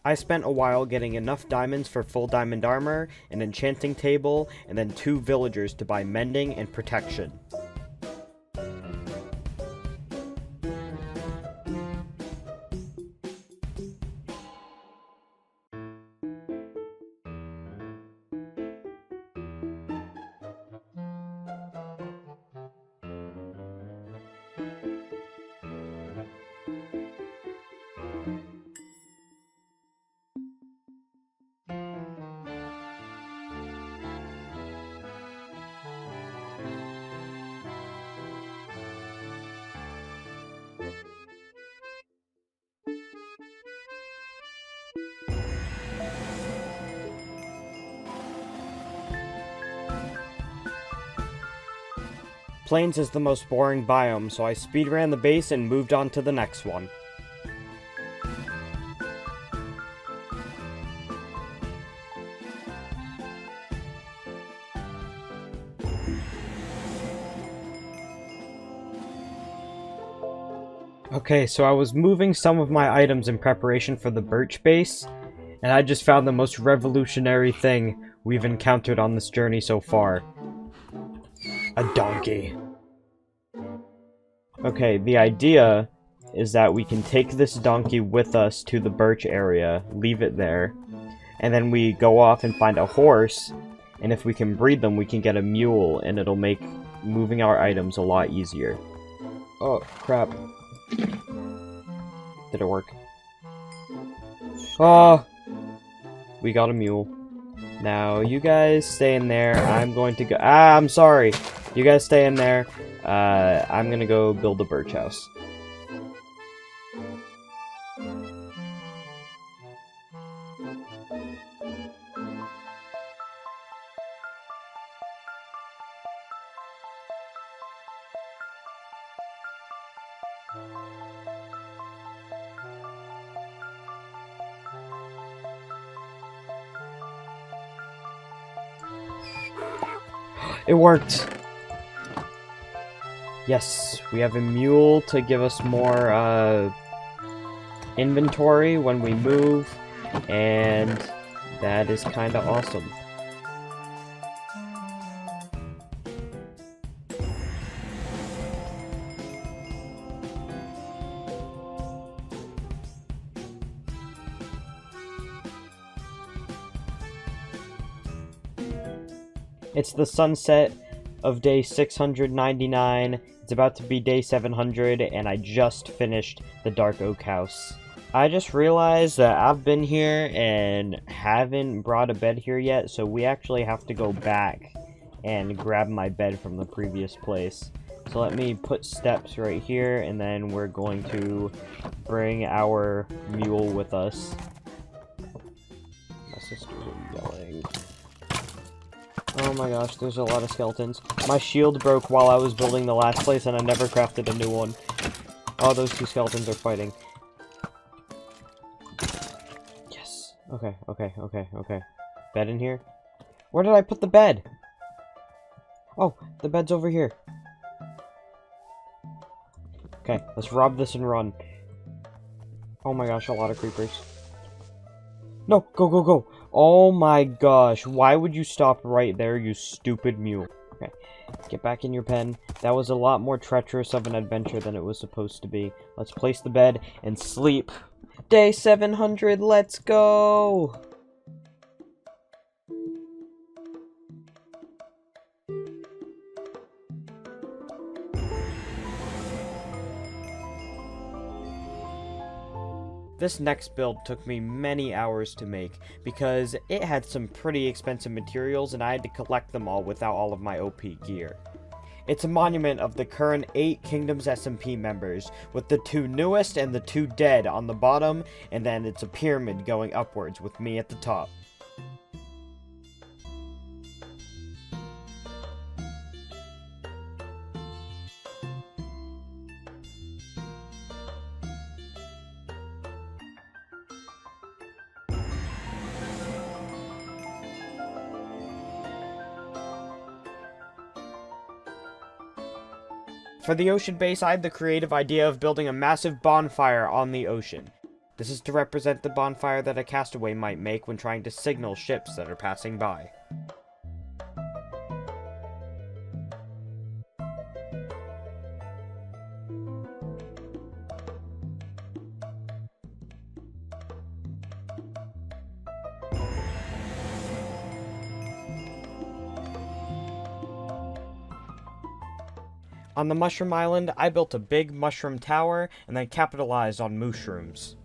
I spent a while getting enough diamonds for full diamond armor, an enchanting table, and then 2 villagers to buy mending and protection. Plains is the most boring biome, so I speedran the base and moved on to the next one. Okay, so I was moving some of my items in preparation for the birch base, and I just found the most revolutionary thing we've encountered on this journey so far. A donkey. Okay, the idea is that we can take this donkey with us to the birch area, leave it there, and then we go off and find a horse, and if we can breed them, we can get a mule, and it'll make moving our items a lot easier. Oh, crap. Did it work? Oh! We got a mule. Now, you guys stay in there. I'm going to go... Ah, I'm sorry! You guys stay in there. I'm gonna go build a birch house. It worked! Yes, we have a mule to give us more, inventory when we move, and that is kinda awesome. It's the sunset of day 699. It's about to be day 700, and I just finished the Dark Oak House. I just realized that I've been here and haven't brought a bed here yet, so we actually have to go back and grab my bed from the previous place. So let me put steps right here, and then we're going to bring our mule with us. My sisters are yelling. Oh my gosh, there's a lot of skeletons. My shield broke while I was building the last place, and I never crafted a new one. Oh, those two skeletons are fighting. Yes. Okay. Bed in here? Where did I put the bed? Oh, the bed's over here. Okay, let's rob this and run. Oh my gosh, a lot of creepers. No, go! Oh my gosh, why would you stop right there, you stupid mule? Okay, get back in your pen. That was a lot more treacherous of an adventure than it was supposed to be. Let's place the bed and sleep. Day 700, let's go! This next build took me many hours to make, because it had some pretty expensive materials and I had to collect them all without all of my OP gear. It's a monument of the current 8 Kingdoms SMP members, with the 2 newest and the 2 dead on the bottom, and then it's a pyramid going upwards with me at the top. For the ocean base, I had the creative idea of building a massive bonfire on the ocean. This is to represent the bonfire that a castaway might make when trying to signal ships that are passing by. On the Mushroom Island, I built a big mushroom tower and then capitalized on mushrooms.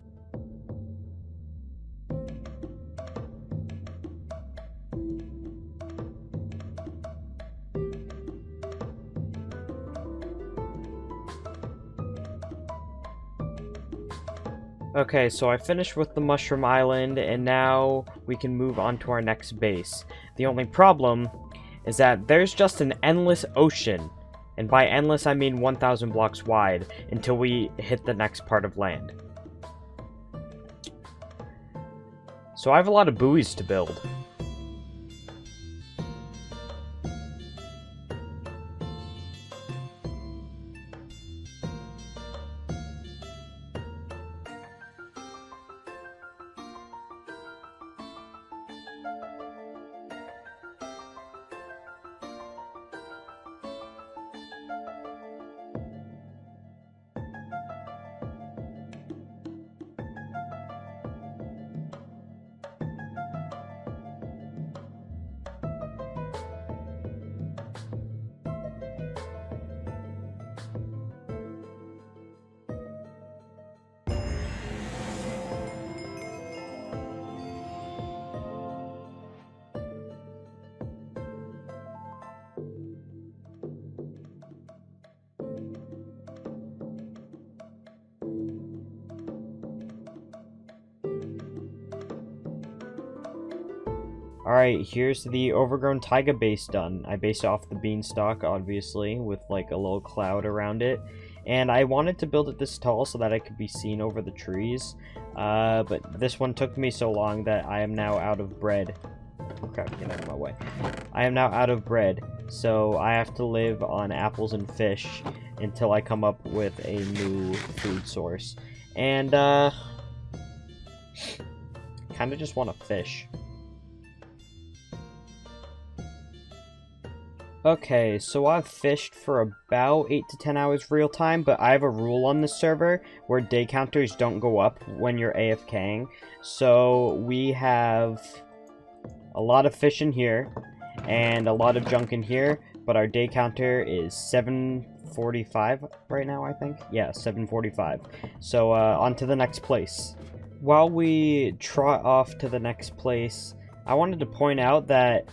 Okay, so I finished with the Mushroom Island, and now we can move on to our next base. The only problem is that there's just an endless ocean. And by endless, I mean 1,000 blocks wide, until we hit the next part of land. So I have a lot of buoys to build. Alright, here's the overgrown taiga base done. I based it off the beanstalk, obviously, with like a little cloud around it. And I wanted to build it this tall so that I could be seen over the trees. But this one took me so long that I am now out of bread. Okay, get out of my way. I am now out of bread, so I have to live on apples and fish until I come up with a new food source. And, kinda just want to fish. Okay, so I've fished for about 8 to 10 hours real time, but I have a rule on this server where day counters don't go up when you're AFKing. So we have a lot of fish in here and a lot of junk in here, but our day counter is 7:45 right now, I think. Yeah, 7:45. So on to the next place. While we trot off to the next place, I wanted to point out that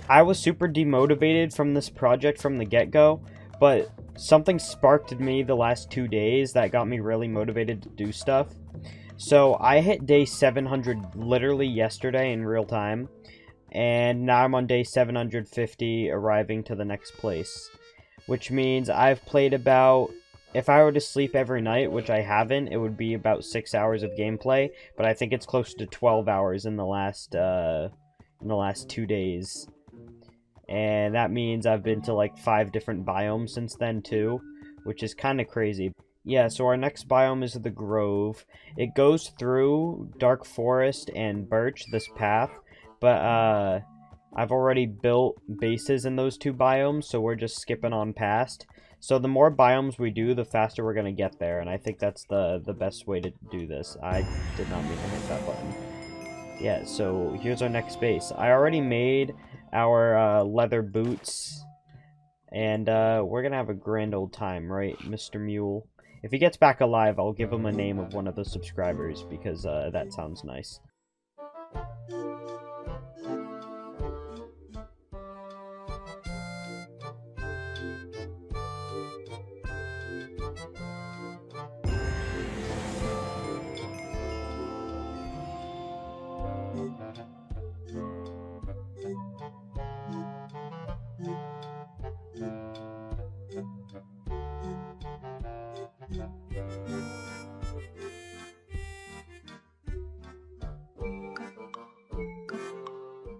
I was super demotivated from this project from the get-go, but something sparked in me the last 2 days that got me really motivated to do stuff. So I hit day 700 literally yesterday in real time, and now I'm on day 750 arriving to the next place, which means I've played about, if I were to sleep every night, which I haven't, it would be about 6 hours of gameplay, but I think it's close to 12 hours in the last 2 days. And that means I've been to like 5 different biomes since then too, which is kind of crazy. Yeah, so our next biome is the Grove. It goes through Dark Forest and Birch, this path, but I've already built bases in those 2 biomes, so we're just skipping on past. So the more biomes we do, the faster we're going to get there, and I think that's the best way to do this. I did not mean to hit that button. Yeah, so here's our next base. I already made our leather boots, and we're gonna have a grand old time, right, Mr. Mule? If he gets back alive, I'll give him a name of one of the subscribers, because that sounds nice.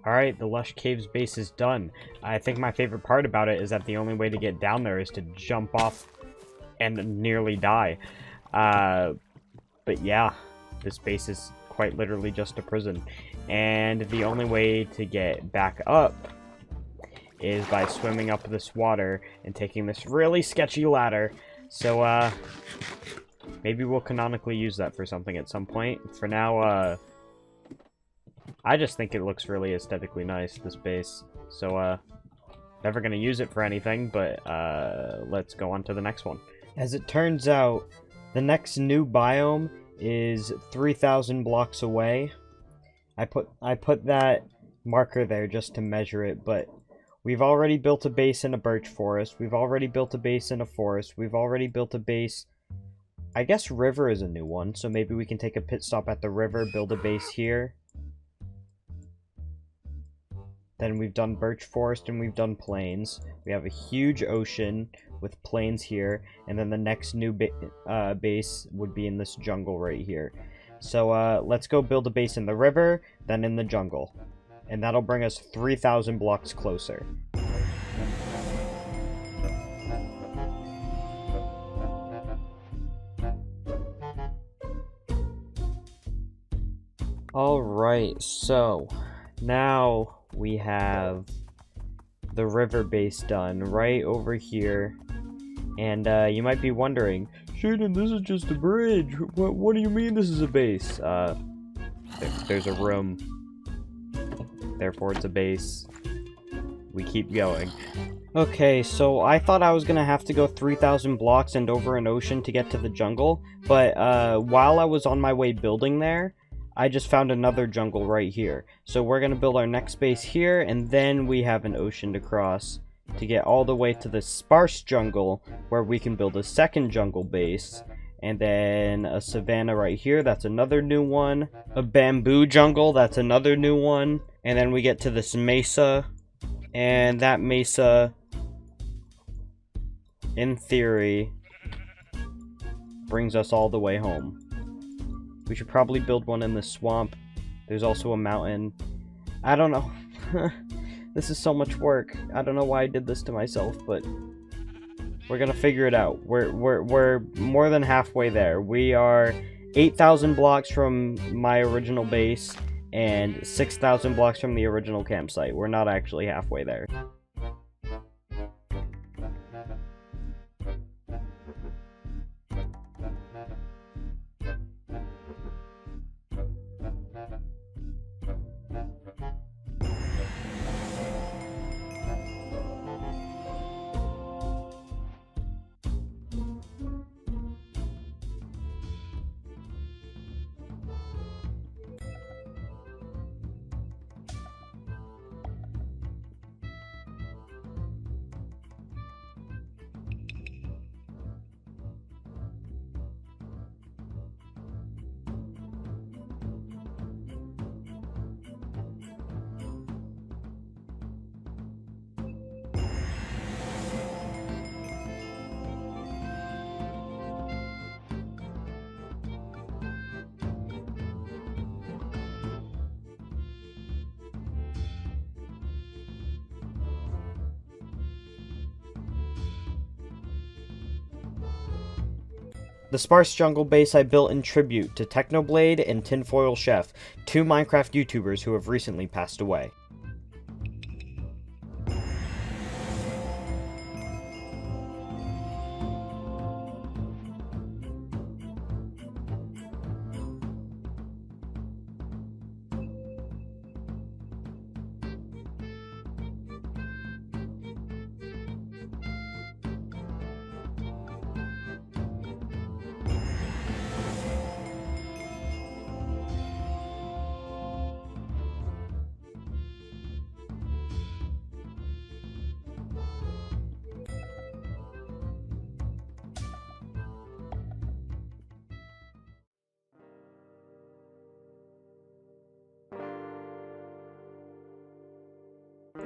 Alright, the Lush Caves base is done. I think my favorite part about it is that the only way to get down there is to jump off and nearly die. But yeah, this base is quite literally just a prison. And the only way to get back up is by swimming up this water and taking this really sketchy ladder. So, maybe we'll canonically use that for something at some point. For now, I just think it looks really aesthetically nice, this base. So, never gonna use it for anything, but, let's go on to the next one. As it turns out, the next new biome is 3,000 blocks away. I put that marker there just to measure it, but we've already built a base in a birch forest. We've already built a base in a forest. We've already built a base... I guess river is a new one, so maybe we can take a pit stop at the river, build a base here. Then we've done birch forest and we've done plains. We have a huge ocean with plains here, and then the next new base would be in this jungle right here. So let's go build a base in the river, then in the jungle. And that'll bring us 3,000 blocks closer. Alright, so now we have the river base done right over here. And you might be wondering, Shaden, this is just a bridge. What do you mean this is a base? There's a room. Therefore it's a base. We keep going. Okay, so I thought I was gonna have to go 3,000 blocks and over an ocean to get to the jungle. But while I was on my way building there, I just found another jungle right here. So we're gonna build our next base here, and then we have an ocean to cross to get all the way to the sparse jungle, where we can build a second jungle base, and then a savanna right here, that's another new one, a bamboo jungle, that's another new one, And then we get to this mesa, and that mesa, in theory, brings us all the way home. We should probably build one in the swamp. There's also a mountain. I don't know. This is so much work. I don't know why I did this to myself, but we're gonna figure it out. We're more than halfway there. We are 8,000 blocks from my original base and 6,000 blocks from the original campsite. We're not actually halfway there. The sparse jungle base I built in tribute to Technoblade and Tinfoil Chef, two Minecraft YouTubers who have recently passed away.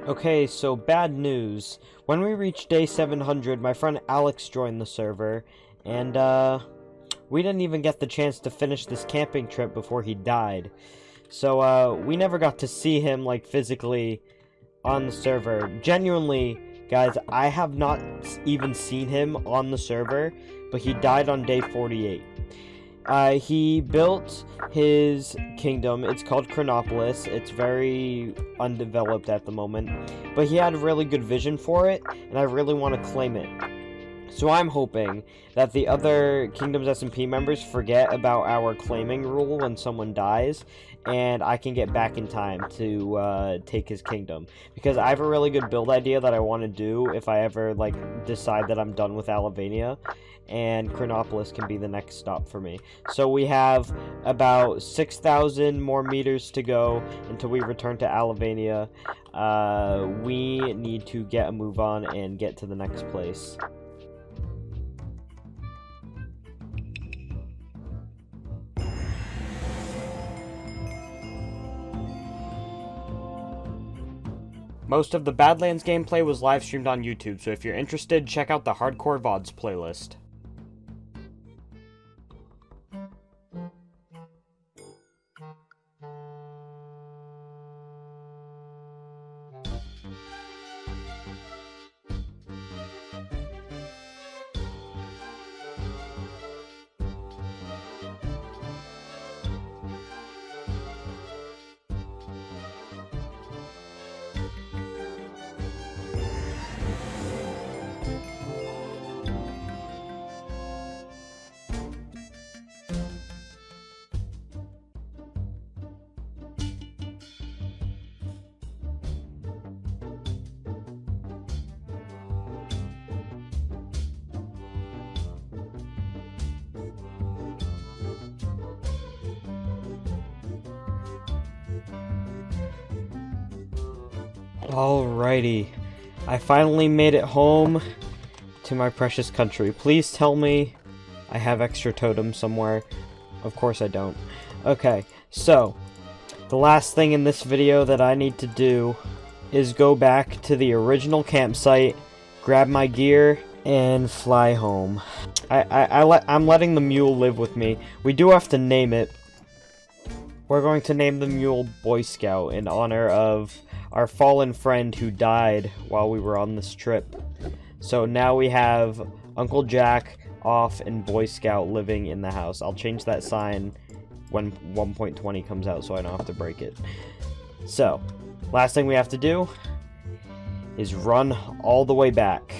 Okay, so bad news. When we reached day 700, my friend Alex joined the server, and we didn't even get the chance to finish this camping trip before he died. So we never got to see him, like, physically on the server. Genuinely, guys, I have not even seen him on the server, but he died on day 48. He built his kingdom. It's called Chronopolis. It's very undeveloped at the moment, but he had a really good vision for it, and I really want to claim it. So I'm hoping that the other Kingdoms SMP members forget about our claiming rule when someone dies, and I can get back in time to take his kingdom. Because I have a really good build idea that I want to do if I ever, like, decide that I'm done with Alavania, and Chronopolis can be the next stop for me. So we have about 6,000 more meters to go until we return to Alavania. We need to get a move on and get to the next place. Most of the Badlands gameplay was live streamed on YouTube, so if you're interested, check out the Hardcore VODs playlist. Alrighty, I finally made it home to my precious country. Please tell me I have extra totems somewhere. Of course I don't. Okay, so The last thing in this video that I need to do is go back to the original campsite, grab my gear, and fly home. I'm letting the mule live with me. We do have to name it. We're going to name the mule Boy Scout in honor of our fallen friend who died while we were on this trip. So now we have Uncle Jack off and Boy Scout living in the house. I'll change that sign when 1.20 comes out so I don't have to break it. So, last thing we have to do is run all the way back.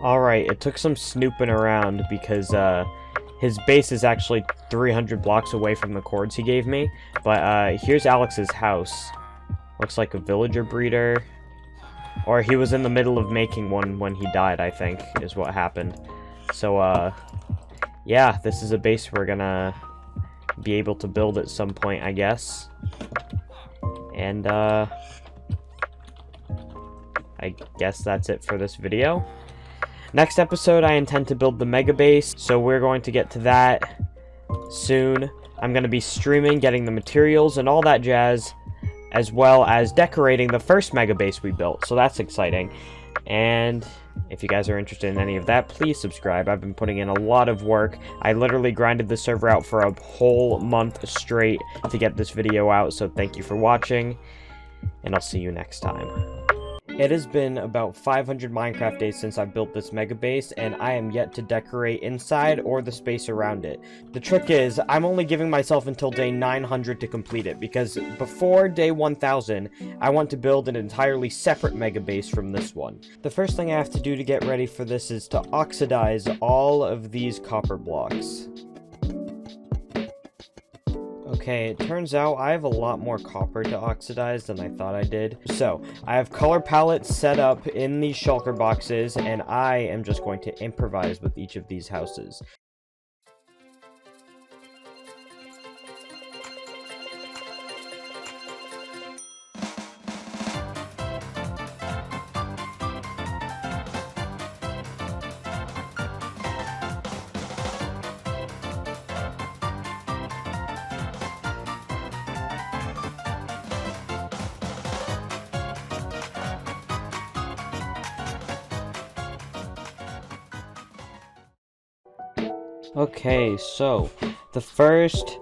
Alright, it took some snooping around because his base is actually 300 blocks away from the coords he gave me. But here's Alex's house. Looks like a villager breeder. Or he was in the middle of making one when he died, I think, is what happened. So, yeah, this is a base we're gonna be able to build at some point, I guess. And, I guess that's it for this video. Next episode, I intend to build the mega base, so we're going to get to that soon. I'm going to be streaming, getting the materials and all that jazz, as well as decorating the first mega base we built, so that's exciting. And if you guys are interested in any of that, please subscribe. I've been putting in a lot of work. I literally grinded the server out for a whole month straight to get this video out, so thank you for watching, and I'll see you next time. It has been about 500 Minecraft days since I built this mega base, and I am yet to decorate inside or the space around it. The trick is, I'm only giving myself until day 900 to complete it, because before day 1000, I want to build an entirely separate mega base from this one. The first thing I have to do to get ready for this is to oxidize all of these copper blocks. Okay, it turns out I have a lot more copper to oxidize than I thought I did. So, I have color palettes set up in these shulker boxes, and I am just going to improvise with each of these houses. Okay, so the first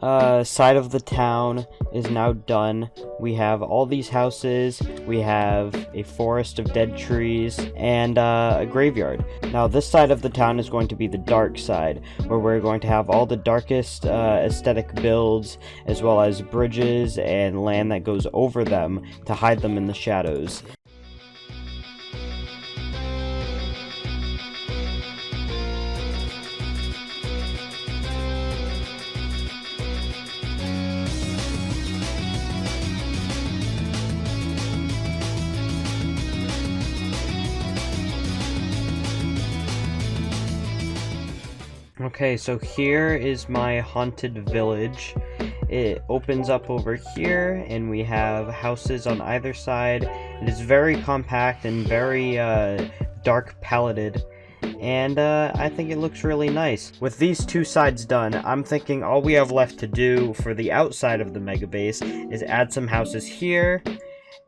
side of the town is now done. We have all these houses, we have a forest of dead trees, and a graveyard. Now this side of the town is going to be the dark side, where we're going to have all the darkest aesthetic builds, as well as bridges and land that goes over them to hide them in the shadows. Okay, so here is my haunted village. It opens up over here, and we have houses on either side. It is very compact and very dark paleted, and I think it looks really nice. With these two sides done, I'm thinking all we have left to do for the outside of the mega base is add some houses here,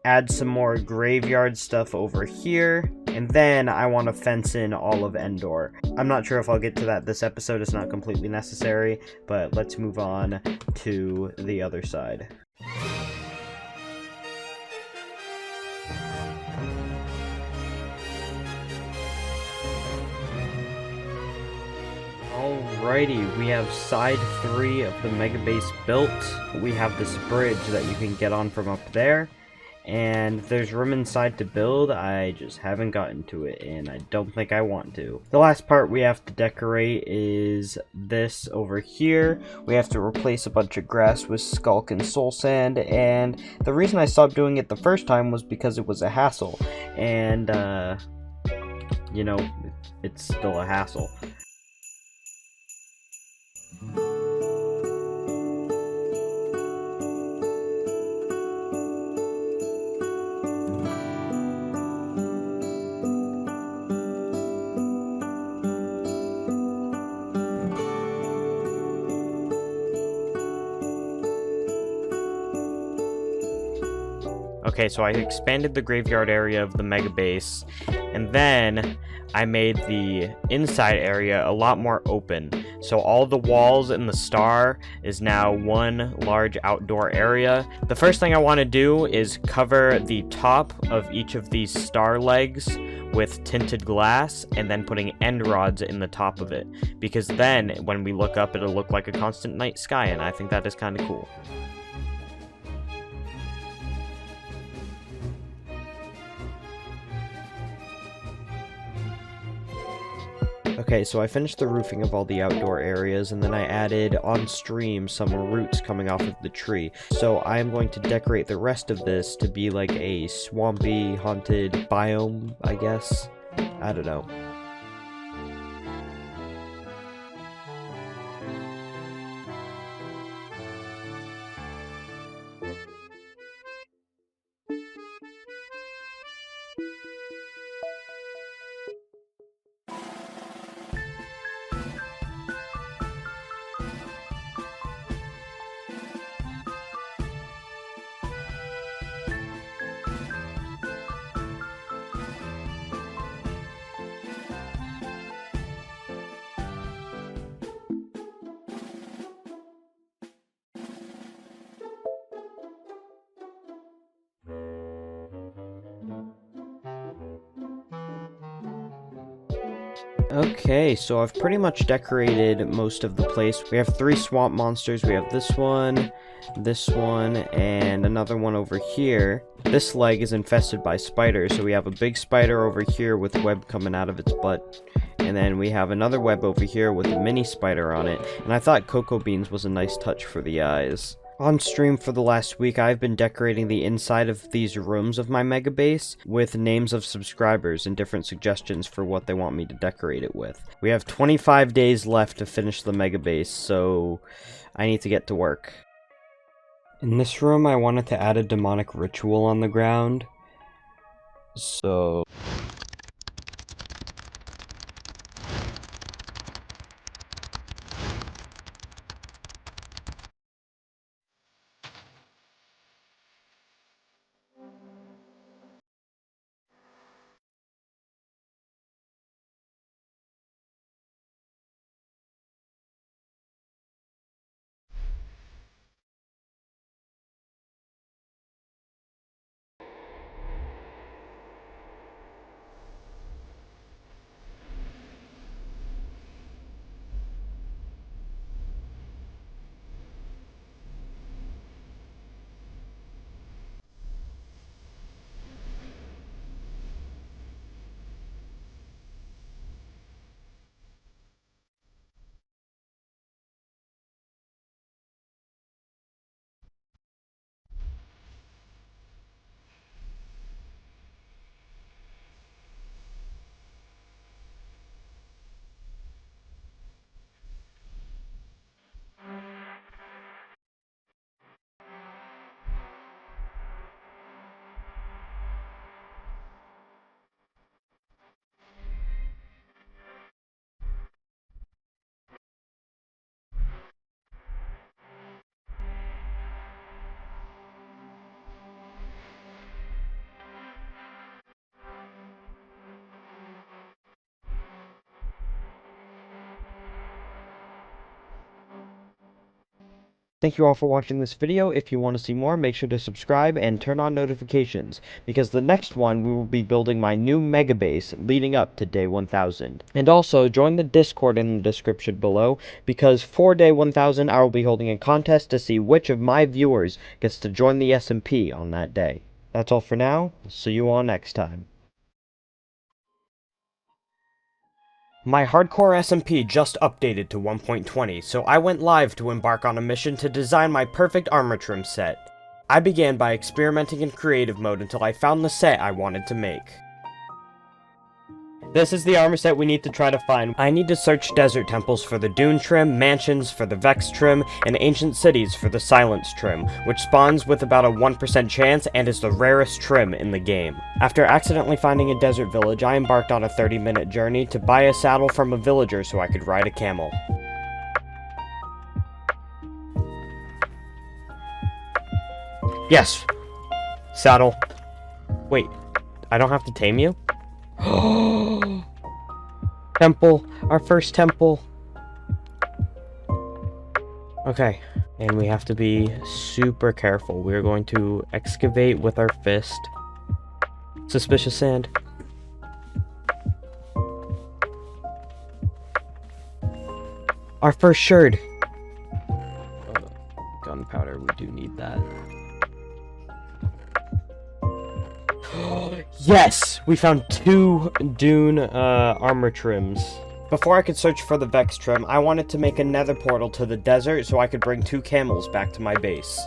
add some more graveyard stuff over here, and then I want to fence in all of Endor. I'm not sure if I'll get to that this episode, it's not completely necessary, but let's move on to the other side. Alrighty, we have side 3 of the mega base built. We have this bridge that you can get on from up there. And there's room inside to build. I just haven't gotten to it, and I don't think I want to. The last part we have to decorate is this over here. We have to replace a bunch of grass with skulk and soul sand, and the reason I stopped doing it the first time was because it was a hassle. And, you know, it's still a hassle. Okay, so I expanded the graveyard area of the mega base, and then I made the inside area a lot more open. So all the walls and the star is now one large outdoor area. The first thing I want to do is cover the top of each of these star legs with tinted glass, and then putting end rods in the top of it, because then when we look up it'll look like a constant night sky, and I think that is kind of cool. Okay, so I finished the roofing of all the outdoor areas, and then I added on stream some roots coming off of the tree. So I am going to decorate the rest of this to be like a swampy, haunted biome, I guess. I don't know. Okay, so I've pretty much decorated most of the place. We have 3 swamp monsters. We have this one, and another one over here. This leg is infested by spiders, so we have a big spider over here with web coming out of its butt. And then we have another web over here with a mini spider on it. And I thought cocoa beans was a nice touch for the eyes. On stream for the last week, I've been decorating the inside of these rooms of my mega base with names of subscribers and different suggestions for what they want me to decorate it with. We have 25 days left to finish the mega base, so I need to get to work. In this room, I wanted to add a demonic ritual on the ground, so... Thank you all for watching this video. If you want to see more, make sure to subscribe and turn on notifications, because the next one we will be building my new mega base leading up to day 1000. And also, join the Discord in the description below, because for day 1000 I will be holding a contest to see which of my viewers gets to join the SMP on that day. That's all for now. See you all next time. My hardcore SMP just updated to 1.20, so I went live to embark on a mission to design my perfect armor trim set. I began by experimenting in creative mode until I found the set I wanted to make. This is the armor set we need to try to find. I need to search desert temples for the dune trim, mansions for the vex trim, and ancient cities for the silence trim, which spawns with about a 1% chance and is the rarest trim in the game. After accidentally finding a desert village, I embarked on a 30-minute journey to buy a saddle from a villager so I could ride a camel. Yes! Saddle. Wait, I don't have to tame you? Temple, our first temple. Okay, and we have to be super careful. We're going to excavate with our fist. Suspicious sand. Our first sherd. Gunpowder, we do need that. Yes! We found 2 dune armor trims. Before I could search for the vex trim, I wanted to make a nether portal to the desert so I could bring 2 camels back to my base.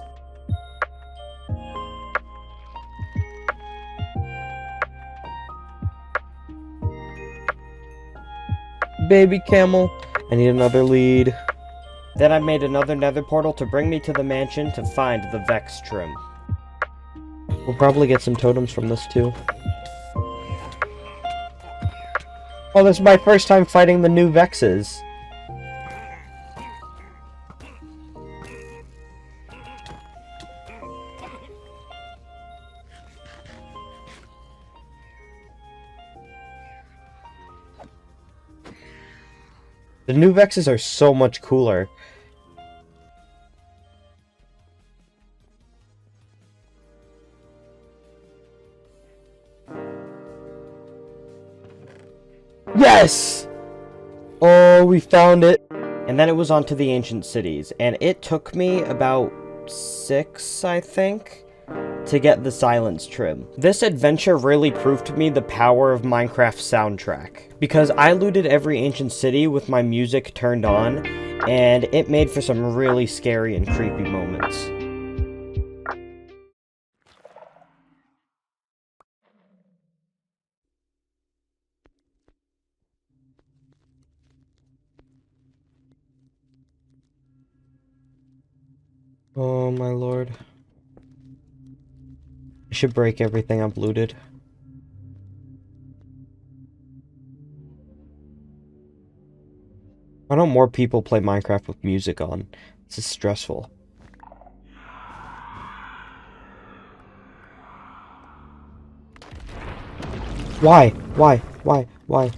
Baby camel. I need another lead. Then I made another nether portal to bring me to the mansion to find the vex trim. We'll probably get some totems from this too. Oh, this is my first time fighting the new Vexes. The new Vexes are so much cooler. Yes! Oh, we found it. And then it was on to the ancient cities, and it took me about 6, I think, to get the silence trim. This adventure really proved to me the power of Minecraft's soundtrack, because I looted every ancient city with my music turned on, and it made for some really scary and creepy moments. Oh my lord. I should break everything I've looted. Why don't more people play Minecraft with music on? This is stressful. Why? Why? Why? Why?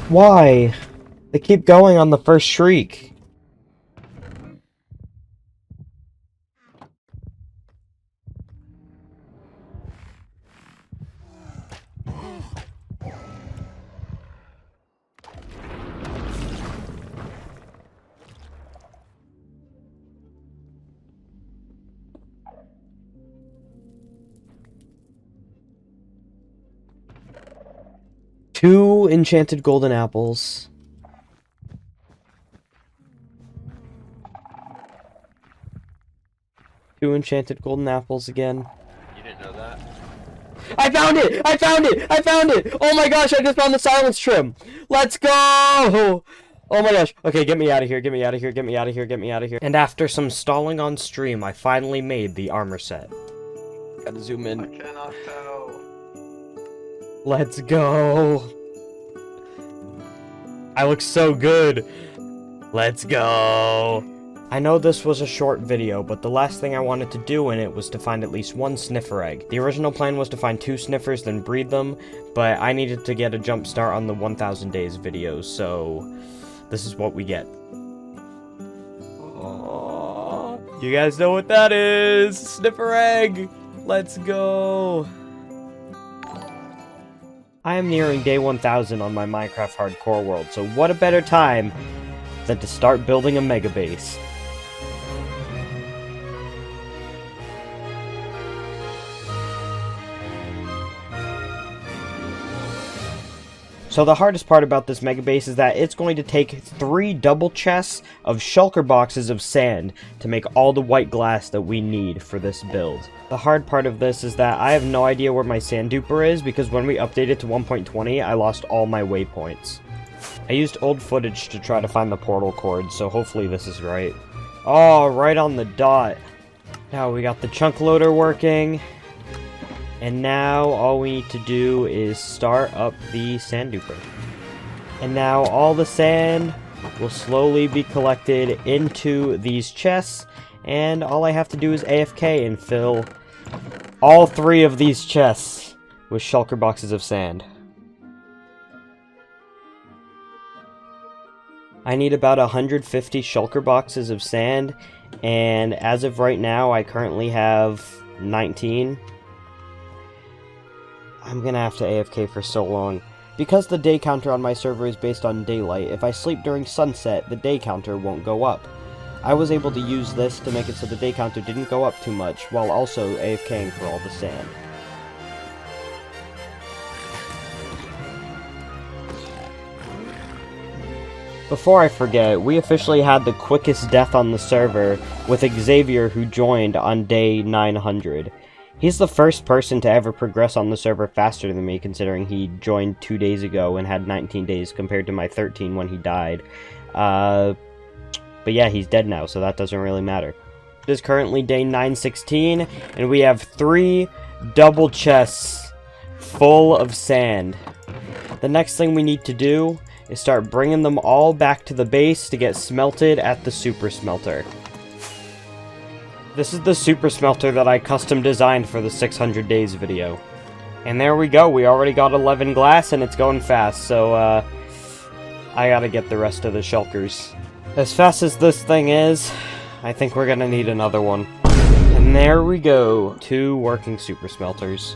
Why? They keep going on the first shriek. Two enchanted golden apples. Two enchanted golden apples again. You didn't know that? I found it! I found it! I found it! Oh my gosh, I just found the silence trim! Let's go! Oh my gosh. Okay, get me out of here, get me out of here, get me out of here, get me out of here. And after some stalling on stream, I finally made the armor set. Gotta zoom I in. cannot tell. Let's go! I look so good! Let's go! I I know this was a short video, but the last thing I wanted to do in it was to find at least one sniffer egg. The original plan was to find 2 sniffers, then breed them, but I needed to get a jump start on the 1000 days videos, so this is what we get. Oh, you guys know what that is! Sniffer egg! Let's go! I am nearing day 1000 on my Minecraft Hardcore world, so what a better time than to start building a mega base. So the hardest part about this mega base is that it's going to take 3 double chests of shulker boxes of sand to make all the white glass that we need for this build. The hard part of this is that I have no idea where my sand duper is because when we updated to 1.20 I lost all my waypoints. I used old footage to try to find the portal cord, so hopefully this is right. Oh, right on the dot. Now we got the chunk loader working. And now all we need to do is start up the sand duper. And now all the sand will slowly be collected into these chests. And all I have to do is AFK and fill all 3 of these chests with shulker boxes of sand. I need about 150 shulker boxes of sand. And as of right now, I currently have 19. I'm gonna have to AFK for so long. Because the day counter on my server is based on daylight, if I sleep during sunset, the day counter won't go up. I was able to use this to make it so the day counter didn't go up too much, while also AFKing for all the sand. Before I forget, we officially had the quickest death on the server with Xavier, who joined on day 900. He's the first person to ever progress on the server faster than me, considering he joined 2 days ago and had 19 days compared to my 13 when he died. But yeah, he's dead now, so that doesn't really matter. It is currently day 916, and we have 3 double chests full of sand. The next thing we need to do is start bringing them all back to the base to get smelted at the super smelter. This is the super smelter that I custom designed for the 600 days video. And there we go, we already got 11 glass and it's going fast, so I gotta get the rest of the shulkers. As fast as this thing is, I think we're gonna need another one. And there we go, 2 working super smelters.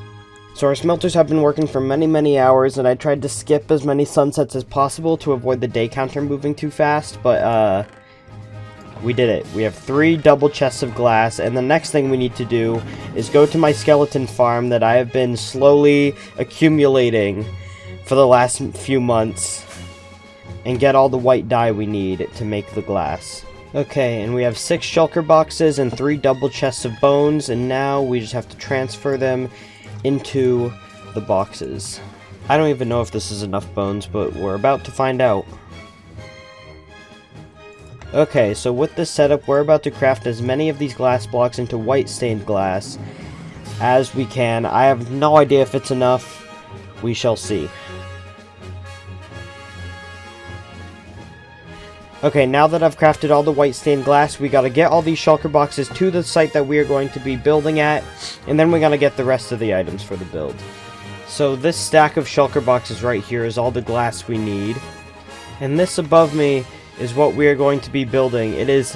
So our smelters have been working for many hours, and I tried to skip as many sunsets as possible to avoid the day counter moving too fast, but we did it. We have 3 double chests of glass, and the next thing we need to do is go to my skeleton farm that I have been slowly accumulating for the last few months and get all the white dye we need to make the glass. Okay, and we have 6 shulker boxes and 3 double chests of bones, and now we just have to transfer them into the boxes. I don't even know if this is enough bones, but we're about to find out. Okay, so with this setup, we're about to craft as many of these glass blocks into white stained glass as we can. I have no idea if it's enough. We shall see. Okay, now that I've crafted all the white stained glass, we gotta get all these shulker boxes to the site that we are going to be building at, and then we gotta get the rest of the items for the build. So this stack of shulker boxes right here is all the glass we need, and this above me is what we are going to be building. It is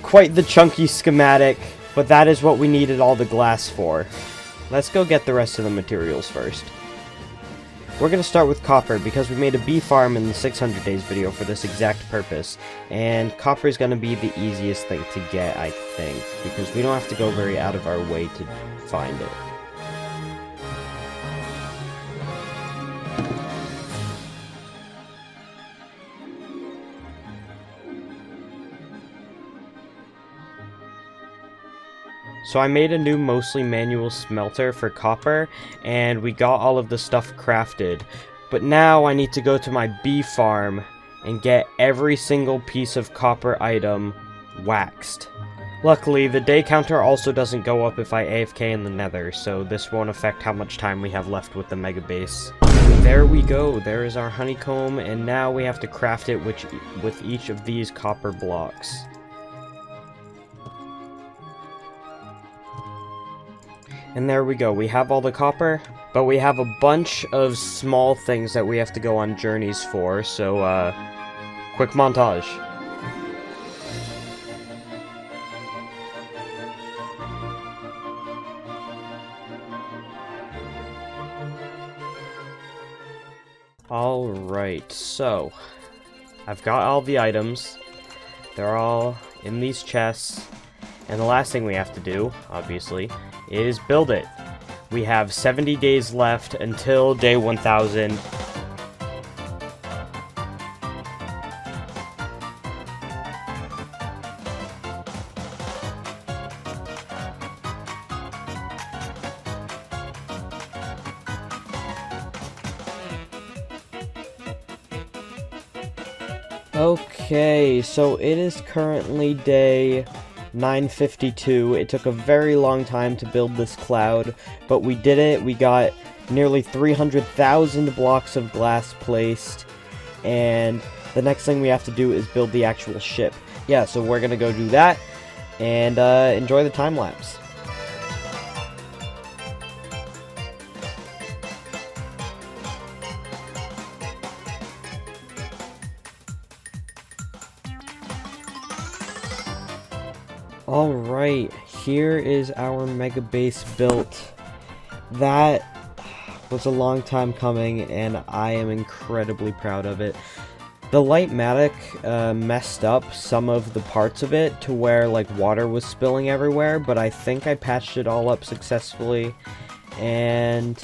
quite the chunky schematic, but that is what we needed all the glass for. Let's go get the rest of the materials first. We're going to start with copper because we made a bee farm in the 600 days video for this exact purpose, and copper is going to be the easiest thing to get, I think, because we don't have to go very out of our way to find it. So I made a new mostly manual smelter for copper, and we got all of the stuff crafted. But now I need to go to my bee farm and get every single piece of copper item waxed. Luckily, the day counter also doesn't go up if I AFK in the nether, so this won't affect how much time we have left with the mega base. And there we go, there is our honeycomb, and now we have to craft it with each of these copper blocks. And there we go. We have all the copper, but we have a bunch of small things that we have to go on journeys for, so, quick montage. Alright, so, I've got all the items. They're all in these chests. And the last thing we have to do, obviously, is build it. We have 70 days left until day 1000. Okay, so it is currently day 952. It took a very long time to build this cloud, but we did it. We got nearly 300,000 blocks of glass placed, and the next thing we have to do is build the actual ship. Yeah, so we're gonna go do that, and enjoy the time lapse. Alright, here is our mega base built. That was a long time coming, and I am incredibly proud of it. The Lightmatic messed up some of the parts of it to where like water was spilling everywhere, but I think I patched it all up successfully, and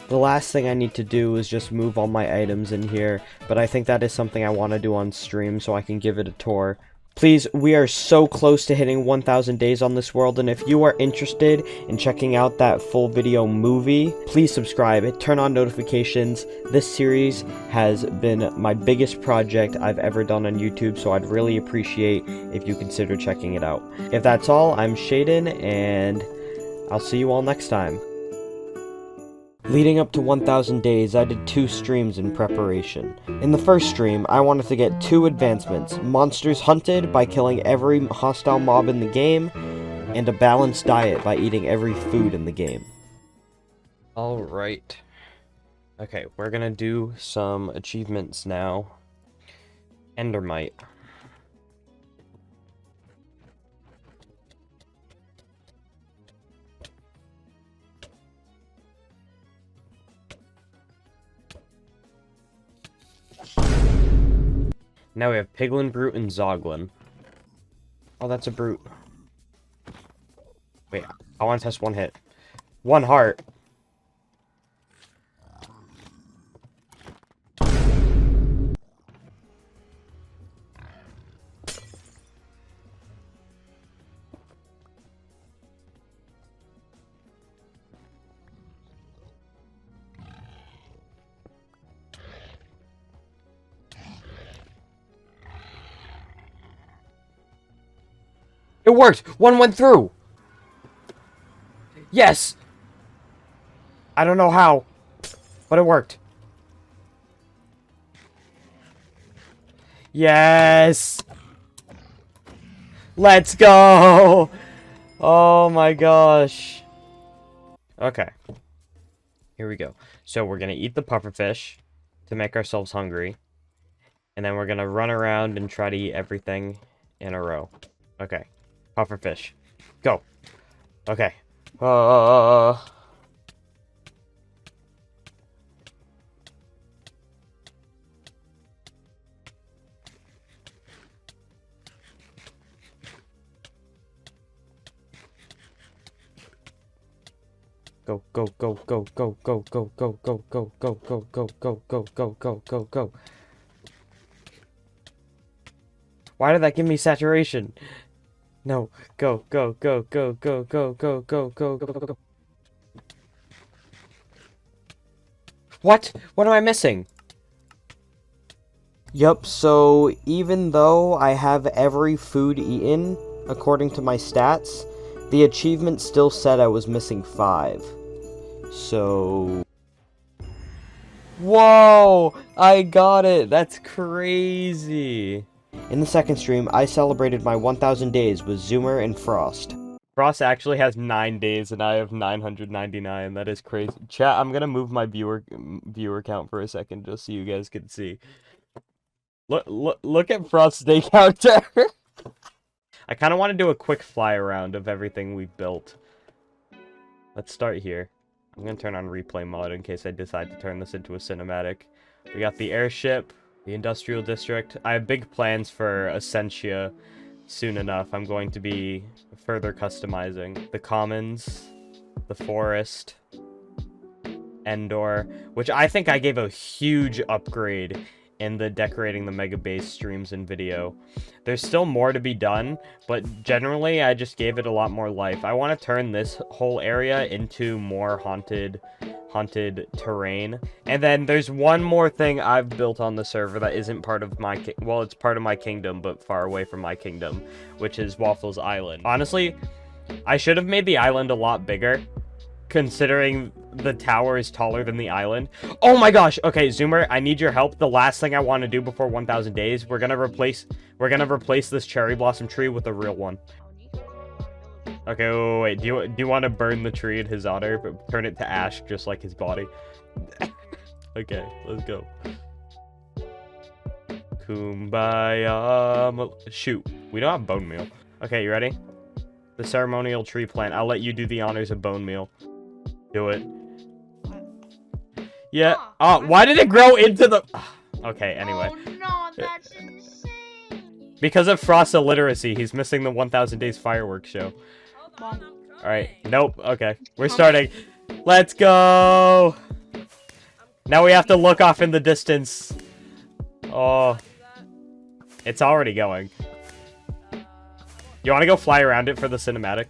the last thing I need to do is just move all my items in here, but I think that is something I want to do on stream so I can give it a tour. Please, we are so close to hitting 1,000 days on this world, and if you are interested in checking out that full video movie, please subscribe, turn on notifications. This series has been my biggest project I've ever done on YouTube, so I'd really appreciate if you consider checking it out. If that's all, I'm Shaden, and I'll see you all next time. Leading up to 1,000 days, I did 2 streams in preparation. In the first stream, I wanted to get 2 advancements: monsters hunted by killing every hostile mob in the game, and a balanced diet by eating every food in the game. Alright. Okay, we're gonna do some achievements now. Endermite. Now we have Piglin, Brute, and Zoglin. Oh, that's a Brute. Wait, I want to test one hit. 1 heart. It worked! 1 went through! Yes! I don't know how, but it worked. Yes! Let's go! Oh my gosh. Okay. Here we go. So we're gonna eat the pufferfish to make ourselves hungry. And then we're gonna run around and try to eat everything in a row. Okay. Pufferfish. Go. Okay. Go, go, go, go, go, go, go, go, go, go, go, go, go, go, go, go, go, go, go. Why did that give me saturation? No, go, go, go, go, go, go, go, go, go, go, go, go. What? What am I missing? Yup, so even though I have every food eaten, according to my stats, the achievement still said I was missing 5. So... Whoa! I got it! That's crazy! In the second stream, I celebrated my 1,000 days with Zoomer and Frost. Frost actually has 9 days, and I have 999. That is crazy. Chat, I'm gonna move my viewer count for a second, just so you guys can see. Look at Frost's day counter. I kind of want to do a quick fly around of everything we've built. Let's start here. I'm gonna turn on replay mode in case I decide to turn this into a cinematic. We got the airship, the industrial district. I have big plans for Essentia soon enough. I'm going to be further customizing the commons, the forest, Endor, which I think I gave a huge upgrade in the decorating the mega base streams and video. There's still more to be done, but generally I just gave it a lot more life. I want to turn this whole area into more haunted terrain. And then there's one more thing I've built on the server that isn't part of my well, it's part of my kingdom, but far away from my kingdom, which is Waffles Island. Honestly, I should have made the island a lot bigger, considering the tower is taller than the island. Oh my gosh! Okay, Zoomer, I need your help. The last thing I want to do before 1,000 days, we're gonna replace this cherry blossom tree with a real one. Okay, wait. Do you want to burn the tree in his honor, but turn it to ash just like his body? Okay, let's go. Kumbaya. Shoot, we don't have bone meal. Okay, you ready? The ceremonial tree plant. I'll let you do the honors of bone meal. Do it. Yeah. Oh, why did it grow into the... Okay, anyway. Oh no, that's insane. Because of Frost's illiteracy, he's missing the 1,000 Days Fireworks show. Alright, nope, okay. We're starting. Let's go! Now we have to look off in the distance. Oh. It's already going. You want to go fly around it for the cinematic?